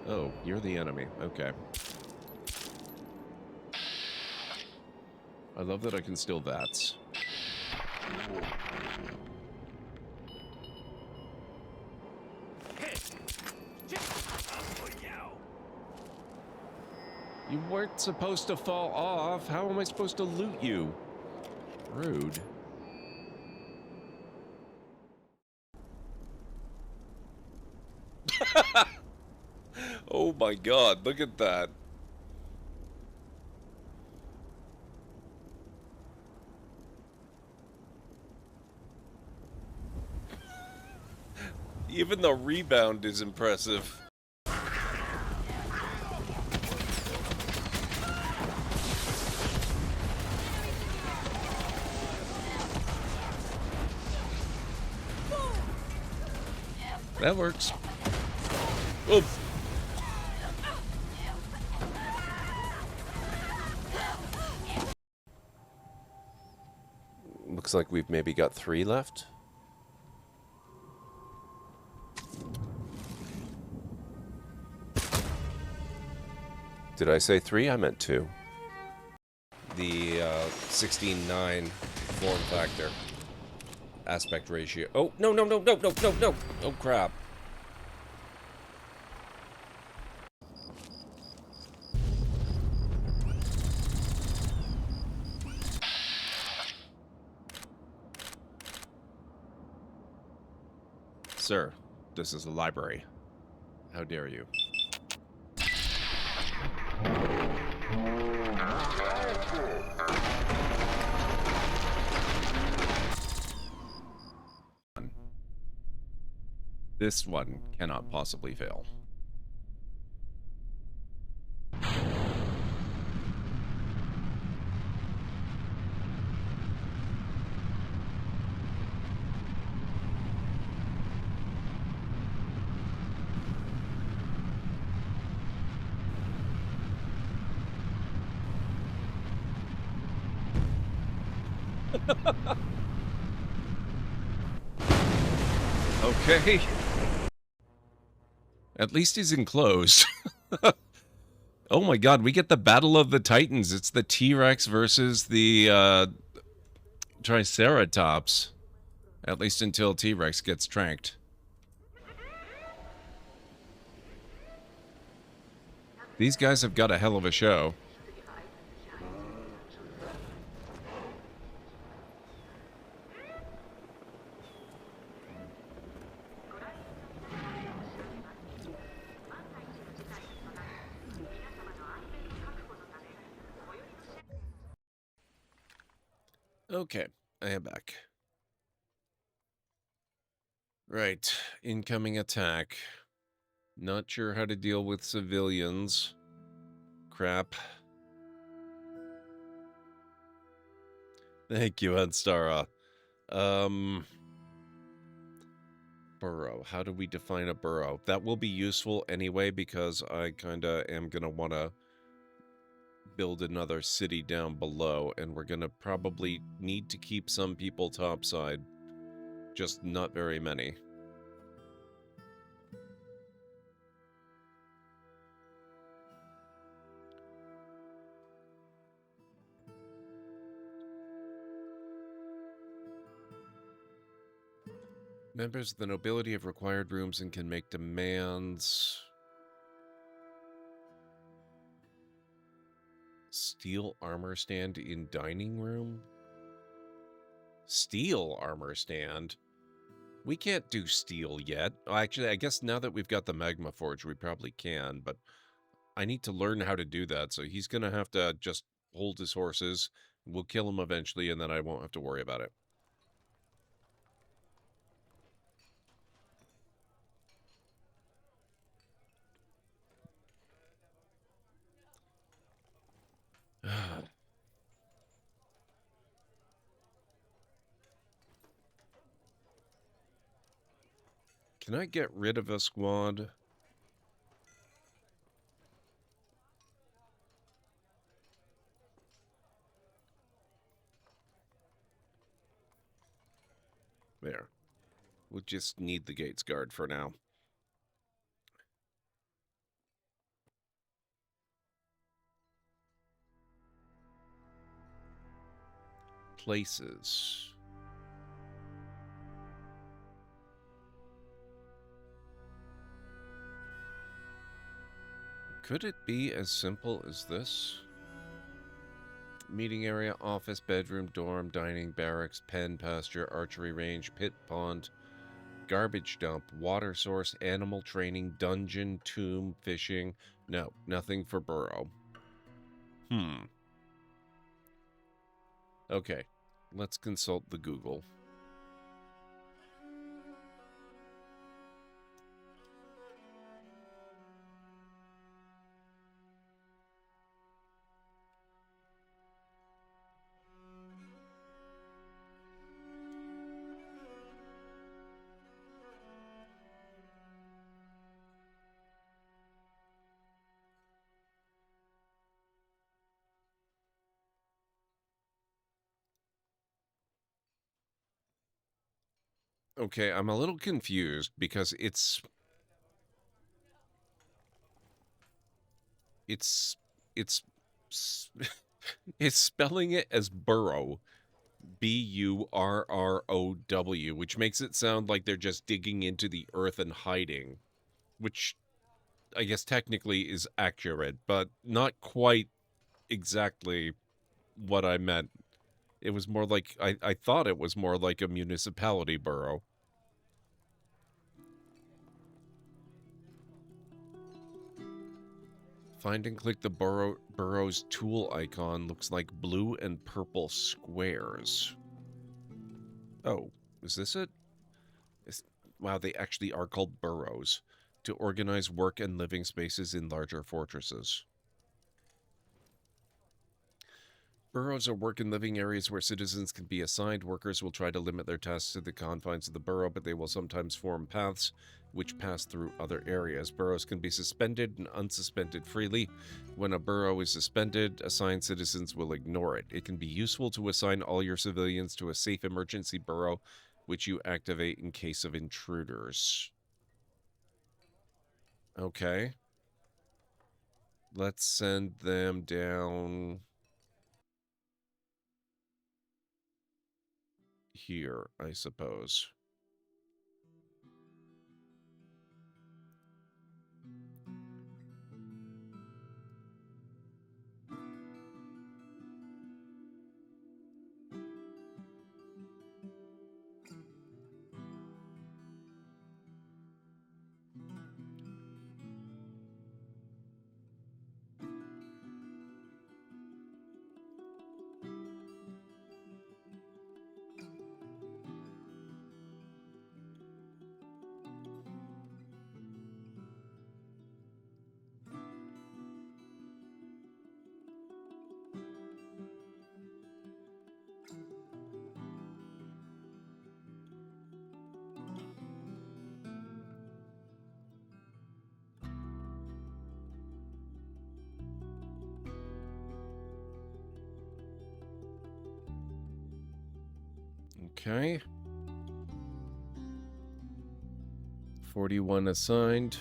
Oh, you're the enemy. Okay. I love that I can steal VATs. You weren't supposed to fall off. How am I supposed to loot you? Rude. Oh my god, look at that. Even the rebound is impressive. That works. Oops. Looks like we've maybe got 3 left. Did I say 3? I meant 2. The 16:9 form factor. Aspect ratio. Oh, no, no, no, no, no, no, no. Oh, crap. Sir, this is a library. How dare you? This one cannot possibly fail. Okay. At least he's enclosed. Oh my god, we get the Battle of the Titans. It's the T-Rex versus the Triceratops. At least until T-Rex gets tranked. These guys have got a hell of a show. Okay, I am back. Right, incoming attack. Not sure how to deal with civilians. Crap. Thank you, Anstara. Burrow. How do we define a burrow? That will be useful anyway because I kinda am gonna wanna build another city down below, and we're gonna probably need to keep some people topside. Just not very many. Members of the nobility have required rooms and can make demands. Steel armor stand in dining room? Steel armor stand? We can't do steel yet. Actually, I guess now that we've got the magma forge, we probably can, but I need to learn how to do that, so he's gonna have to just hold his horses. We'll kill him eventually, and then I won't have to worry about it. Can I get rid of a squad? There. We'll just need the gates guard for now. Places. Could it be as simple as this? Meeting area, office, bedroom, dorm, dining, barracks, pen, pasture, archery range, pit, pond, garbage dump, water source, animal training, dungeon, tomb, fishing. No, nothing for burrow. Okay, let's consult the Google. Okay, I'm a little confused because it's it's spelling it as burrow, B-U-R-R-O-W, which makes it sound like they're just digging into the earth and hiding, which I guess technically is accurate, but not quite exactly what I meant. It was more like, I thought it was more like a municipality borough. Find and click the burrow's tool icon. Looks like blue and purple squares. Oh, is this it? Wow, they actually are called burrows. To organize work and living spaces in larger fortresses. Burrows are work and living areas where citizens can be assigned. Workers will try to limit their tasks to the confines of the burrow, but they will sometimes form paths which pass through other areas. Burrows can be suspended and unsuspended freely. When a burrow is suspended, assigned citizens will ignore it. It can be useful to assign all your civilians to a safe emergency burrow, which you activate in case of intruders. Okay. Let's send them down here, I suppose. Okay. 41 assigned.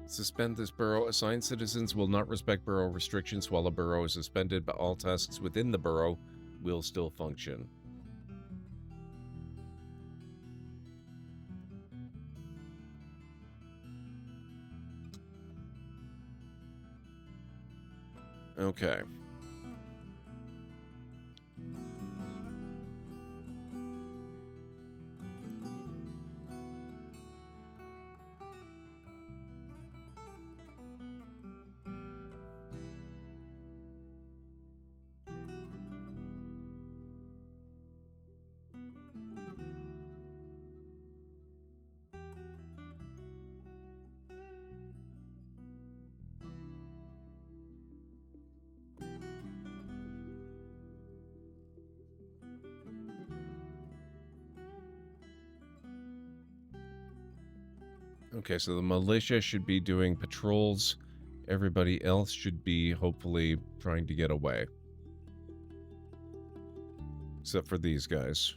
Suspend this borough. Assigned citizens will not respect borough restrictions while a borough is suspended, but all tasks within the borough will still function. Okay. Okay, so the militia should be doing patrols. Everybody else should be, hopefully, trying to get away. Except for these guys.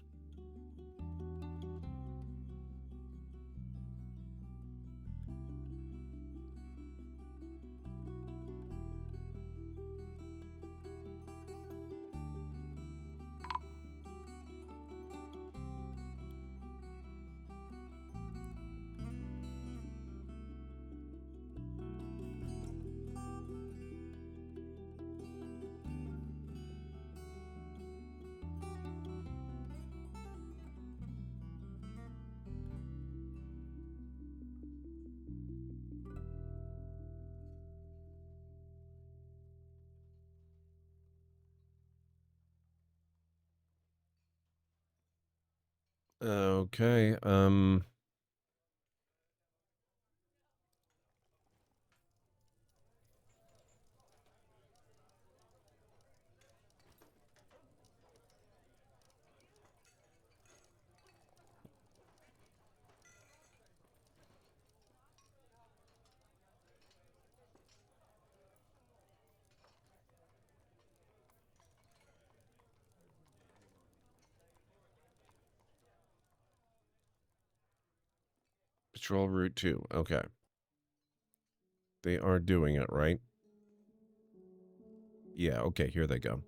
Okay, Patrol Route 2. Okay. They are doing it, right? Yeah, okay, here they go.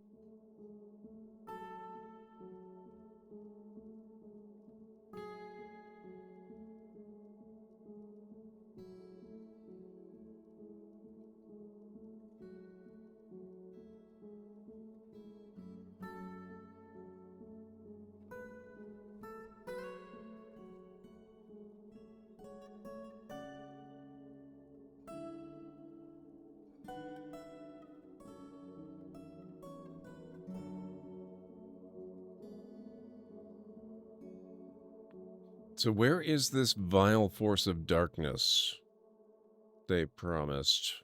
So where is this vile force of darkness they promised?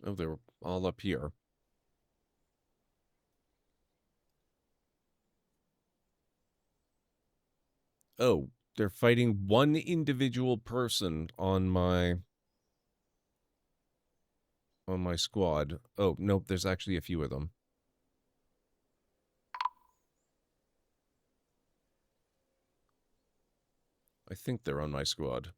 Oh, they were all up here. Oh, they're fighting one individual person on my squad. Oh, nope, there's actually a few of them. I think they're on my squad.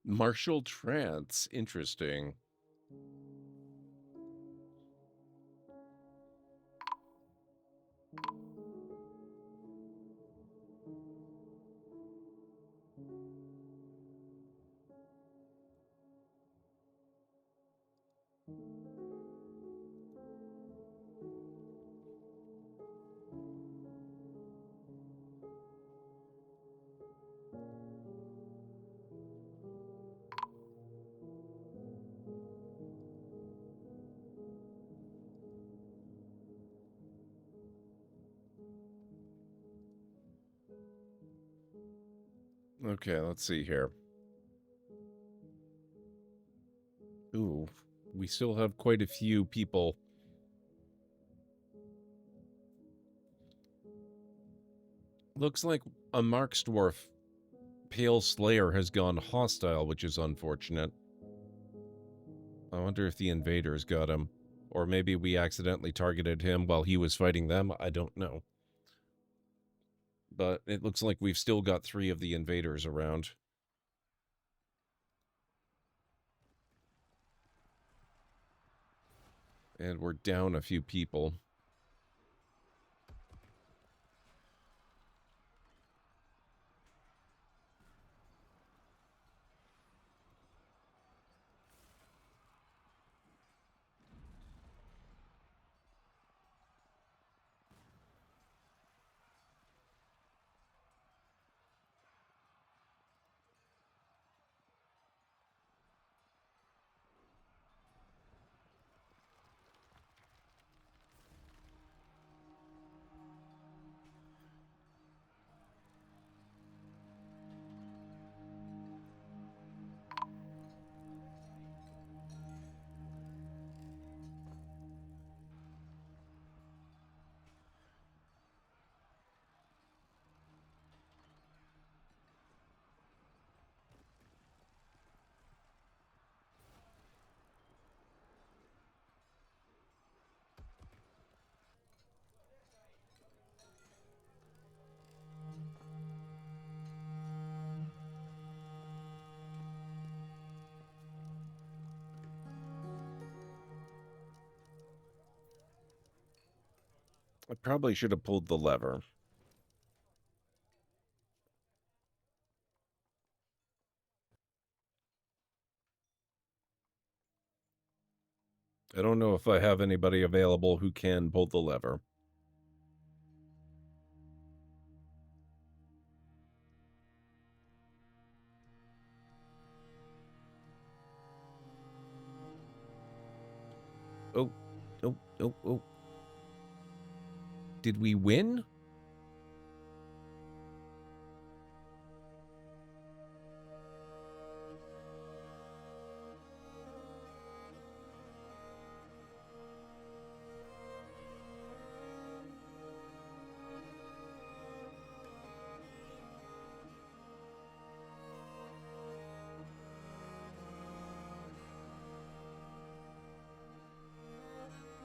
Martial trance. Interesting. Okay, let's see here. Ooh, we still have quite a few people. Looks like a Mark's Dwarf Pale Slayer has gone hostile, which is unfortunate. I wonder if the invaders got him. Or maybe we accidentally targeted him while he was fighting them. I don't know. But it looks like we've still got 3 of the invaders around. And we're down a few people. I probably should have pulled the lever. I don't know if I have anybody available who can pull the lever. Oh, oh, oh, oh. Did we win?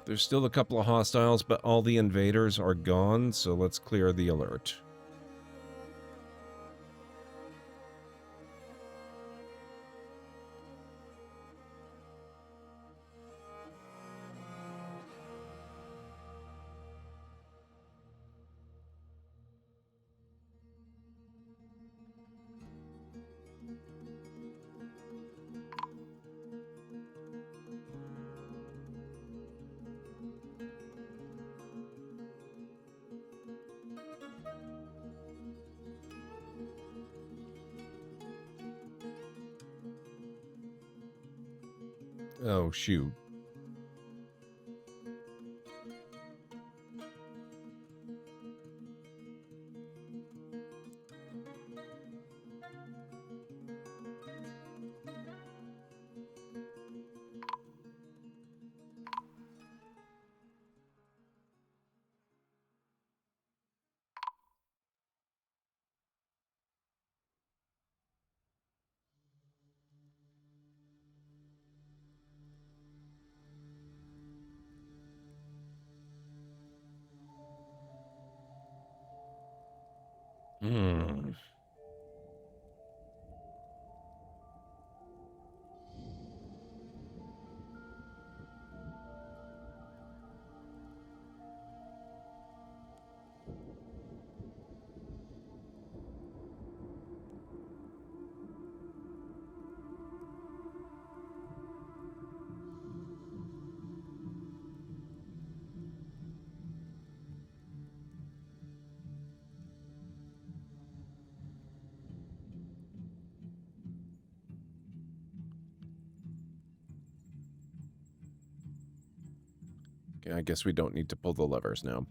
There's still a couple of hostiles, but all the invaders are gone, so let's clear the alert. Oh, shoot. Hmm. Okay, I guess we don't need to pull the levers now.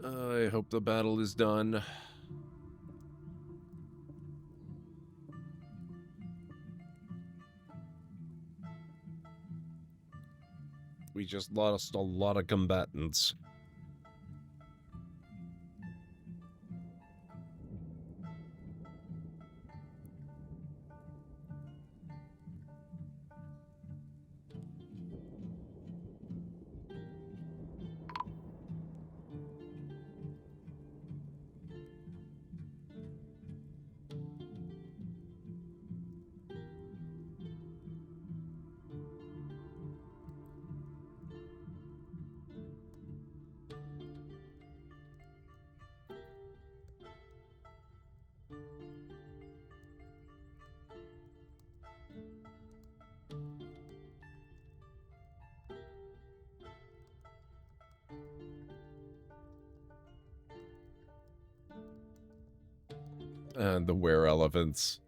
I hope the battle is done. We just lost a lot of combatants. And the were-elephants.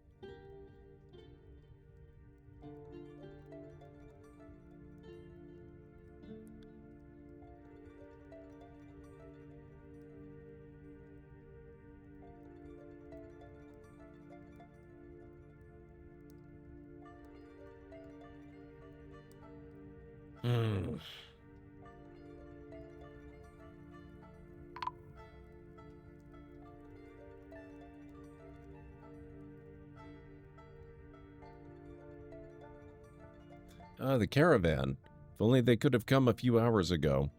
The caravan. If only they could have come a few hours ago.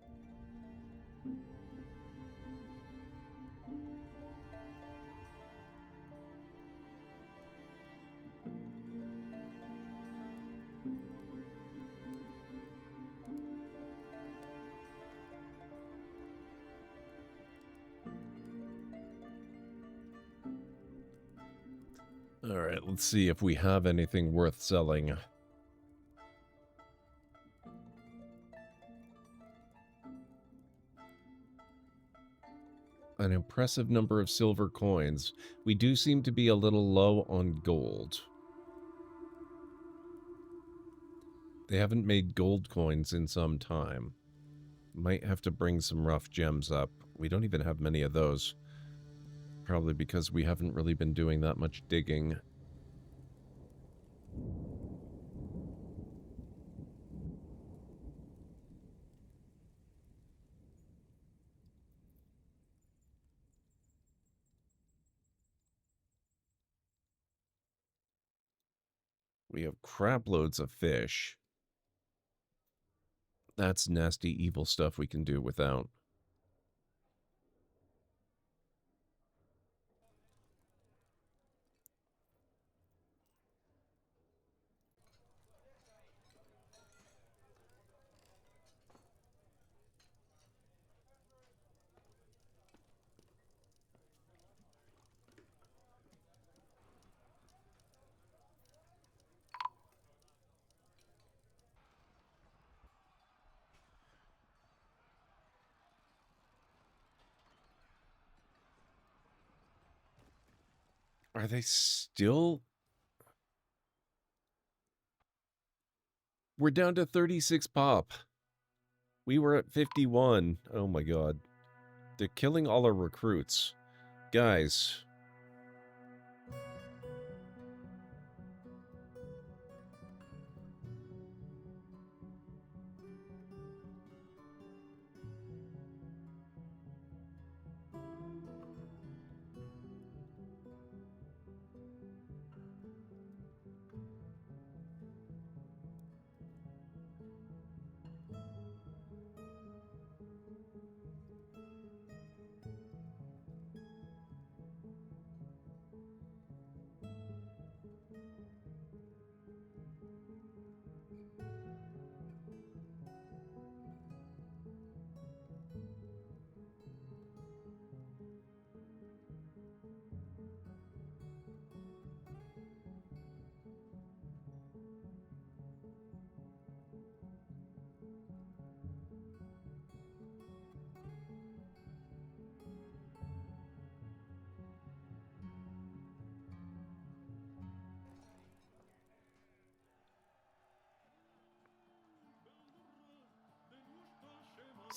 Alright, let's see if we have anything worth selling. An impressive number of silver coins. We do seem to be a little low on gold. They haven't made gold coins in some time. Might have to bring some rough gems up. We don't even have many of those. Probably because we haven't really been doing that much digging. We have crap loads of fish. That's nasty, evil stuff we can do without. Are they still... We're down to 36 pop. We were at 51. Oh my god. They're killing all our recruits. Guys.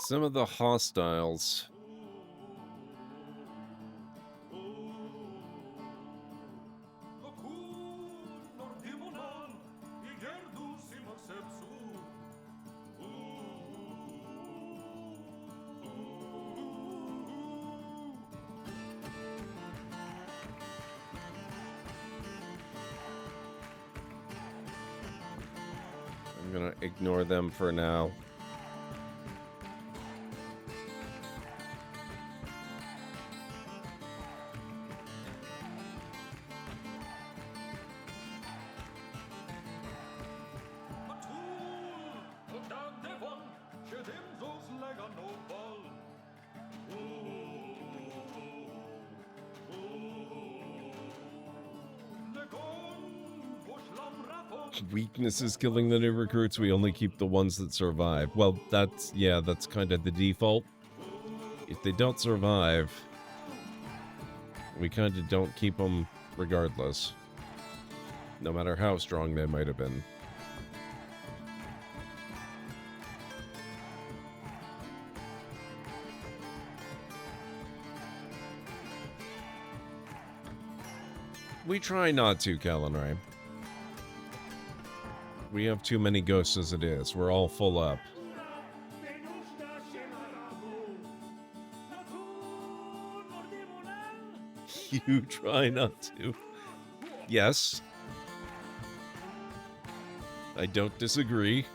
Some of the hostiles gonna ignore them for now. Weaknesses killing the new recruits, we only keep the ones that survive. Well, that's kind of the default. If they don't survive, we kind of don't keep them regardless. No matter how strong they might have been. We try not to, Kalenrai. We have too many ghosts as it is. We're all full up. You try not to. Yes. I don't disagree.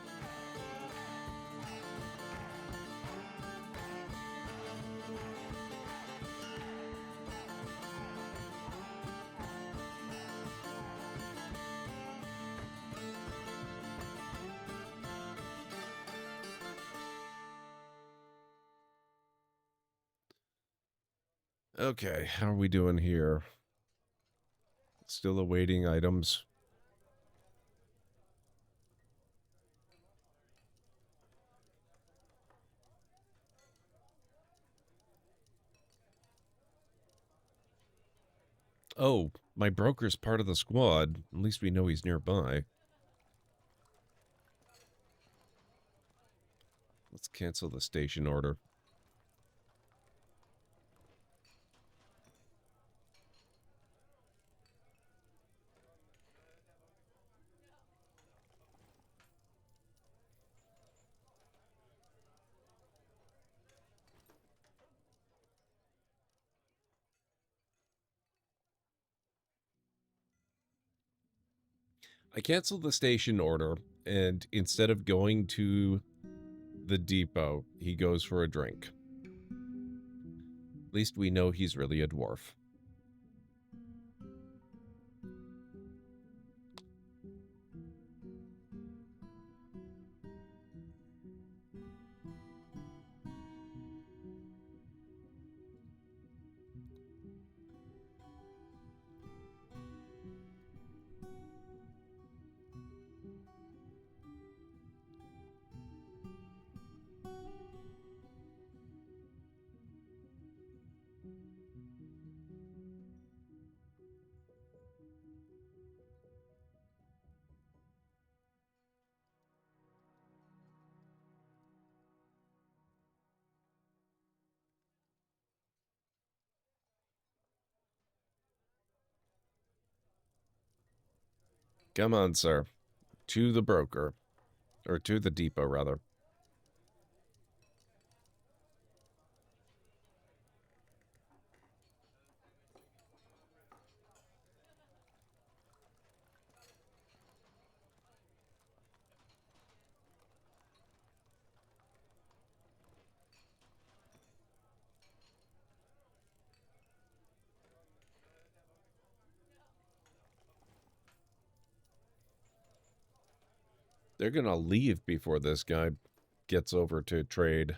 Okay, how are we doing here? Still awaiting items. Oh, my broker's part of the squad. At least we know he's nearby. Let's cancel the station order. I canceled the station order, and instead of going to the depot, he goes for a drink. At least we know he's really a dwarf. Come on, sir. To the broker. Or to the depot, rather. They're gonna leave before this guy gets over to trade.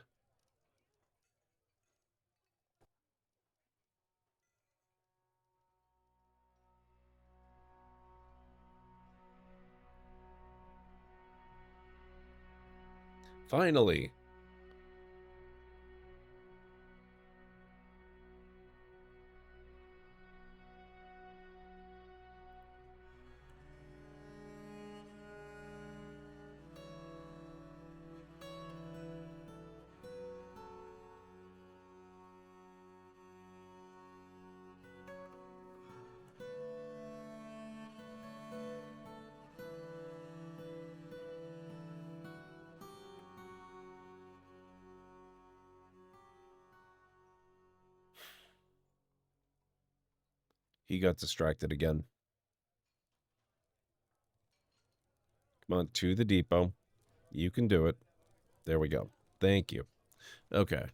Finally. He got distracted again. Come on, to the depot. You can do it. There we go. Thank you. Okay.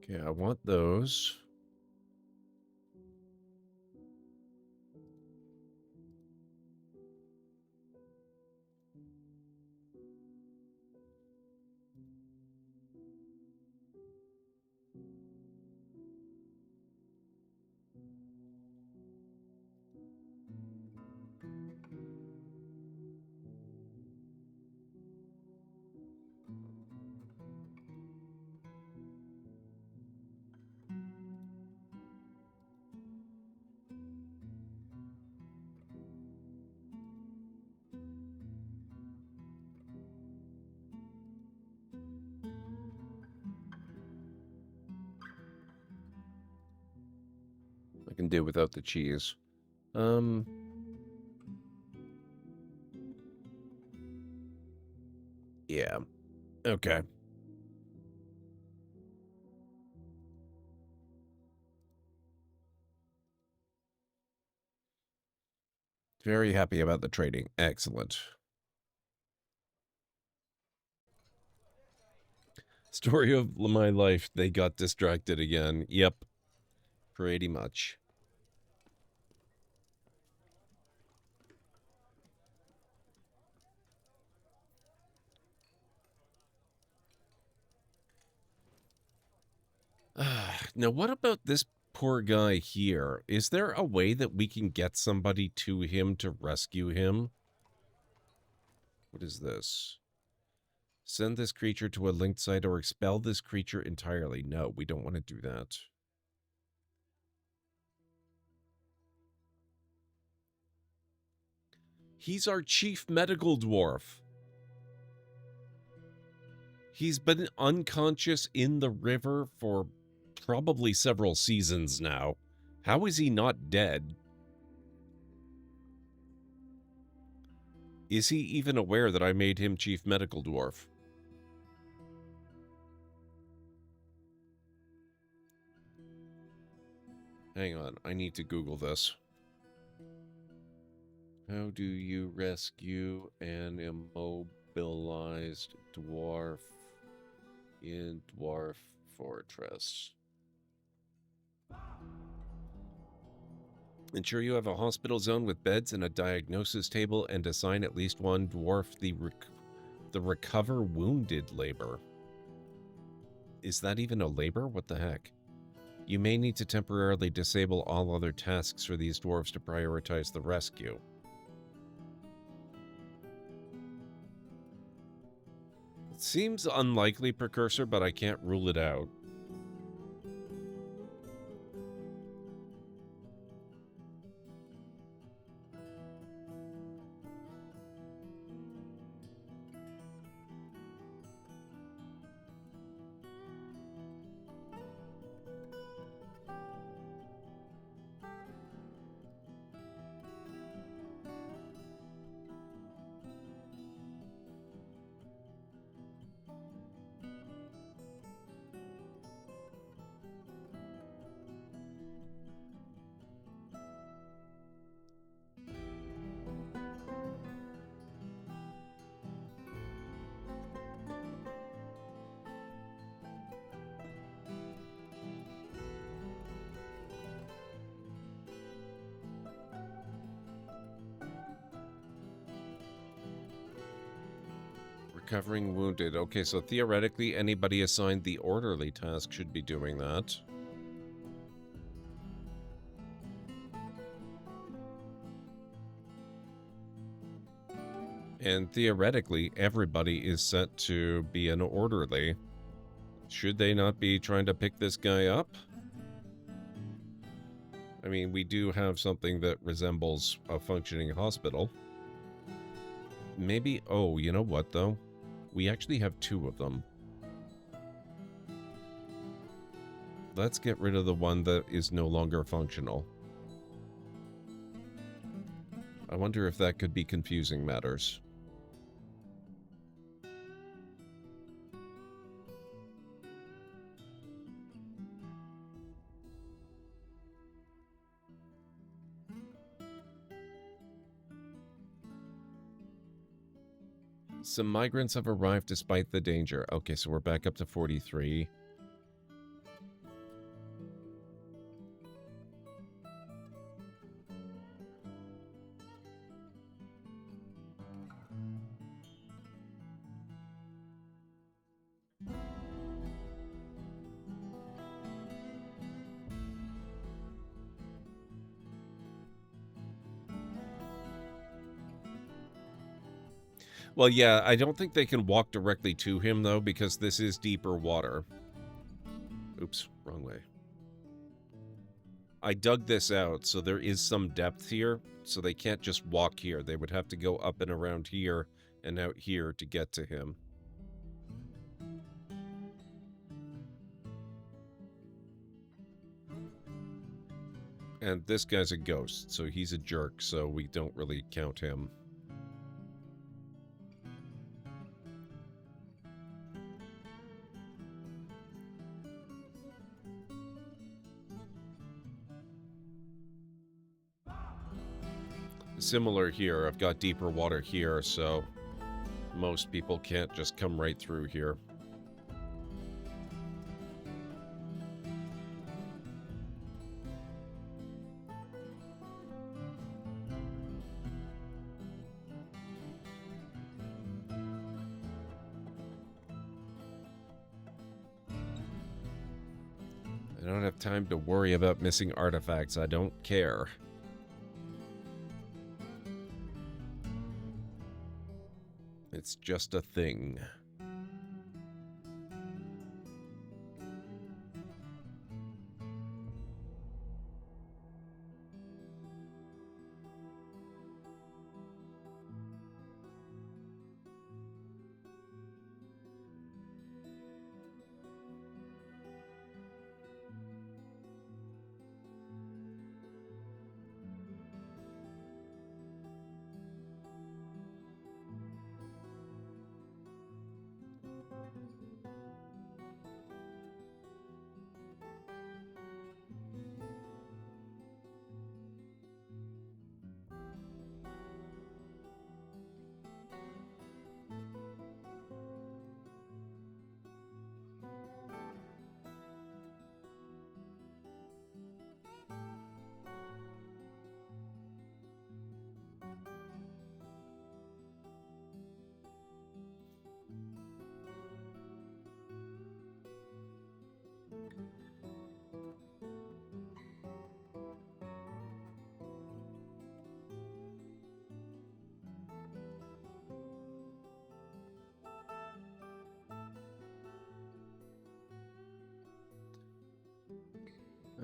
Okay, I want those. I can do without the cheese. Yeah. Okay. Very happy about the trading. Excellent. Story of my life. They got distracted again. Yep. Pretty much. Now, what about this poor guy here? Is there a way that we can get somebody to him to rescue him? What is this? Send this creature to a linked site or expel this creature entirely. No, we don't want to do that. He's our chief medical dwarf. He's been unconscious in the river for probably several seasons now. How is he not dead? Is he even aware that I made him chief medical dwarf? Hang on, I need to Google this. How do you rescue an immobilized dwarf in Dwarf Fortress? Ensure you have a hospital zone with beds and a diagnosis table, and assign at least one dwarf the recover wounded labor. Is that even a labor? What the heck? You may need to temporarily disable all other tasks for these dwarves to prioritize the rescue. It seems unlikely, Precursor, but I can't rule it out. Recovering wounded. Okay, so theoretically, anybody assigned the orderly task should be doing that. And theoretically, everybody is set to be an orderly. Should they not be trying to pick this guy up? I mean, we do have something that resembles a functioning hospital. Maybe... Oh, you know what, though? We actually have 2 of them. Let's get rid of the one that is no longer functional. I wonder if that could be confusing matters. Some migrants have arrived despite the danger. Okay, so we're back up to 43. Well, yeah, I don't think they can walk directly to him, though, because this is deeper water. Oops, wrong way. I dug this out, so there is some depth here, so they can't just walk here. They would have to go up and around here and out here to get to him. And this guy's a ghost, so he's a jerk, so we don't really count him. Similar here, I've got deeper water here, so most people can't just come right through here. I don't have time to worry about missing artifacts. I don't care. It's just a thing.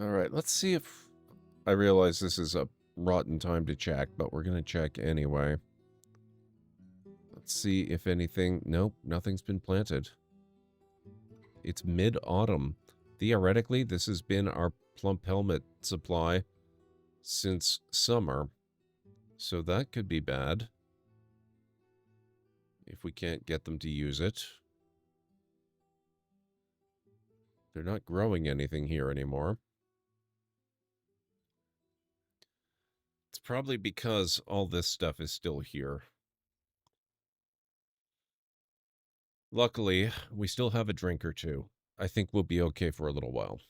Alright, let's see if... I realize this is a rotten time to check, but we're going to check anyway. Let's see if anything... Nope, nothing's been planted. It's mid-autumn. Theoretically, this has been our plump helmet supply since summer. So that could be bad. If we can't get them to use it. They're not growing anything here anymore. It's probably because all this stuff is still here. Luckily, we still have a drink or two. I think we'll be okay for a little while.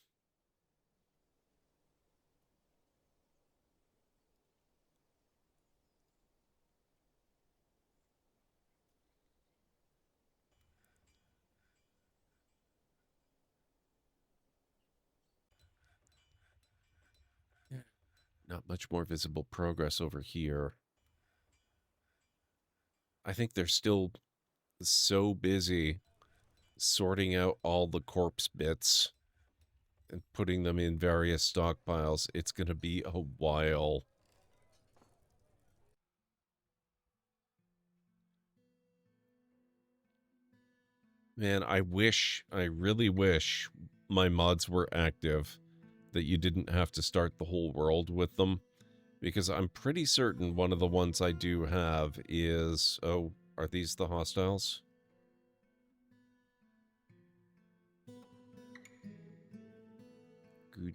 Not much more visible progress over here. I think they're still so busy sorting out all the corpse bits and putting them in various stockpiles. It's going to be a while. Man, I really wish my mods were active, that you didn't have to start the whole world with them, because I'm pretty certain one of the ones I do have is... Oh, are these the hostiles?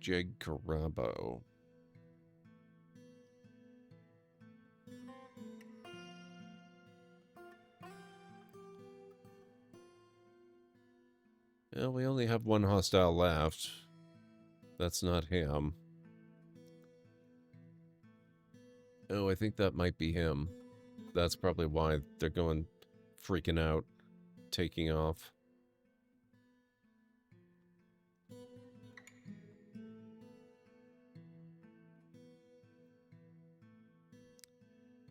GesycaRavenblut. Well, we only have one hostile left. That's not him. Oh, I think that might be him. That's probably why they're going freaking out, taking off.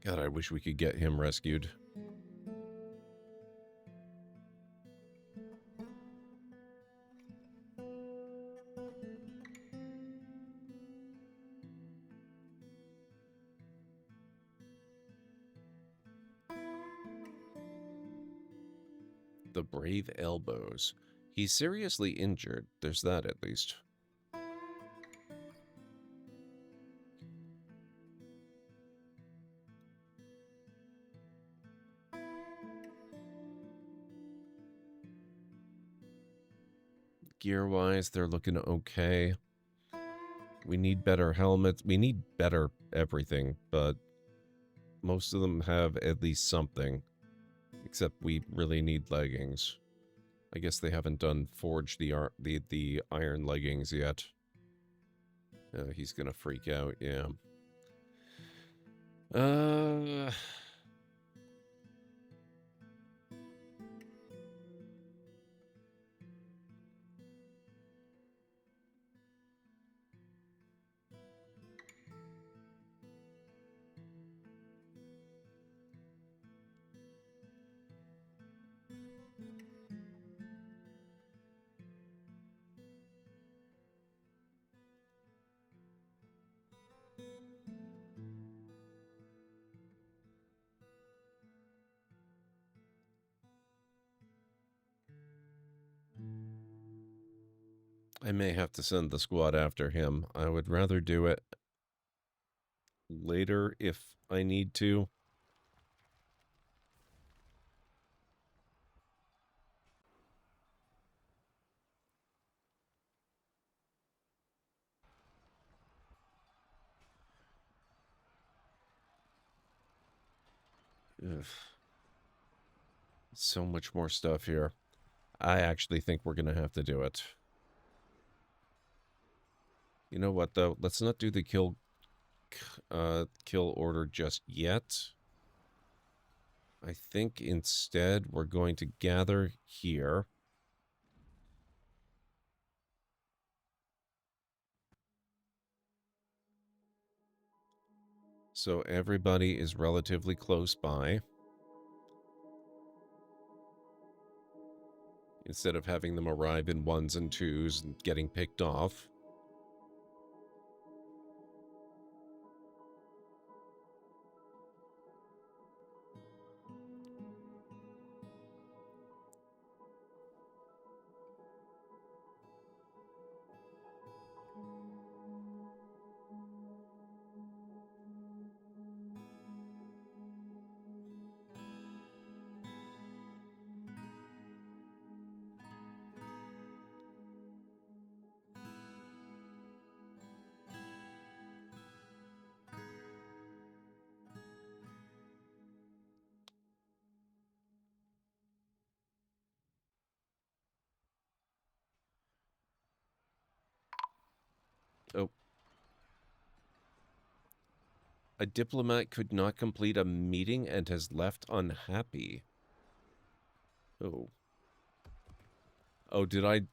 God, I wish we could get him rescued. The brave elbows. He's seriously injured. There's that, at least. Gear-wise, they're looking okay. We need better helmets. We need better everything, but most of them have at least something. Except we really need leggings. I guess they haven't done forge the iron leggings yet. He's gonna freak out, yeah. I may have to send the squad after him. I would rather do it later if I need to. Ugh. So much more stuff here. I actually think we're going to have to do it. You know what, though? Let's not do the kill order just yet. I think instead we're going to gather here. So everybody is relatively close by. Instead of having them arrive in ones and twos and getting picked off. Oh. A diplomat could not complete a meeting and has left unhappy. Oh. Oh, did I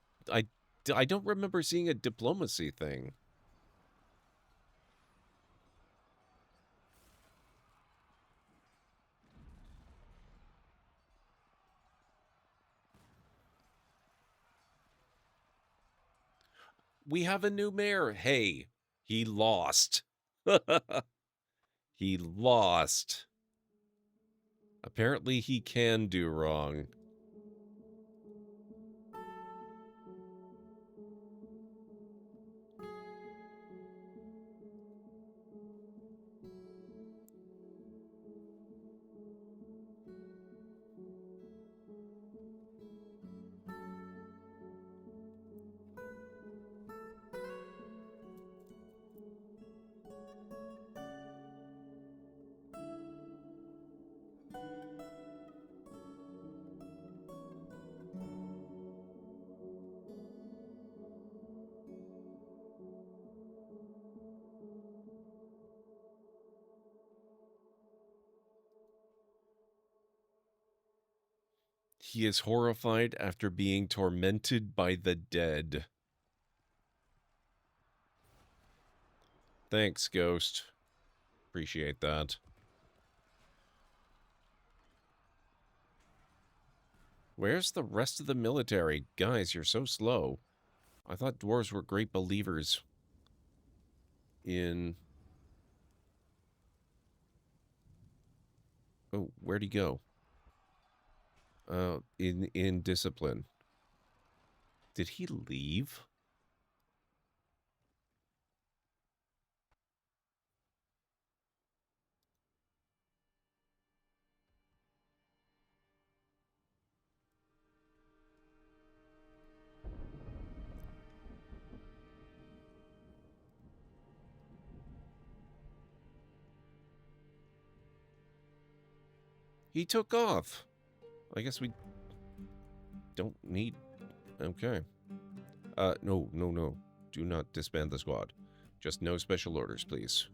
don't remember seeing a diplomacy thing. We have a new mayor. Hey, he lost. He lost. Apparently he can do wrong. He is horrified after being tormented by the dead. Thanks, Ghost. Appreciate that. Where's the rest of the military? Guys, you're so slow. I thought dwarves were great believers in... Oh, where'd he go? In discipline. Did he leave? He took off. I guess we don't need... Okay. No. Do not disband the squad. Just no special orders, please.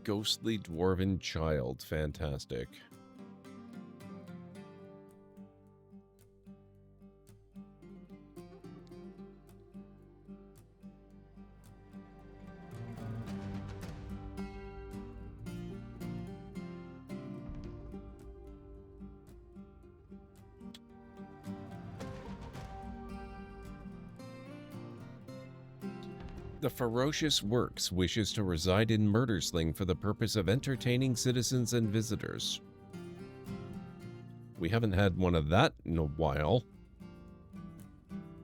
Ghostly dwarven child. Fantastic. The Ferocious Works wishes to reside in Murdersling for the purpose of entertaining citizens and visitors. We haven't had one of that in a while.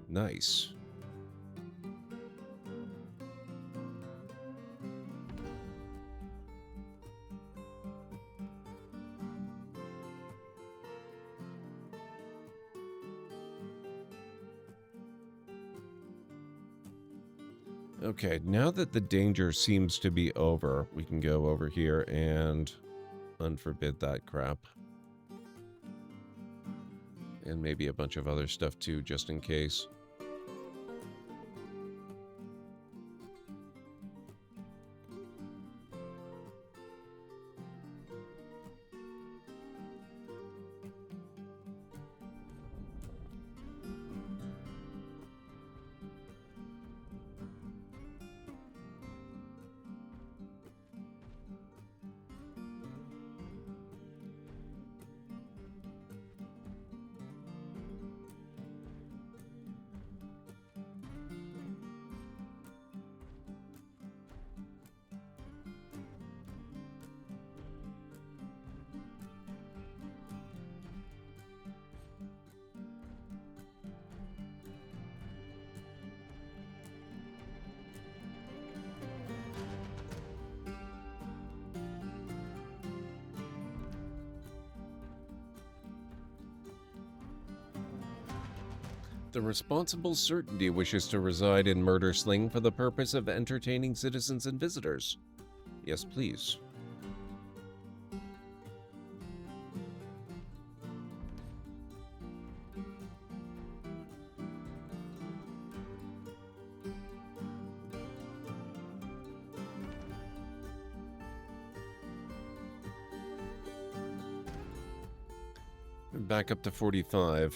Nice. Okay, now that the danger seems to be over, we can go over here and unforbid that crap. And maybe a bunch of other stuff too, just in case. The Responsible Certainty wishes to reside in Murdersling for the purpose of entertaining citizens and visitors. Yes, please. Back up to 45.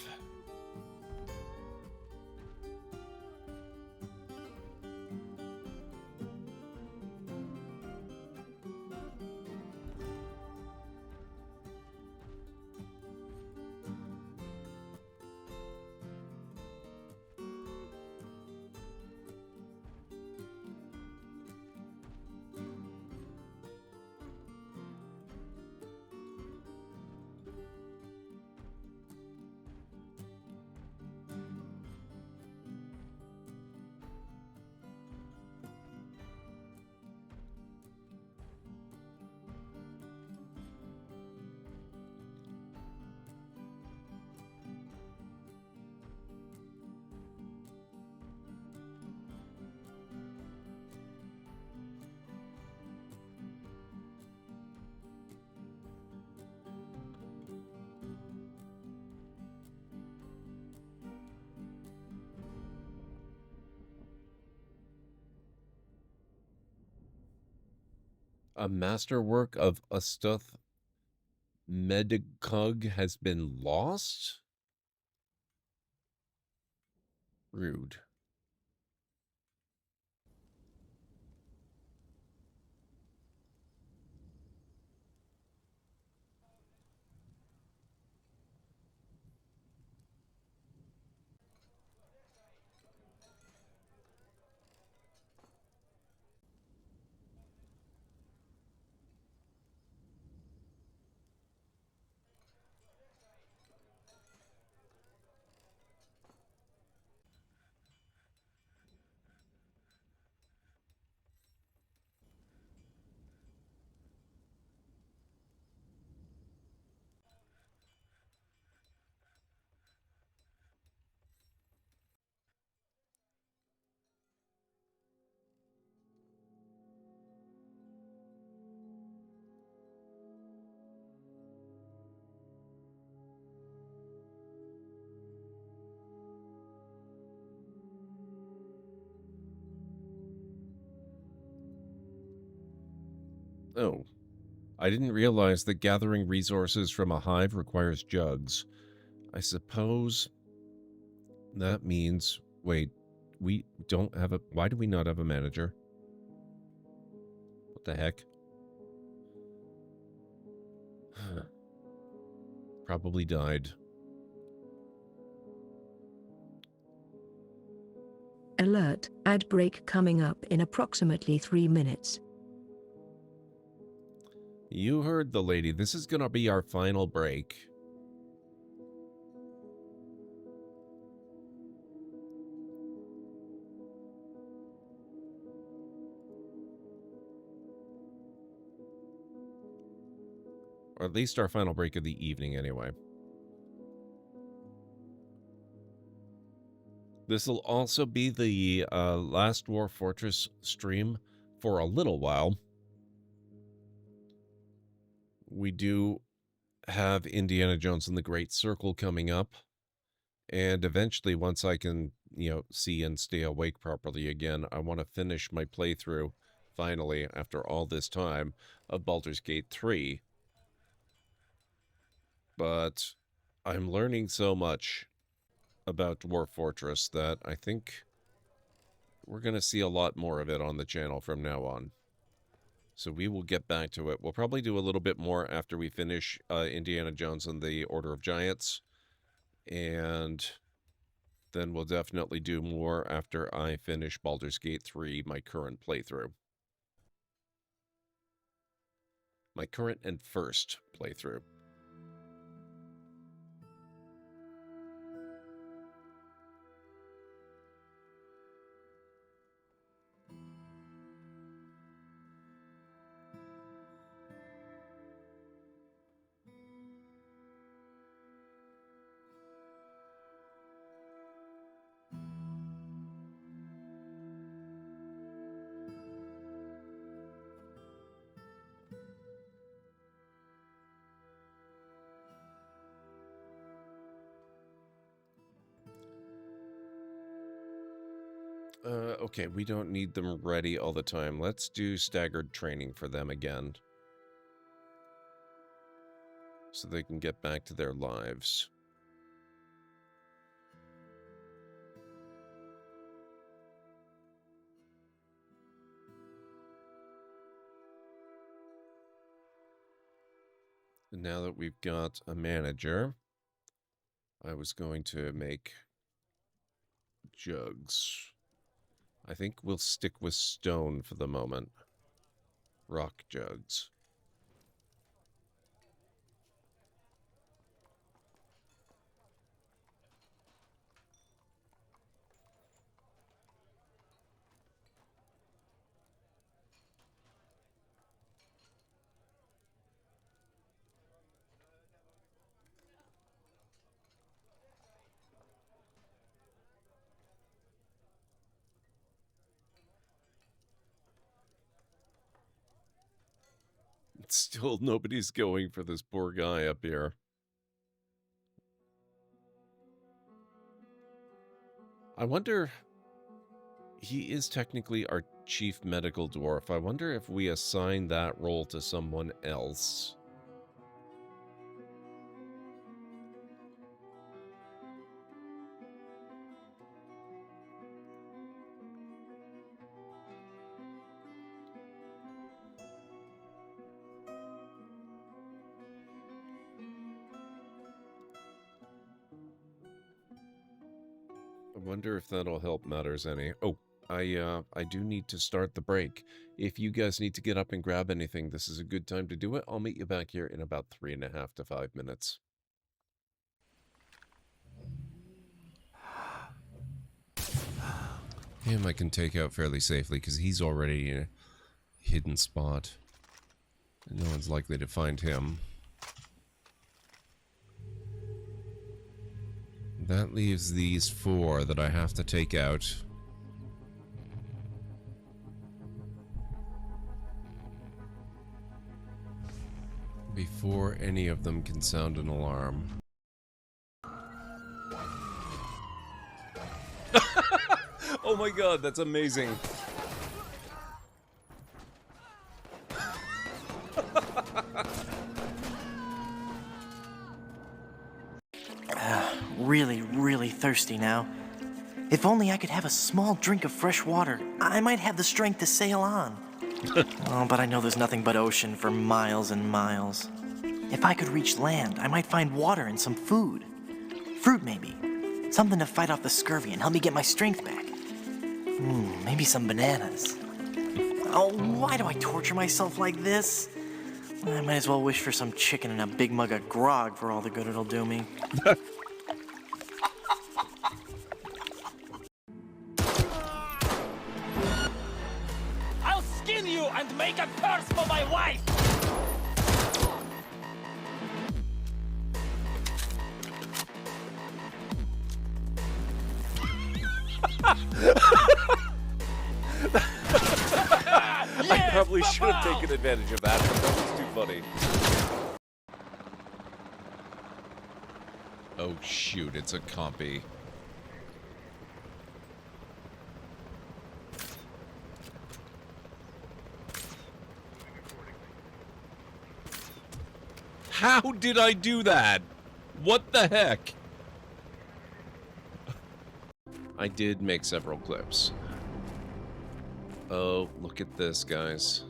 A masterwork of Astuth Medicug has been lost? Rude. Oh, I didn't realize that gathering resources from a hive requires jugs. I suppose that means... Wait, we don't have a... Why do we not have a manager? What the heck? Probably died. Alert, ad break coming up in approximately 3 minutes. You heard the lady. This is gonna be our final break. Or at least our final break of the evening, anyway. This will also be the last Dwarf Fortress stream for a little while. We do have Indiana Jones and the Great Circle coming up. And eventually, once I can, see and stay awake properly again, I want to finish my playthrough, finally, after all this time, of Baldur's Gate 3. But I'm learning so much about Dwarf Fortress that I think we're going to see a lot more of it on the channel from now on. So we will get back to it. We'll probably do a little bit more after we finish Indiana Jones and the Order of Giants. And then we'll definitely do more after I finish Baldur's Gate 3, my current playthrough. My current and first playthrough. Okay, we don't need them ready all the time. Let's do staggered training for them again. So they can get back to their lives. And now that we've got a manager, I was going to make jugs. I think we'll stick with stone for the moment. Rock jugs. Still, nobody's going for this poor guy up here. I wonder... He is technically our chief medical dwarf. I wonder if we assign that role to someone else. I wonder if that'll help matters any. Oh, I do need to start the break. If you guys need to get up and grab anything, this is a good time to do it. I'll meet you back here in about 3.5 to 5 minutes. Him I can take out fairly safely because he's already in a hidden spot. No one's likely to find him. That leaves these 4 that I have to take out. Before any of them can sound an alarm. Oh my god, that's amazing. Really thirsty now. If only I could have a small drink of fresh water, I might have the strength to sail on. Oh, but I know there's nothing but ocean for miles and miles. If I could reach land, I might find water and some food. Fruit, maybe. Something to fight off the scurvy and help me get my strength back. Maybe some bananas. Oh, why do I torture myself like this? I might as well wish for some chicken and a big mug of grog for all the good it'll do me. I'll skin you and make a curse for my wife! I probably should have taken advantage of that, but that was too funny. Oh shoot, it's a compy. How did I do that? What the heck? I did make several clips. Oh, look at this, guys.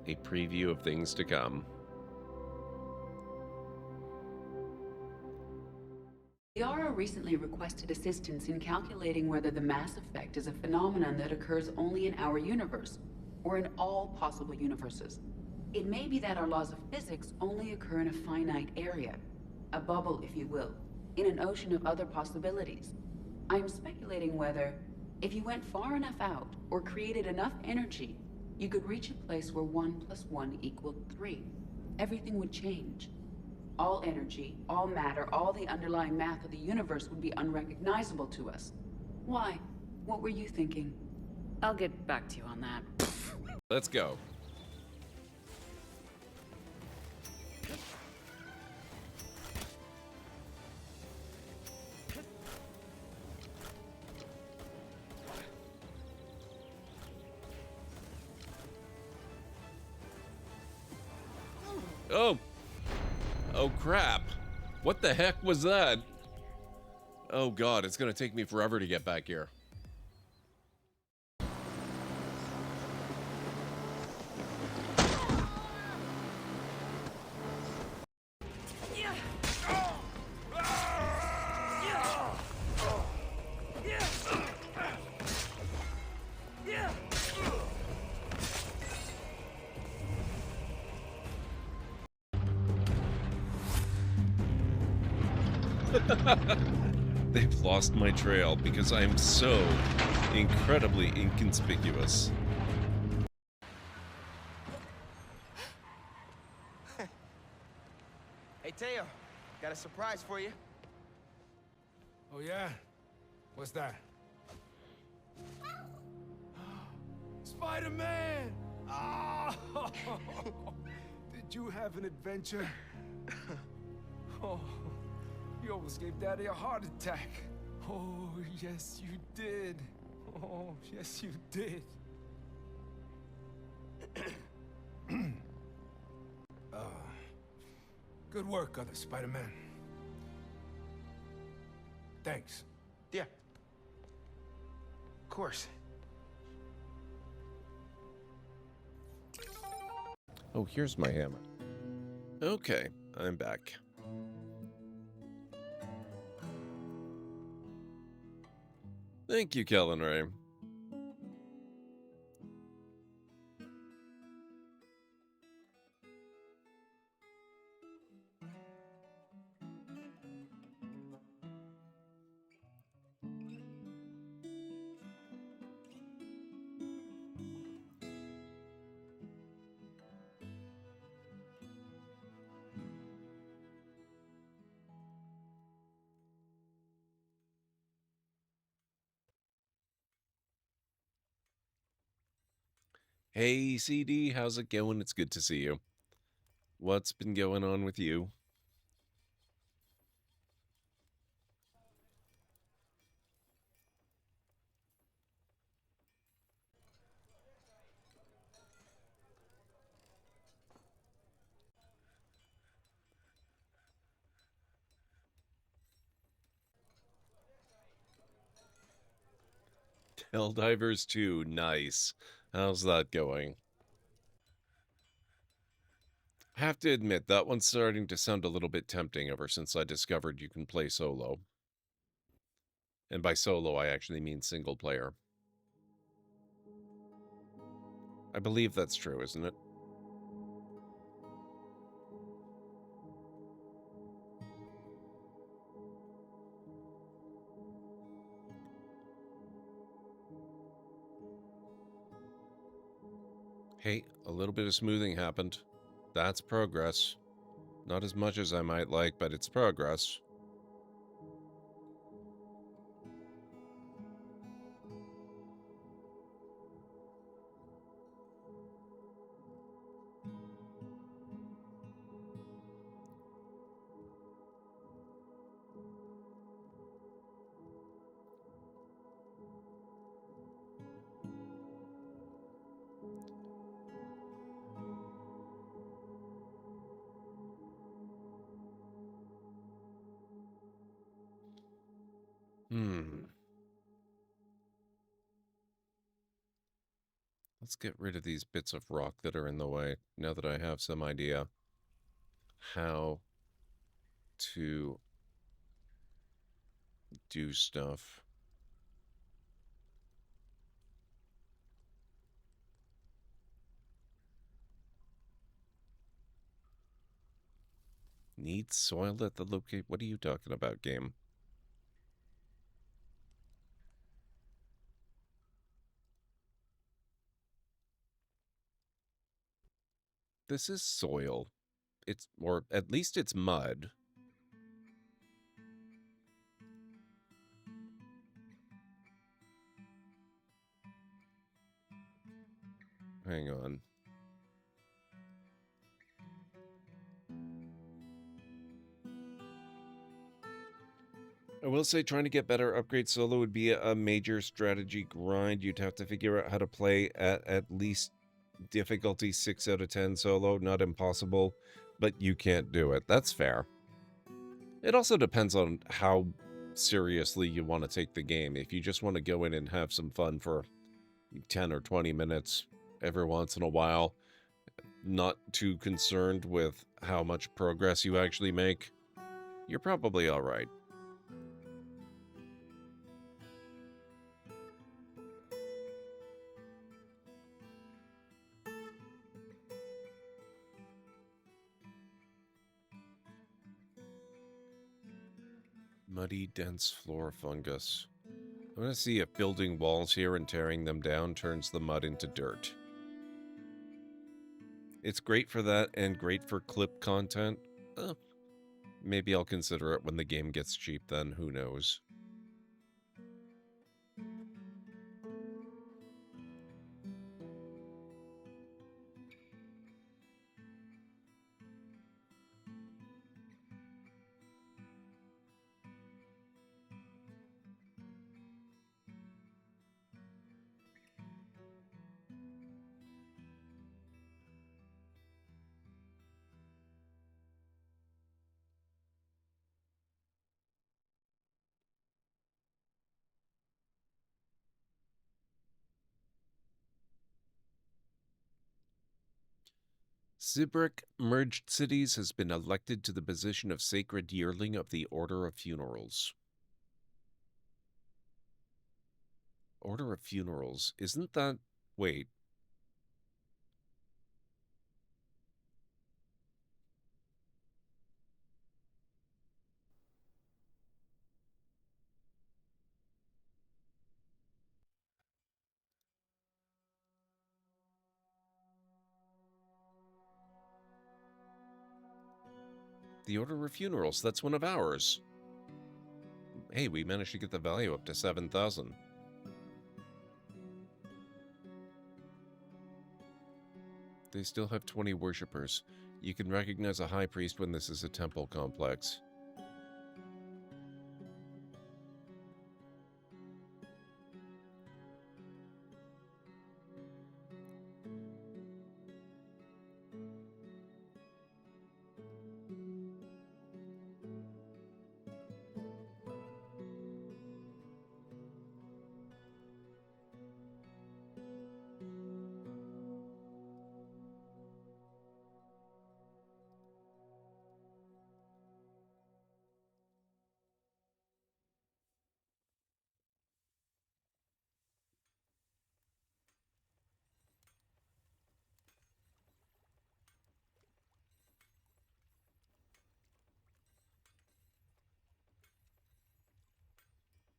A preview of things to come. Yara recently requested assistance in calculating whether the mass effect is a phenomenon that occurs only in our universe, or in all possible universes. It may be that our laws of physics only occur in a finite area, a bubble, if you will, in an ocean of other possibilities. I am speculating whether, if you went far enough out, or created enough energy, you could reach a place where 1 + 1 = 3. Everything would change. All energy, all matter, all the underlying math of the universe would be unrecognizable to us. Why? What were you thinking? I'll get back to you on that. Let's go. Oh! Oh crap! What the heck was that? Oh god, it's gonna take me forever to get back here. They've lost my trail because I am so incredibly inconspicuous. Hey, Teo, got a surprise for you. Oh, yeah? What's that? Spider-Man! Oh! Did you have an adventure? Oh, you almost gave Daddy a heart attack. Oh, yes, you did. Oh, yes, you did. Good work, other Spider-Man. Thanks. Yeah. Of course. Oh, here's my hammer. Okay, I'm back. Thank you, Kellen Ray. Hey, CD, how's it going? It's good to see you. What's been going on with you? Helldivers 2, nice. How's that going? I have to admit, that one's starting to sound a little bit tempting ever since I discovered you can play solo. And by solo, I actually mean single player. I believe that's true, isn't it? Hey, a little bit of smoothing happened. That's progress. Not as much as I might like, but it's progress. Let's get rid of these bits of rock that are in the way, now that I have some idea how to do stuff. Need soil at the locate? What are you talking about, game? This is soil. It's, or at least it's mud. Hang on. I will say trying to get better upgrade solo would be a major strategy grind. You'd have to figure out how to play at least difficulty 6 out of 10 solo. Not impossible, but you can't do it. That's fair. It also depends on how seriously you want to take the game. If you just want to go in and have some fun for 10 or 20 minutes every once in a while, not too concerned with how much progress you actually make, you're probably all right. Muddy, dense floor fungus. I want to see if building walls here and tearing them down turns the mud into dirt. It's great for that and great for clip content. Maybe I'll consider it when the game gets cheap then, who knows. Zibrik Merged Cities has been elected to the position of Sacred Yearling of the Order of Funerals. Order of Funerals. Isn't that... Wait. The Order of Funerals. That's one of ours. Hey, we managed to get the value up to 7,000. They still have 20 worshippers. You can recognize a high priest when this is a temple complex.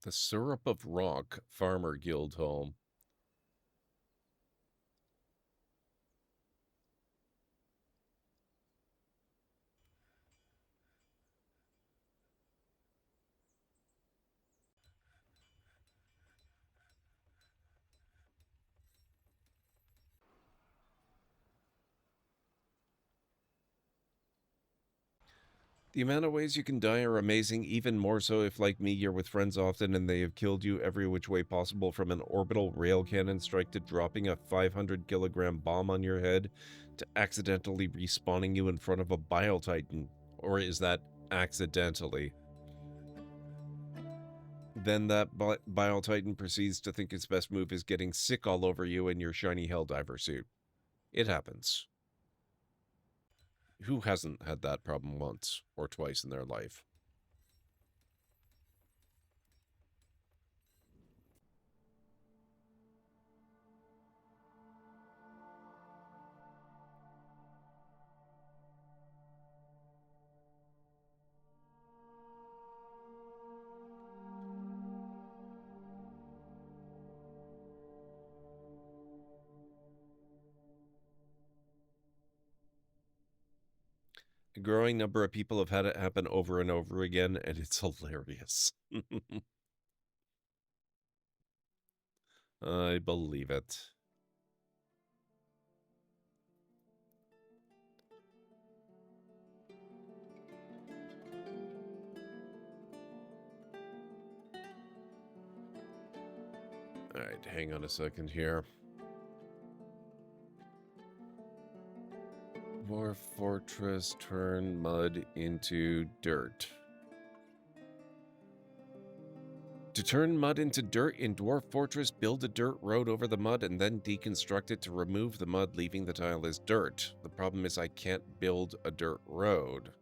The Syrup of Rock Farmer Guild Home. The amount of ways you can die are amazing, even more so if, like me, you're with friends often and they have killed you every which way possible, from an orbital rail cannon strike to dropping a 500-kilogram bomb on your head to accidentally respawning you in front of a Bile-Titan. Or is that accidentally? Then that Bile-Titan proceeds to think its best move is getting sick all over you in your shiny Helldiver suit. It happens. Who hasn't had that problem once or twice in their life? A growing number of people have had it happen over and over again, and it's hilarious. I believe it. Alright, hang on a second here. Dwarf Fortress, turn mud into dirt. To turn mud into dirt in Dwarf Fortress, build a dirt road over the mud and then deconstruct it to remove the mud, leaving the tile as dirt. The problem is I can't build a dirt road.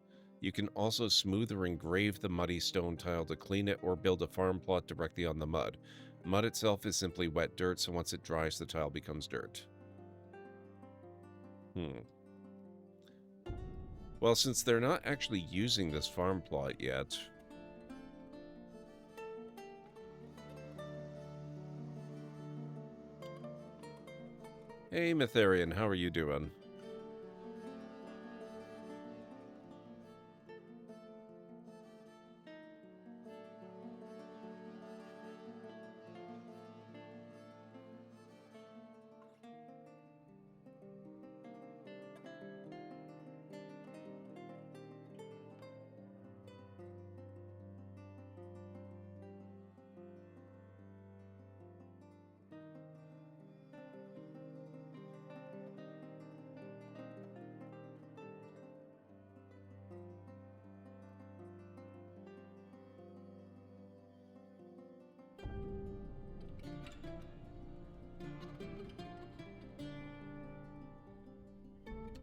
You can also smooth or engrave the muddy stone tile to clean it, or build a farm plot directly on the mud. Mud itself is simply wet dirt, so once it dries, the tile becomes dirt. Well, since they're not actually using this farm plot yet... Hey, Mytharian, how are you doing?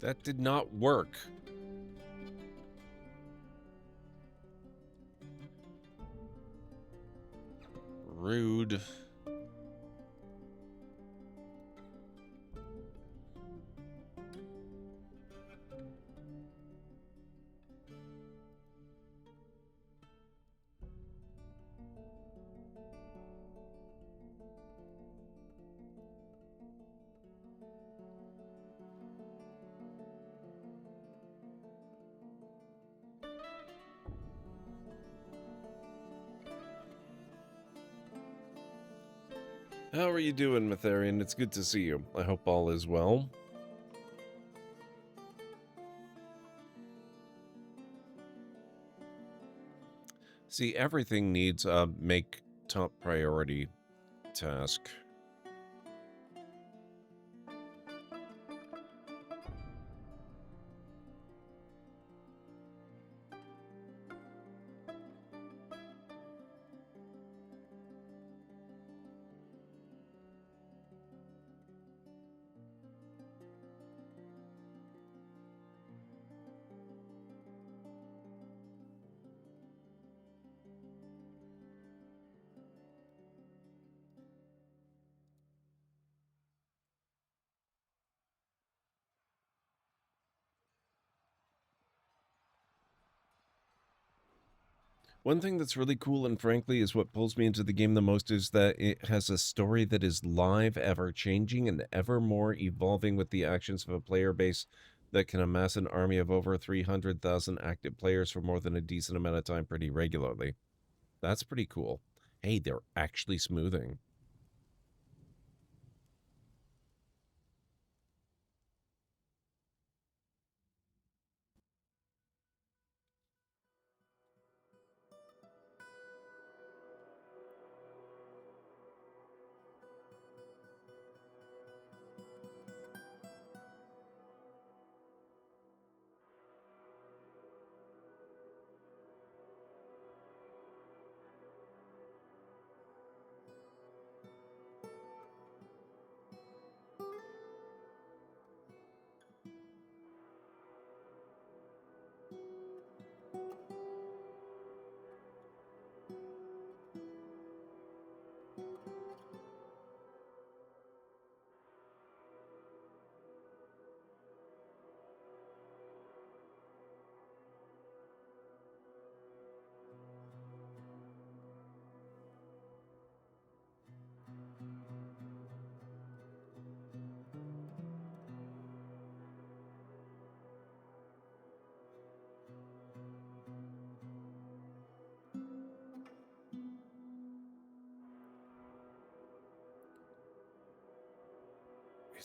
That did not work. Rude. How are you doing, Matharian? It's good to see you. I hope all is well. See, everything needs a make top priority task. One thing that's really cool and frankly is what pulls me into the game the most is that it has a story that is live, ever-changing, and ever more evolving with the actions of a player base that can amass an army of over 300,000 active players for more than a decent amount of time pretty regularly. That's pretty cool. Hey, they're actually smoothing.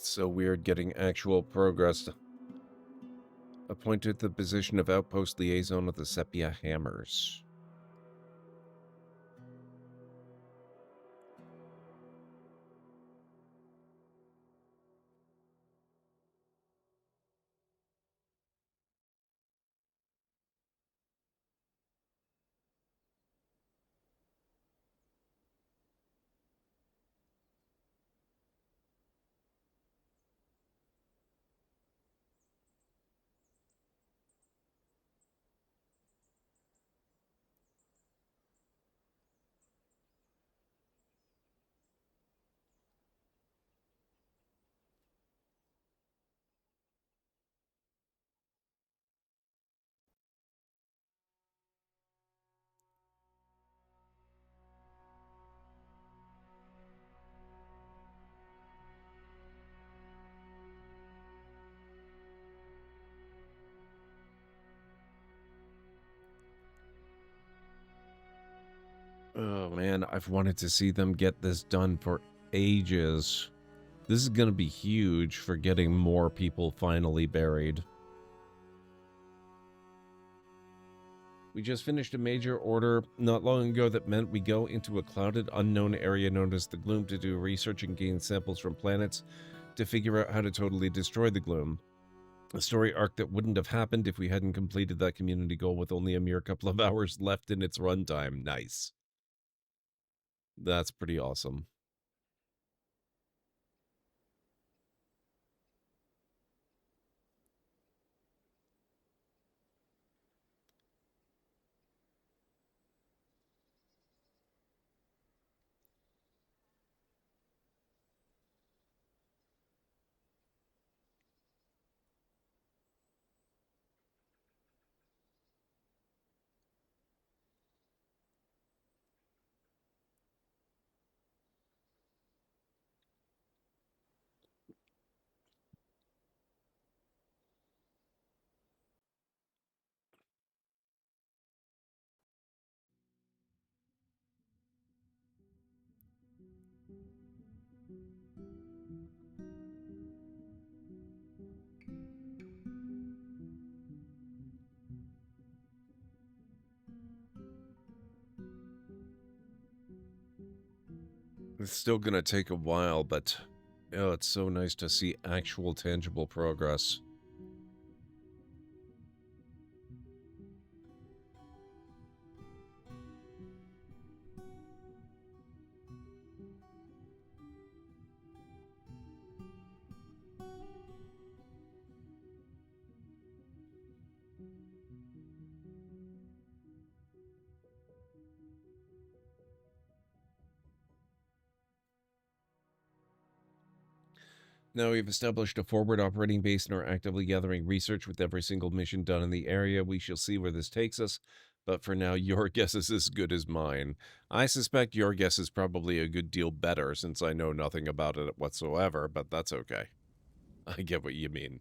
It's so weird getting actual progress. Appointed to the position of outpost liaison of the Sepia Hammers. Oh man, I've wanted to see them get this done for ages. This is going to be huge for getting more people finally buried. We just finished a major order not long ago that meant we go into a clouded, unknown area known as the Gloom to do research and gain samples from planets to figure out how to totally destroy the Gloom. A story arc that wouldn't have happened if we hadn't completed that community goal with only a mere couple of hours left in its runtime. Nice. That's pretty awesome. It's still gonna take a while, but oh, it's so nice to see actual tangible progress. Now we've established a forward operating base and are actively gathering research with every single mission done in the area. We shall see where this takes us, but for now, your guess is as good as mine. I suspect your guess is probably a good deal better since I know nothing about it whatsoever, but that's okay. I get what you mean.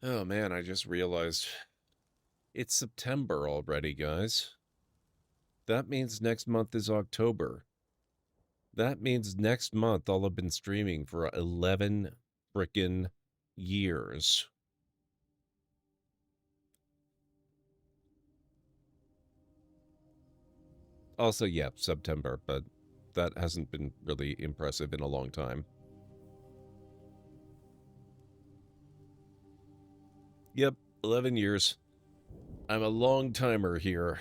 Oh man, I just realized it's September already, guys. That means next month is October. That means next month I'll have been streaming for 11 frickin' years. Also, yeah, September, but that hasn't been really impressive in a long time. Yep, 11 years. I'm a long timer here.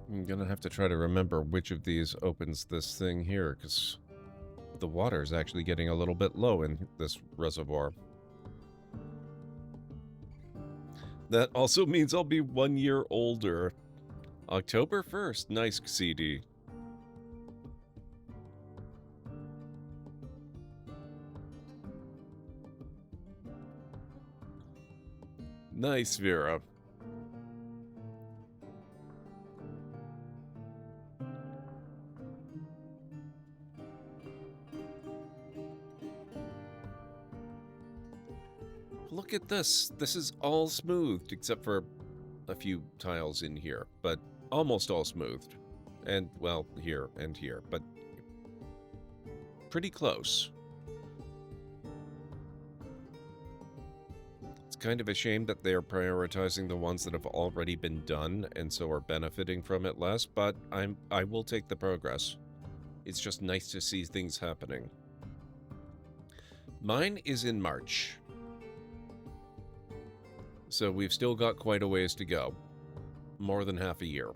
I'm gonna have to try to remember which of these opens this thing here, because the water is actually getting a little bit low in this reservoir. That also means I'll be 1 year older. October 1st. Nice, CD. Nice, Vera. Look at this. This is all smoothed, except for a few tiles in here, but almost all smoothed. And, well, here and here, but pretty close. It's kind of a shame that they are prioritizing the ones that have already been done, and so are benefiting from it less, but I will take the progress. It's just nice to see things happening. Mine is in March. So we've still got quite a ways to go. More than half a year.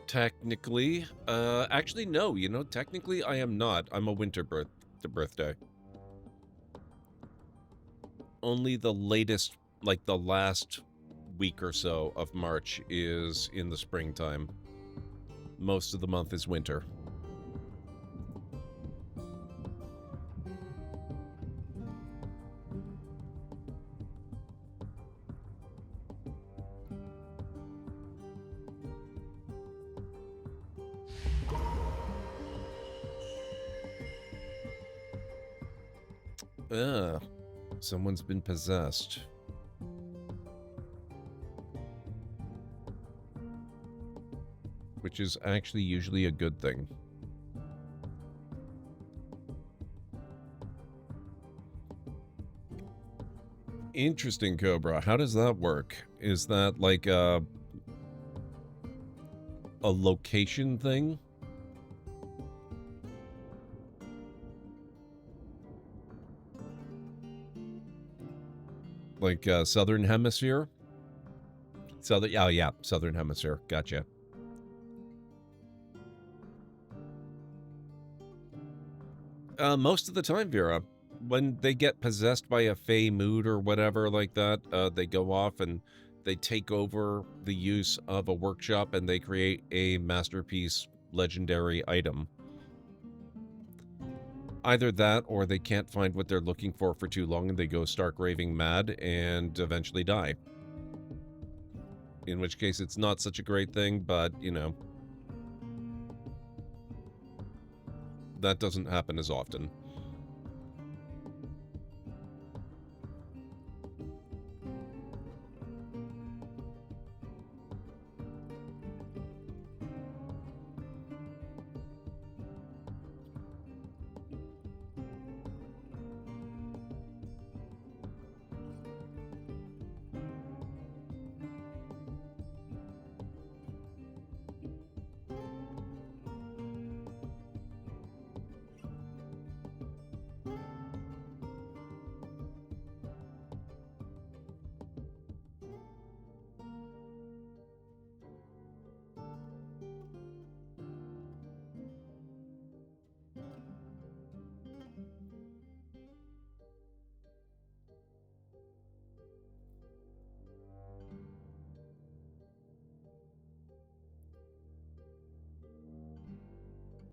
Technically, actually no, you know, technically I am not. I'm a winter birthday. Only the latest, like the last week or so of March is in the springtime. Most of the month is winter. Someone's been possessed. Which is actually usually a good thing. Interesting, Cobra. How does that work? Is that like a location thing. Like Southern Hemisphere? Oh yeah, Southern Hemisphere. Gotcha. Most of the time, Vera. When they get possessed by a fey mood or whatever like that, they go off and they take over the use of a workshop and they create a masterpiece legendary item. Either that or they can't find what they're looking for too long and they go stark raving mad and eventually die. In which case it's not such a great thing, but, you know, that doesn't happen as often.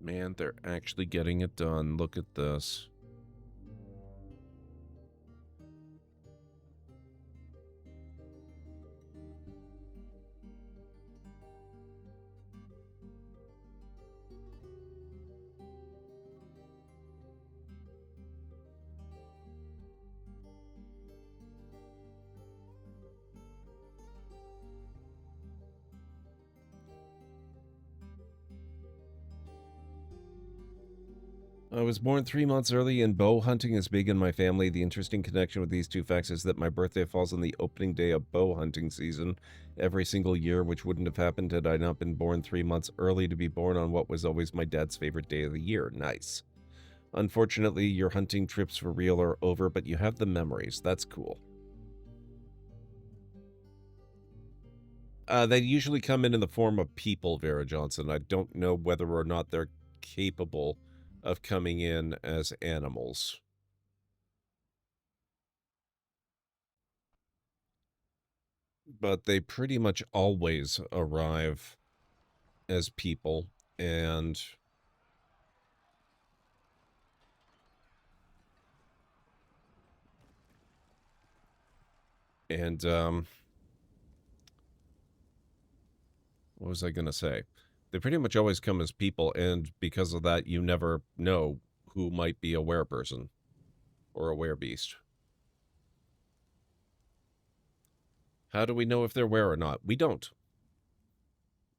Man, they're actually getting it done. Look at this. I was born 3 months early, and bow hunting is big in my family. The interesting connection with these two facts is that my birthday falls on the opening day of bow hunting season every single year, which wouldn't have happened had I not been born 3 months early to be born on what was always my dad's favorite day of the year. Nice. Unfortunately, your hunting trips for real are over, but you have the memories. That's cool. They usually come in the form of people, Vera Johnson. I don't know whether or not they're capable of coming in as animals. But they pretty much always arrive as people, and what was I going to say? They pretty much always come as people, and because of that, you never know who might be a wereperson or a werebeast. How do we know if they're were or not? We don't.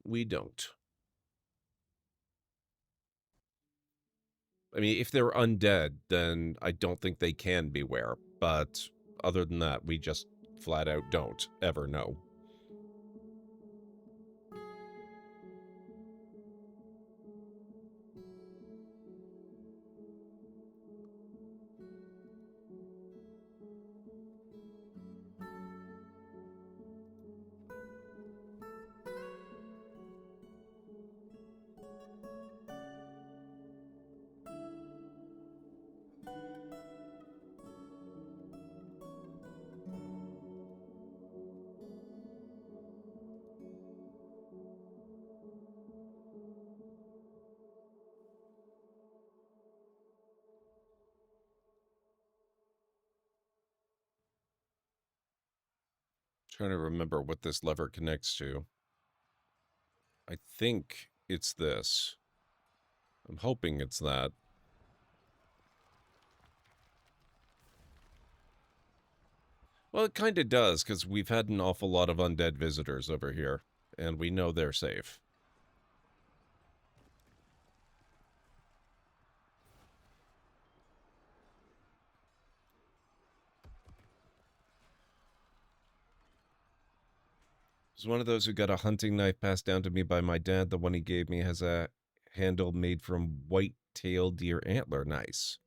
We don't. I mean, if they're undead, then I don't think they can be were. But other than that, we just flat out don't ever know. Trying to remember what this lever connects to. I think it's this. I'm hoping it's that. Well, it kind of does, because we've had an awful lot of undead visitors over here, and we know they're safe. was one of those who got a hunting knife passed down to me by my dad. The one he gave me has a handle made from white-tailed deer antler. Nice.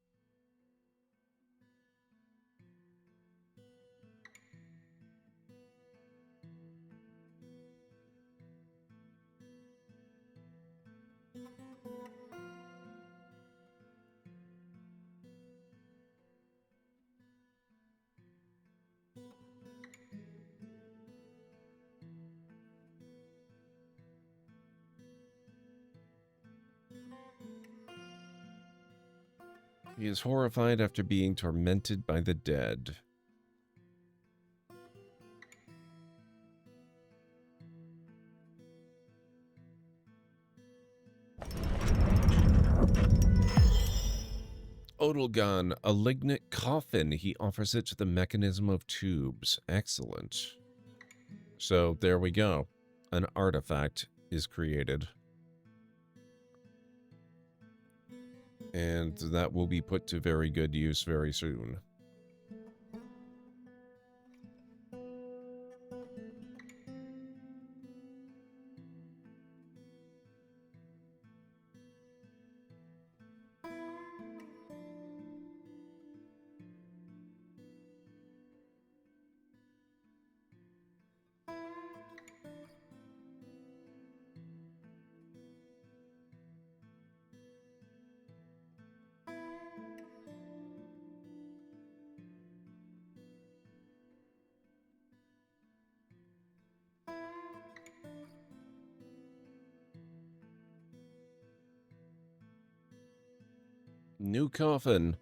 He is horrified after being tormented by the dead. Odalgon, a lignite coffin. He offers it to the mechanism of tubes. Excellent. So there we go. An artifact is created. And that will be put to very good use very soon. New coffin.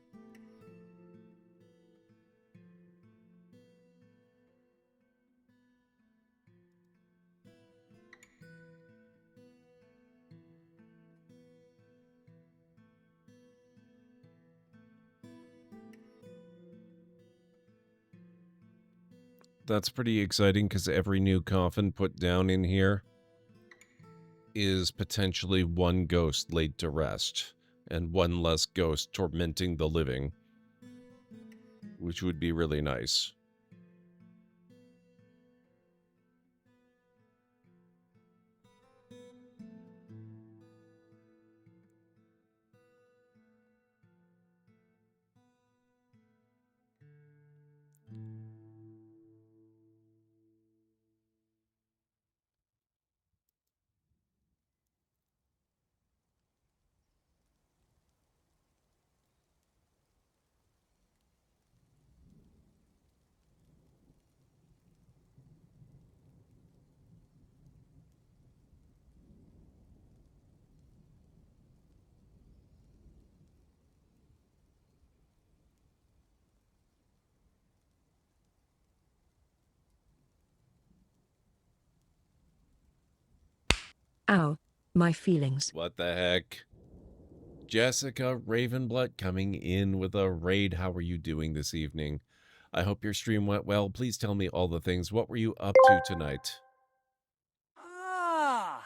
That's pretty exciting because every new coffin put down in here is potentially one ghost laid to rest and one less ghost tormenting the living, which would be really nice. Ow, my feelings. What the heck? GesycaRavenblut coming in with a raid. How are you doing this evening? I hope your stream went well. Please tell me all the things. What were you up to tonight? Ah,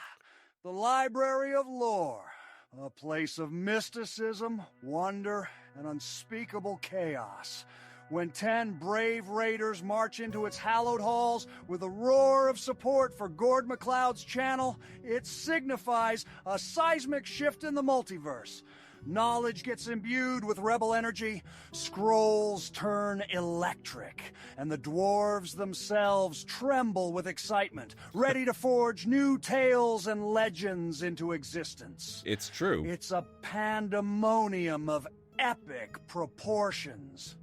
the Library of Lore. A place of mysticism, wonder, and unspeakable chaos. When 10 brave raiders march into its hallowed halls with a roar of support for GordMcLeod's channel, it signifies a seismic shift in the multiverse. Knowledge gets imbued with rebel energy, scrolls turn electric, and the dwarves themselves tremble with excitement, ready to forge new tales and legends into existence. It's true. It's a pandemonium of epic proportions.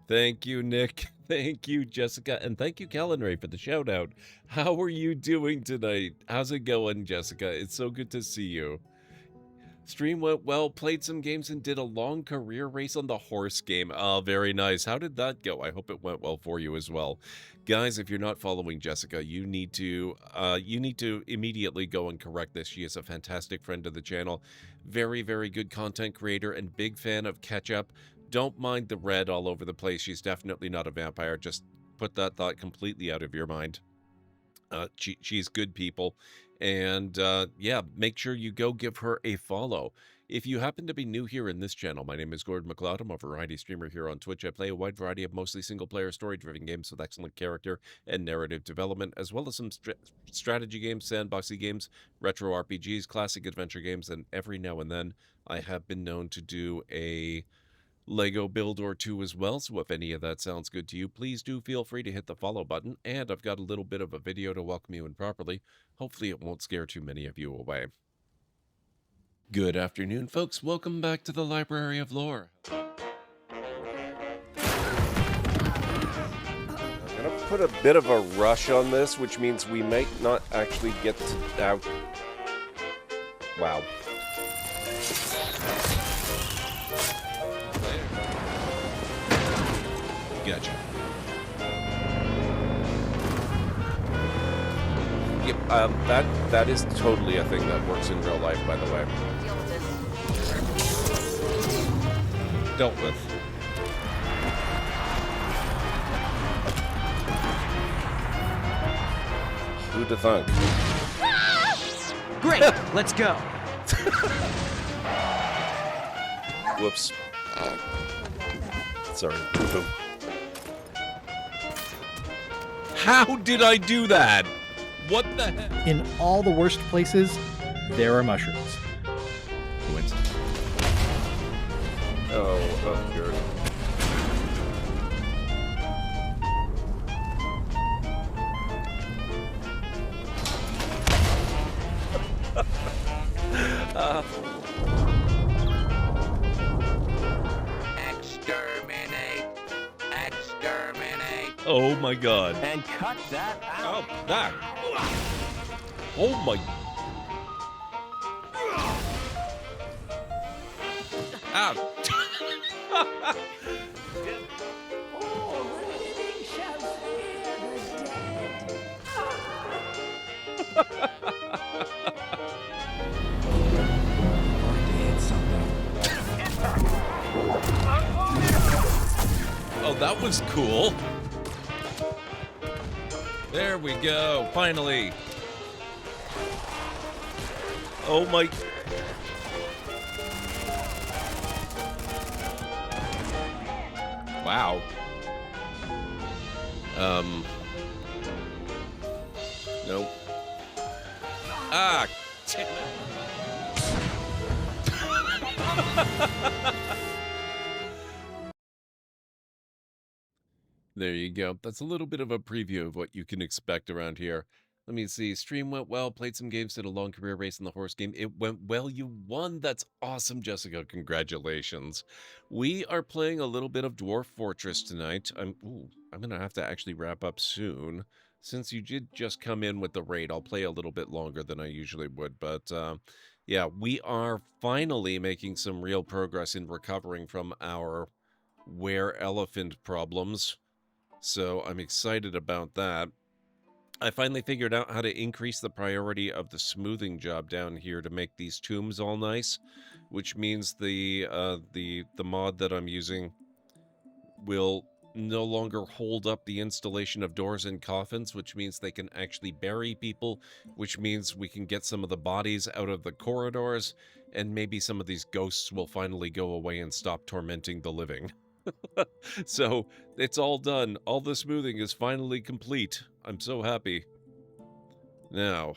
Thank you, Nick. Thank you, Jessica. And thank you, Kellen Ray, for the shout out. How are you doing tonight? How's it going, Jessica? It's so good to see you. Stream went well, played some games, and did a long career race on the horse game. Oh, very nice. How did that go? I hope it went well for you as well. Guys, if you're not following Jessica, you need to immediately go and correct this. She is a fantastic friend of the channel. Very, very good content creator and big fan of Ketchup. Don't mind the red all over the place. She's definitely not a vampire. Just put that thought completely out of your mind. She's good people. And yeah, make sure you go give her a follow. If you happen to be new here in this channel, my name is GordMcLeod. I'm a variety streamer here on Twitch. I play a wide variety of mostly single-player story-driven games with excellent character and narrative development, as well as some strategy games, sandboxy games, retro RPGs, classic adventure games, and every now and then I have been known to do a Lego build or two as well, so if any of that sounds good to you, please do feel free to hit the follow button, and I've got a little bit of a video to welcome you in properly. Hopefully it won't scare too many of you away. Good afternoon, folks. Welcome back to the Library of Lore. I'm gonna put a bit of a rush on this, which means we might not actually get to out. Wow. Gotcha. Yep, that is totally a thing that works in real life, by the way. Deal with this. Dealt with. Who'd have thunk? Great, let's go. Whoops. Sorry. Boom. How did I do that? What the heck? In all the worst places, there are mushrooms. Coincidence. Oh, good. Exterminate! Exterminate! Oh my god. And cut that out! Oh, that. Oh my. Ow. Oh, that was cool. There we go, finally. Oh my. Wow. Nope. Ah, damn it. There you go. That's a little bit of a preview of what you can expect around here. Let me see. Stream went well. Played some games. Did a long career race in the horse game. It went well. You won. That's awesome, Jessica. Congratulations. We are playing a little bit of Dwarf Fortress tonight. I'm going to have to actually wrap up soon. Since you did just come in with the raid, I'll play a little bit longer than I usually would. But yeah, we are finally making some real progress in recovering from our were-elephant problems. So I'm excited about that. I finally figured out how to increase the priority of the smoothing job down here to make these tombs all nice, which means the mod that I'm using will no longer hold up the installation of doors and coffins, which means they can actually bury people, which means we can get some of the bodies out of the corridors, and maybe some of these ghosts will finally go away and stop tormenting the living. So, it's all done. All the smoothing is finally complete. I'm so happy. Now,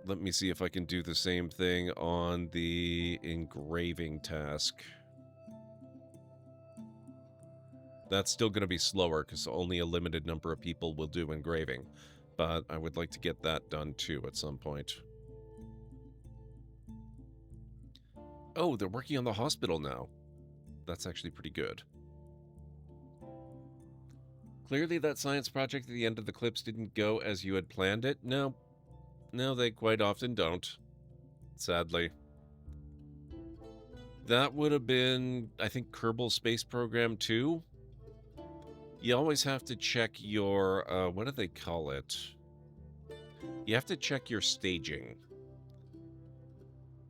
let me see if I can do the same thing on the engraving task. That's still going to be slower because only a limited number of people will do engraving. But I would like to get that done too at some point. Oh, they're working on the hospital now. That's actually pretty good. Clearly that science project at the end of the clips didn't go as you had planned it. No, they quite often don't. Sadly. That would have been, I think, Kerbal Space Program 2. You always have to check your, what do they call it? You have to check your staging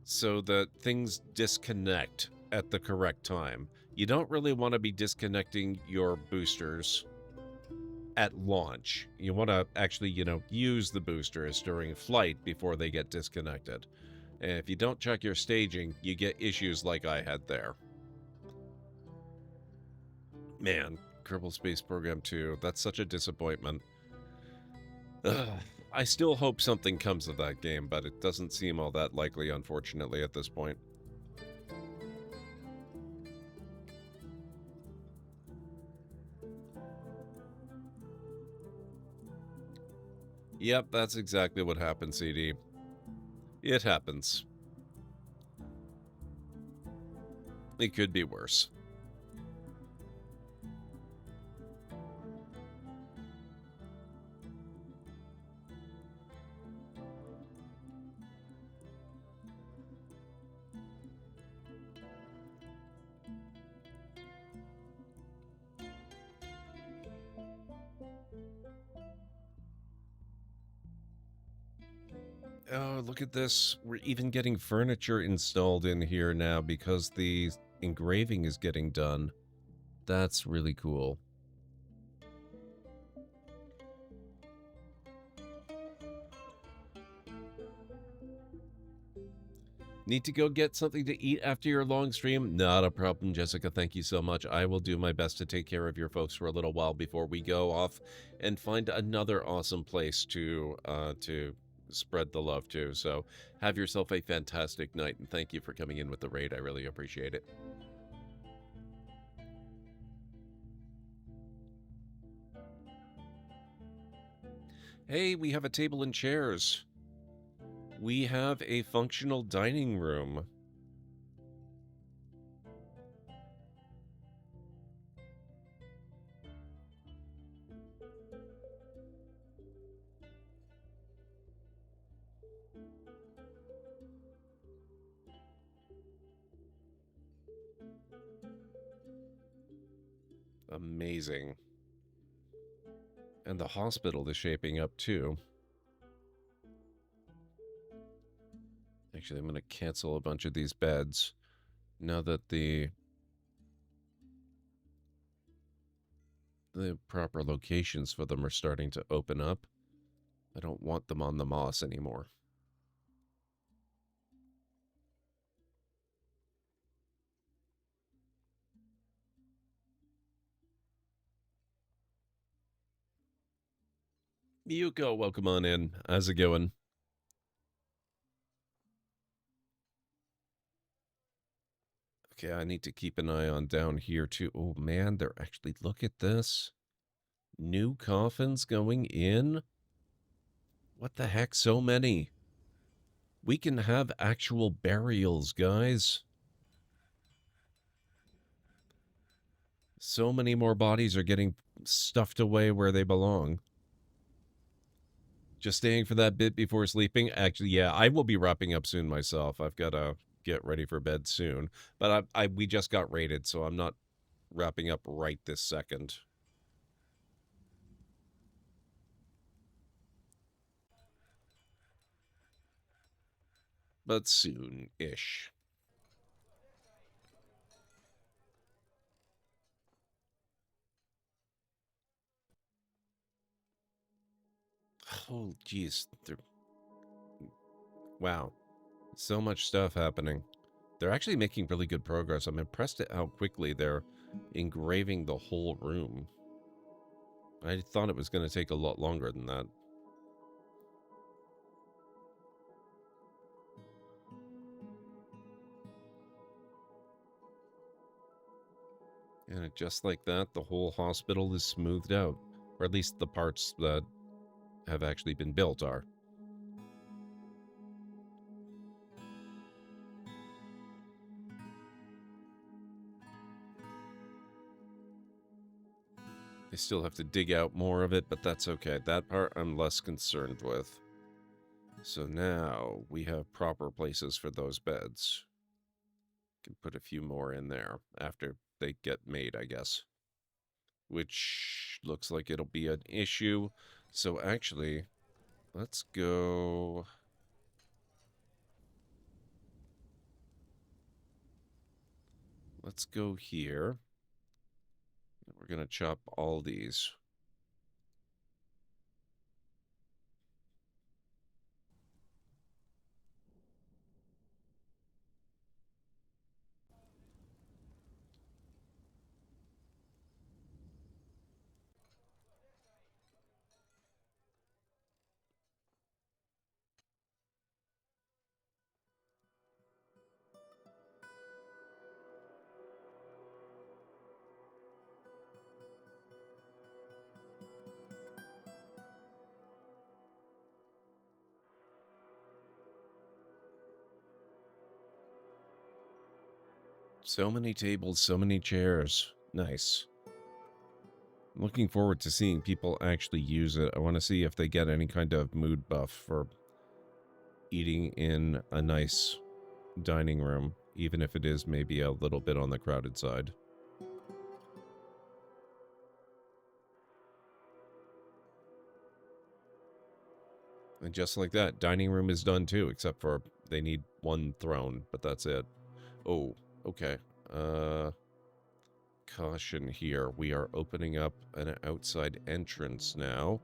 so that things disconnect at the correct time. You don't really want to be disconnecting your boosters at launch. You want to actually, use the boosters during flight before they get disconnected. And if you don't check your staging, you get issues like I had there. Man, Kerbal Space Program 2, that's such a disappointment. Ugh. I still hope something comes of that game, but it doesn't seem all that likely, unfortunately, at this point. Yep, that's exactly what happened, CD. It happens. It could be worse. Oh, look at this. We're even getting furniture installed in here now because the engraving is getting done. That's really cool. Need to go get something to eat after your long stream? Not a problem, Jessica. Thank you so much. I will do my best to take care of your folks for a little while before we go off and find another awesome place to spread the love to. So have yourself a fantastic night, and thank you for coming in with the raid. I really appreciate it. Hey, we have a table and chairs. We have a functional dining room. Amazing. And the hospital is shaping up too. Actually, I'm going to cancel a bunch of these beds now that the proper locations for them are starting to open up. I don't want them on the moss anymore. Yuko, welcome on in. How's it going? Okay, I need to keep an eye on down here too. Oh man, they're actually, look at this. New coffins going in? What the heck, so many? We can have actual burials, guys. So many more bodies are getting stuffed away where they belong. Just staying for that bit before sleeping? Actually, yeah, I will be wrapping up soon myself. I've got to get ready for bed soon. But we just got raided, so I'm not wrapping up right this second. But soon-ish. Oh, geez. Wow. So much stuff happening. They're actually making really good progress. I'm impressed at how quickly they're engraving the whole room. I thought it was going to take a lot longer than that. And just like that, the whole hospital is smoothed out. Or at least the parts that have actually been built are. They still have to dig out more of it, but that's okay. That part I'm less concerned with. So now we have proper places for those beds. Can put a few more in there after they get made, I guess. Which looks like it'll be an issue. So actually, let's go... Let's go here. We're going to chop all these. So many tables, so many chairs. Nice. Looking forward to seeing people actually use it. I want to see if they get any kind of mood buff for eating in a nice dining room, even if it is maybe a little bit on the crowded side. And just like that, dining room is done too, except for they need one throne, but that's it. Oh, okay. Caution here. We are opening up an outside entrance now.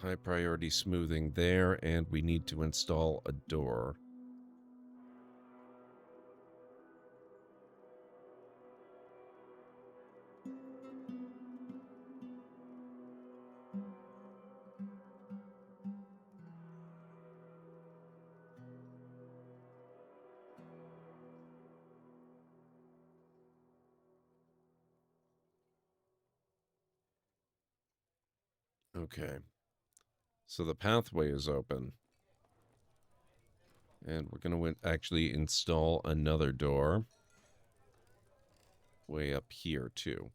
High priority smoothing there, and we need to install a door. Okay. So the pathway is open. And we're going to actually install another door. Way up here, too.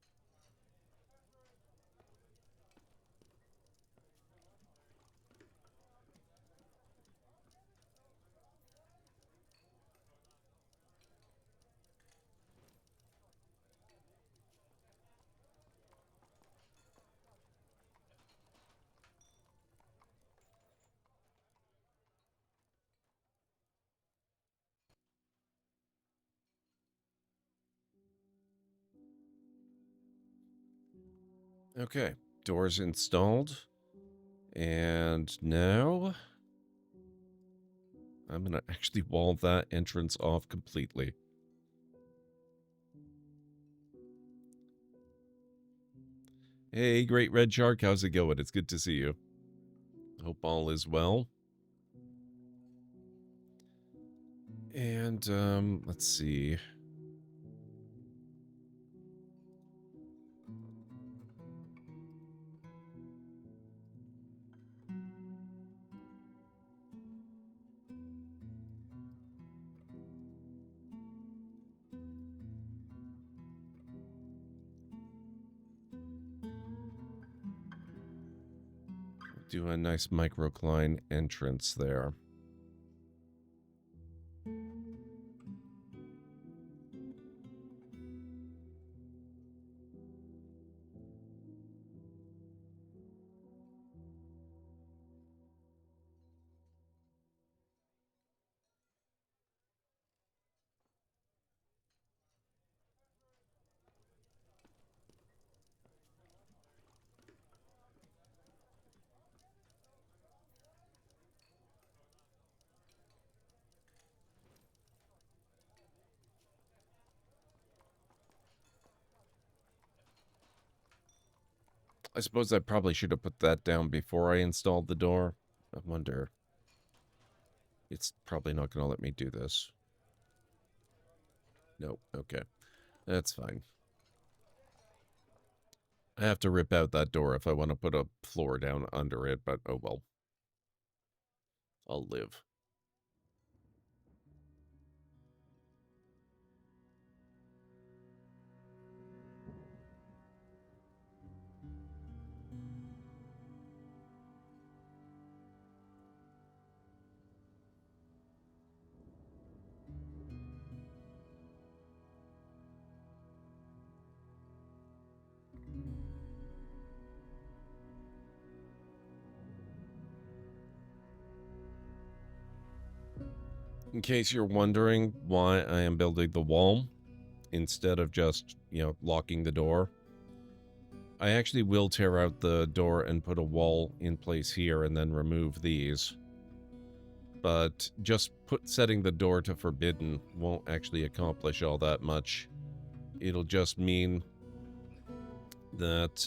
Okay, doors installed. And now I'm going to actually wall that entrance off completely. Hey, Great Red Shark, how's it going? It's good to see you. Hope all is well. And, let's see. Do a nice microcline entrance there. I suppose I probably should have put that down before I installed the door. I wonder. It's probably not going to let me do this. Nope, okay. That's fine. I have to rip out that door if I want to put a floor down under it, but oh well. I'll live. In case you're wondering why I am building the wall instead of just, locking the door, I actually will tear out the door and put a wall in place here and then remove these. But just setting the door to forbidden won't actually accomplish all that much. It'll just mean that,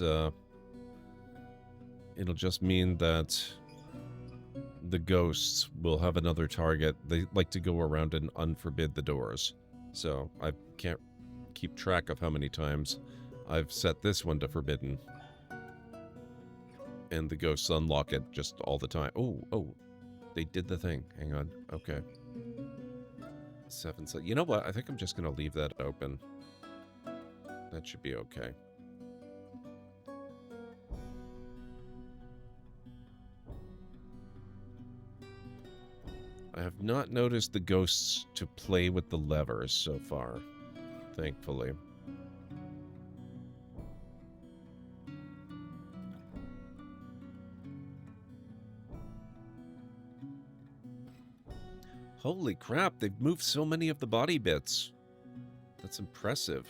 the ghosts will have another target. They like to go around and unforbid the doors. So I can't keep track of how many times I've set this one to forbidden. And the ghosts unlock it just all the time. Oh, They did the thing. Hang on. Okay. 7. You know what? I think I'm just going to leave that open. That should be okay. I have not noticed the ghosts to play with the levers so far, thankfully. Holy crap, they've moved so many of the body bits. That's impressive.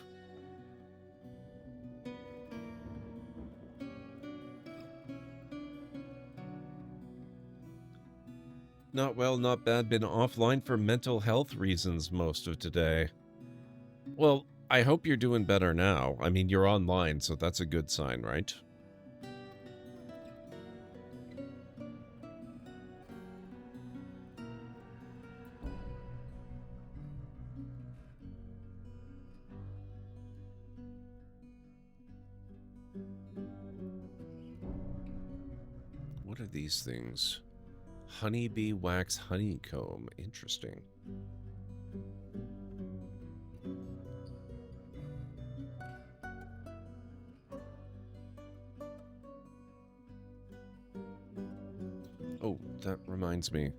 Not well, not bad. Been offline for mental health reasons most of today. Well, I hope you're doing better now. I mean, you're online, so that's a good sign, right? What are these things? Honeybee wax honeycomb. Interesting. Oh, that reminds me.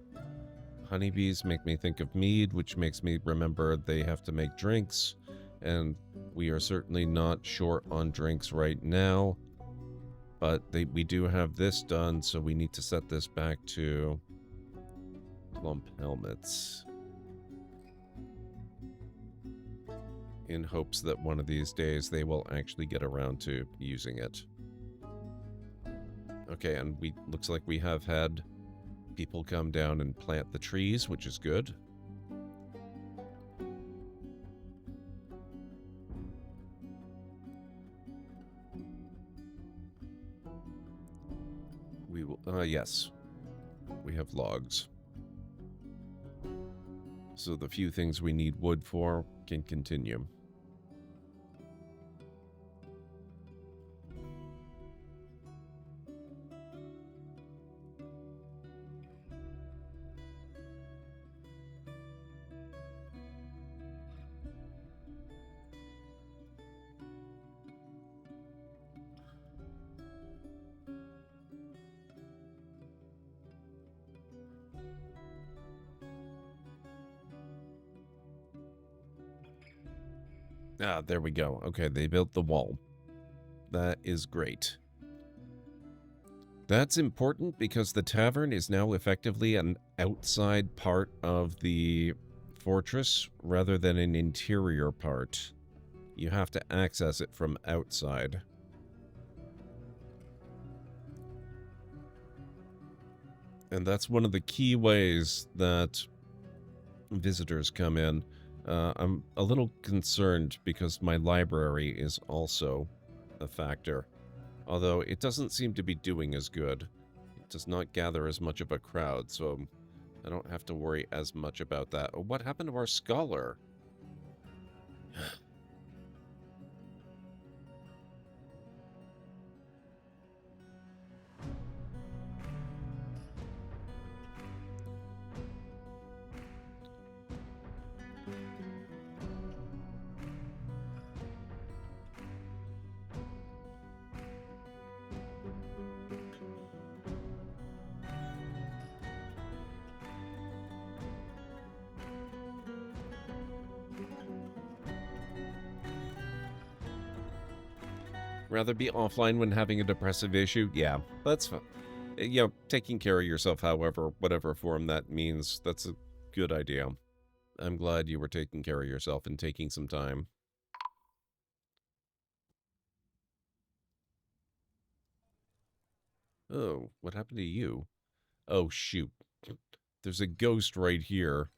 Honeybees make me think of mead, which makes me remember they have to make drinks, and we are certainly not short on drinks right now. But we do have this done, so we need to set this back to plump helmets. In hopes that one of these days they will actually get around to using it. Okay, and looks like we have had people come down and plant the trees, which is good. We will, yes. We have logs. So the few things we need wood for can continue. Ah, there we go. Okay, they built the wall. That is great. That's important because the tavern is now effectively an outside part of the fortress rather than an interior part. You have to access it from outside. And that's one of the key ways that visitors come in. I'm a little concerned because my library is also a factor. Although it doesn't seem to be doing as good. It does not gather as much of a crowd, so I don't have to worry as much about that. Oh, what happened to our scholar? Rather be offline when having a depressive issue? Yeah, that's fine. You know, taking care of yourself, however, whatever form that means, that's a good idea. I'm glad you were taking care of yourself and taking some time. Oh, what happened to you? Oh, shoot. There's a ghost right here.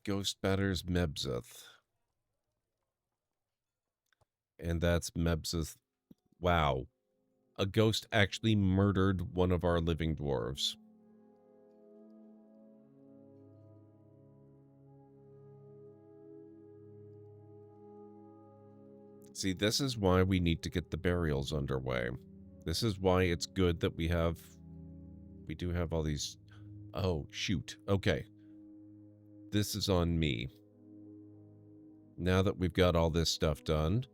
Ghost batters Mebzeth. And that's Mebzeth. Wow. A ghost actually murdered one of our living dwarves. See, this is why we need to get the burials underway. This is why it's good that we do have all these... Oh, shoot. Okay. This is on me. Now that we've got all this stuff done...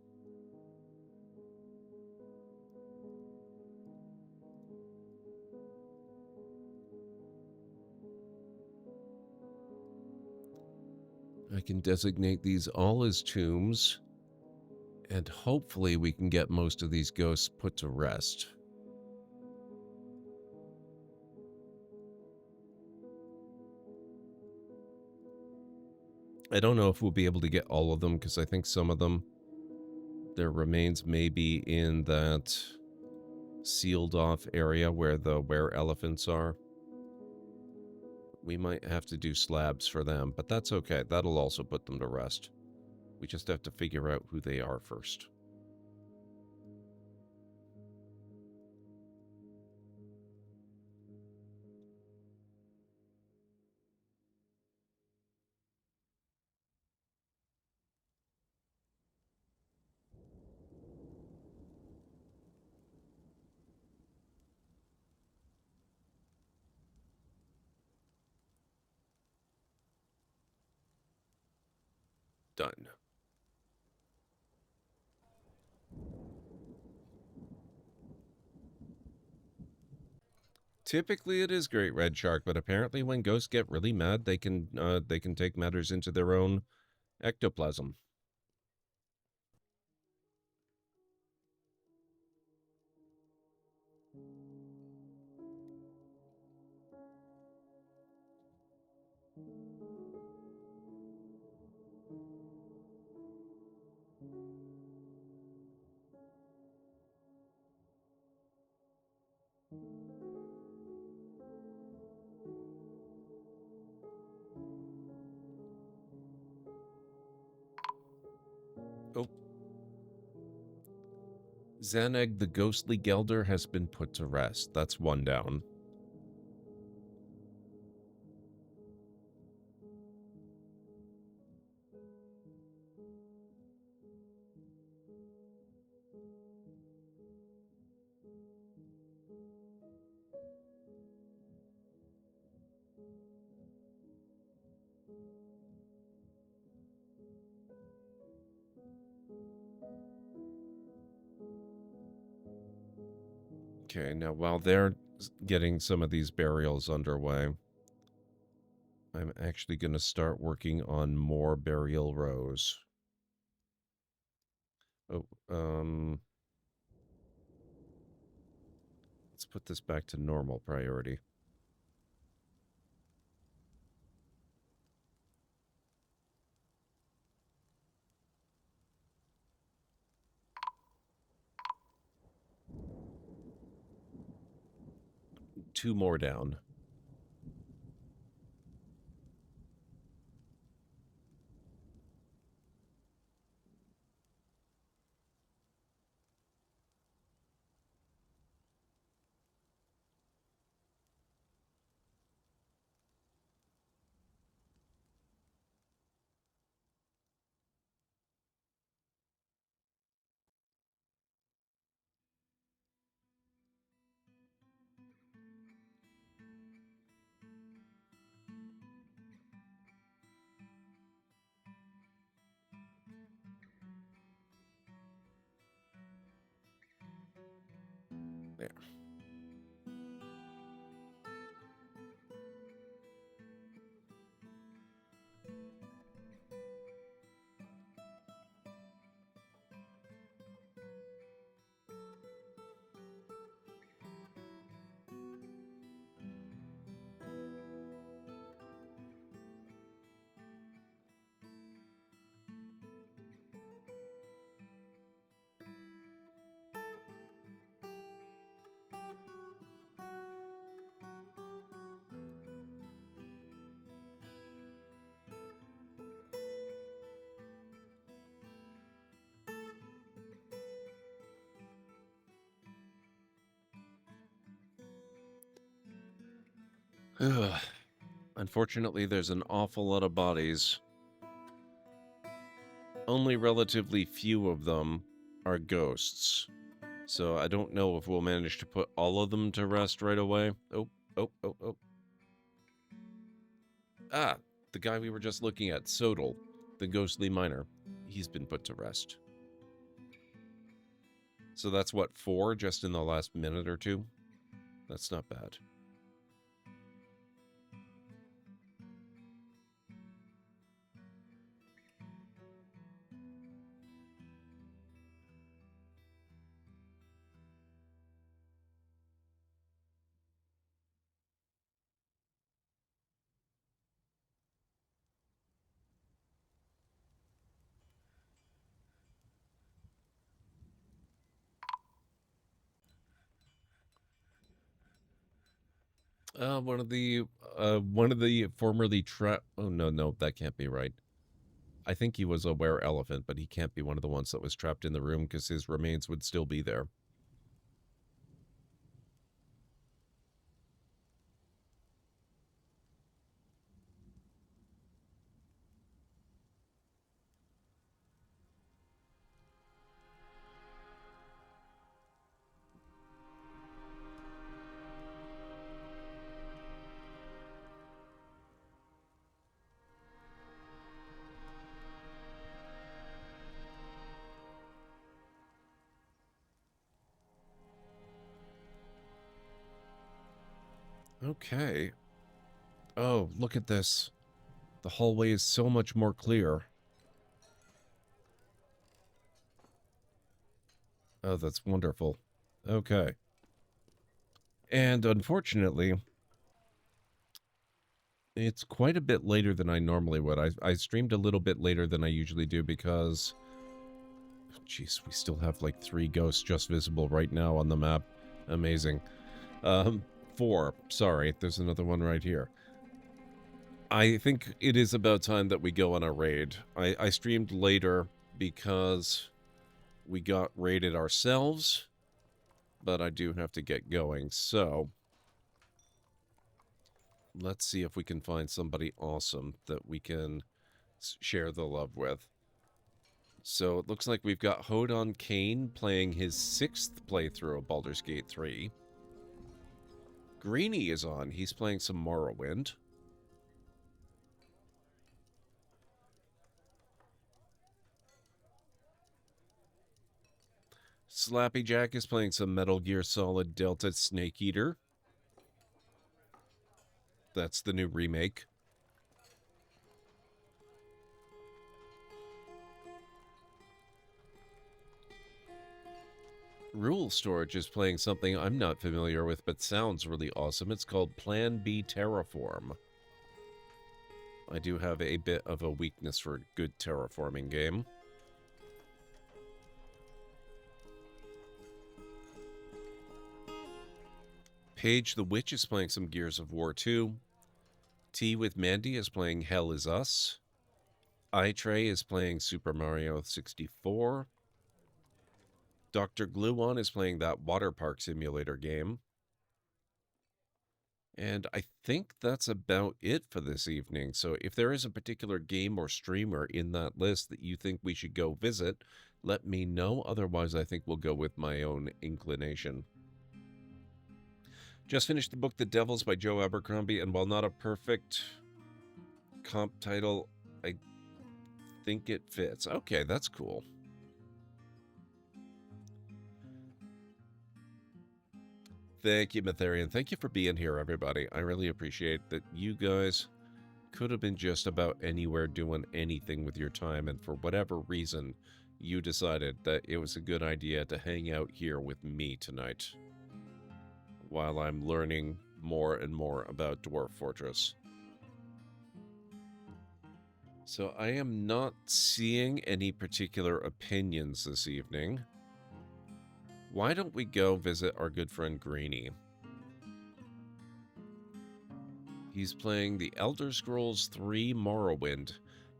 I can designate these all as tombs, and hopefully we can get most of these ghosts put to rest. I don't know if we'll be able to get all of them, because I think some of them, their remains may be in that sealed off area where the were-elephants are. We might have to do slabs for them, but that's okay. That'll also put them to rest. We just have to figure out who they are first. Done. Typically it is Great Red Shark, but apparently when ghosts get really mad, they can take matters into their own ectoplasm. Oh. Zaneg the Ghostly Gelder has been put to rest. That's one down. Okay, now while they're getting some of these burials underway, I'm actually going to start working on more burial rows. Oh, let's put this back to normal priority. Two more down. There. Ugh. Unfortunately, there's an awful lot of bodies. Only relatively few of them our ghosts. So I don't know if we'll manage to put all of them to rest right away. Oh. Ah, the guy we were just looking at, Sodal, the ghostly miner. He's been put to rest. So that's what, 4 just in the last minute or 2? That's not bad. One of the formerly trapped... Oh, no, that can't be right. I think he was a were-elephant, but he can't be one of the ones that was trapped in the room because his remains would still be there. Okay. Oh, look at this. The hallway is so much more clear. Oh, that's wonderful. Okay. And unfortunately, it's quite a bit later than I normally would. I streamed a little bit later than I usually do because... Jeez, we still have like 3 ghosts just visible right now on the map. Amazing. 4. Sorry, there's another one right here. I think it is about time that we go on a raid. I streamed later because we got raided ourselves, but I do have to get going, so let's see if we can find somebody awesome that we can share the love with. So it looks like we've got Hodon Kane playing his 6th playthrough of Baldur's Gate 3. Greeny is on. He's playing some Morrowind. Slappy Jack is playing some Metal Gear Solid Delta Snake Eater. That's the new remake. Rule Storage is playing something I'm not familiar with, but sounds really awesome. It's called Plan B Terraform. I do have a bit of a weakness for a good terraforming game. Paige the Witch is playing some Gears of War 2. Tea with Mandy is playing Hell Is Us. iTrey is playing Super Mario 64. Dr. Gluon is playing that water park simulator game. And I think that's about it for this evening. So if there is a particular game or streamer in that list that you think we should go visit, let me know. Otherwise, I think we'll go with my own inclination. Just finished the book The Devils by Joe Abercrombie, and while not a perfect comp title, I think it fits. Okay, that's cool. Thank you, Matharian. Thank you for being here, everybody. I really appreciate that. You guys could have been just about anywhere doing anything with your time, and for whatever reason, you decided that it was a good idea to hang out here with me tonight while I'm learning more and more about Dwarf Fortress. So I am not seeing any particular opinions this evening. Why don't we go visit our good friend Greeny? He's playing the Elder Scrolls 3 Morrowind,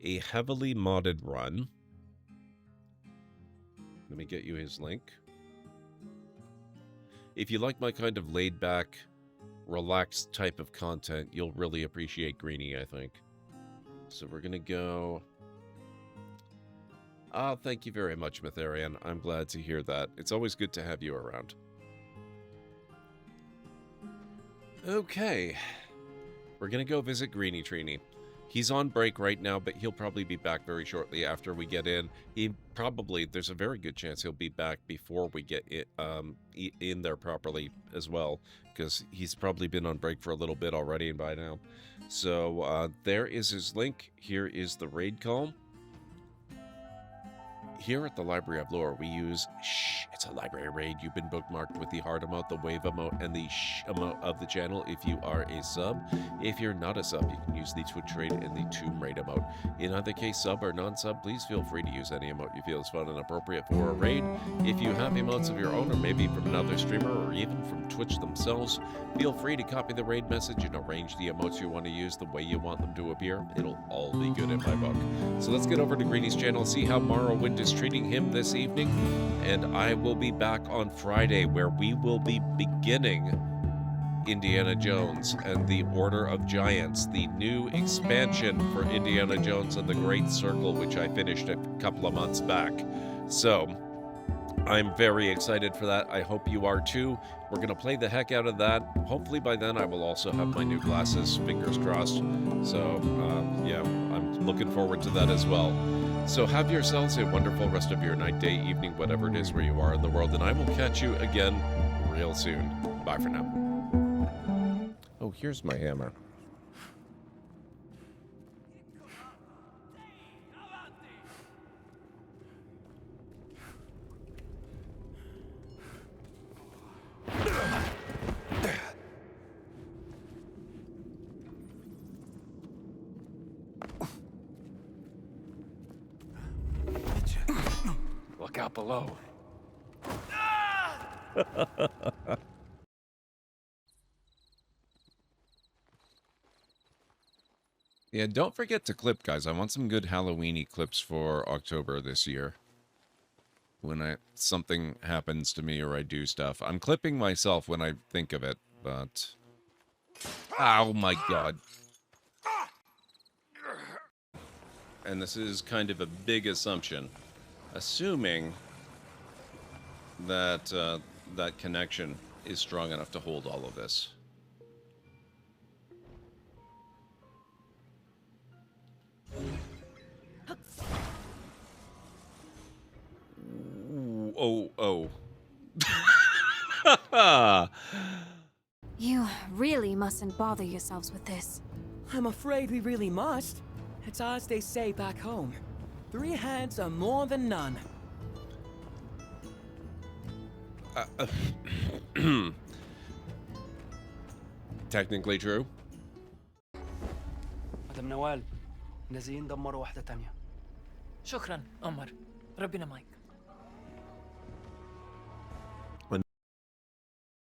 a heavily modded run. Let me get you his link. If you like my kind of laid-back, relaxed type of content, you'll really appreciate Greeny, I think. So we're going to go... Ah, thank you very much, Mytharian. I'm glad to hear that. It's always good to have you around. Okay. We're gonna go visit Greenie Trini. He's on break right now, but he'll probably be back very shortly after we get in. There's a very good chance he'll be back before we get in there properly as well, because he's probably been on break for a little bit already and by now. So there is his link. Here is the raid call. Here at the Library of Lore, we use shh. It's a library raid. You've been bookmarked with the heart emote, the wave emote, and the shh emote of the channel if you are a sub. If you're not a sub, you can use the Twitch raid and the Tomb Raid emote. In either case, sub or non-sub, please feel free to use any emote you feel is fun and appropriate for a raid. If you have emotes of your own, or maybe from another streamer, or even from Twitch themselves, feel free to copy the raid message and arrange the emotes you want to use the way you want them to appear. It'll all be good in my book. So let's get over to Greenie's channel, see how Morrowind is treating him this evening, and I will be back on Friday where we will be beginning Indiana Jones and the Order of Giants, the new expansion for Indiana Jones and the Great Circle, which I finished a couple of months back. So I'm very excited for that. I hope you are too. We're going to play the heck out of that. Hopefully by then I will also have my new glasses, fingers crossed. So yeah, I'm looking forward to that as well. So have yourselves a wonderful rest of your night, day, evening, whatever it is where you are in the world, and I will catch you again real soon. Bye for now. Oh, here's my hammer. Look out below. Yeah, don't forget to clip, guys. I want some good Halloween-y clips for October this year. When something happens to me or I do stuff. I'm clipping myself when I think of it, but... Oh my god. And this is kind of a big assumption. Assuming that that connection is strong enough to hold all of this. Oh. You really mustn't bother yourselves with this. I'm afraid we really must. It's as they say back home. 3 hands are more than none. Technically true. مدام نوال نازلين ندمروا واحدة تانية. شكرا عمر، ربنا معك.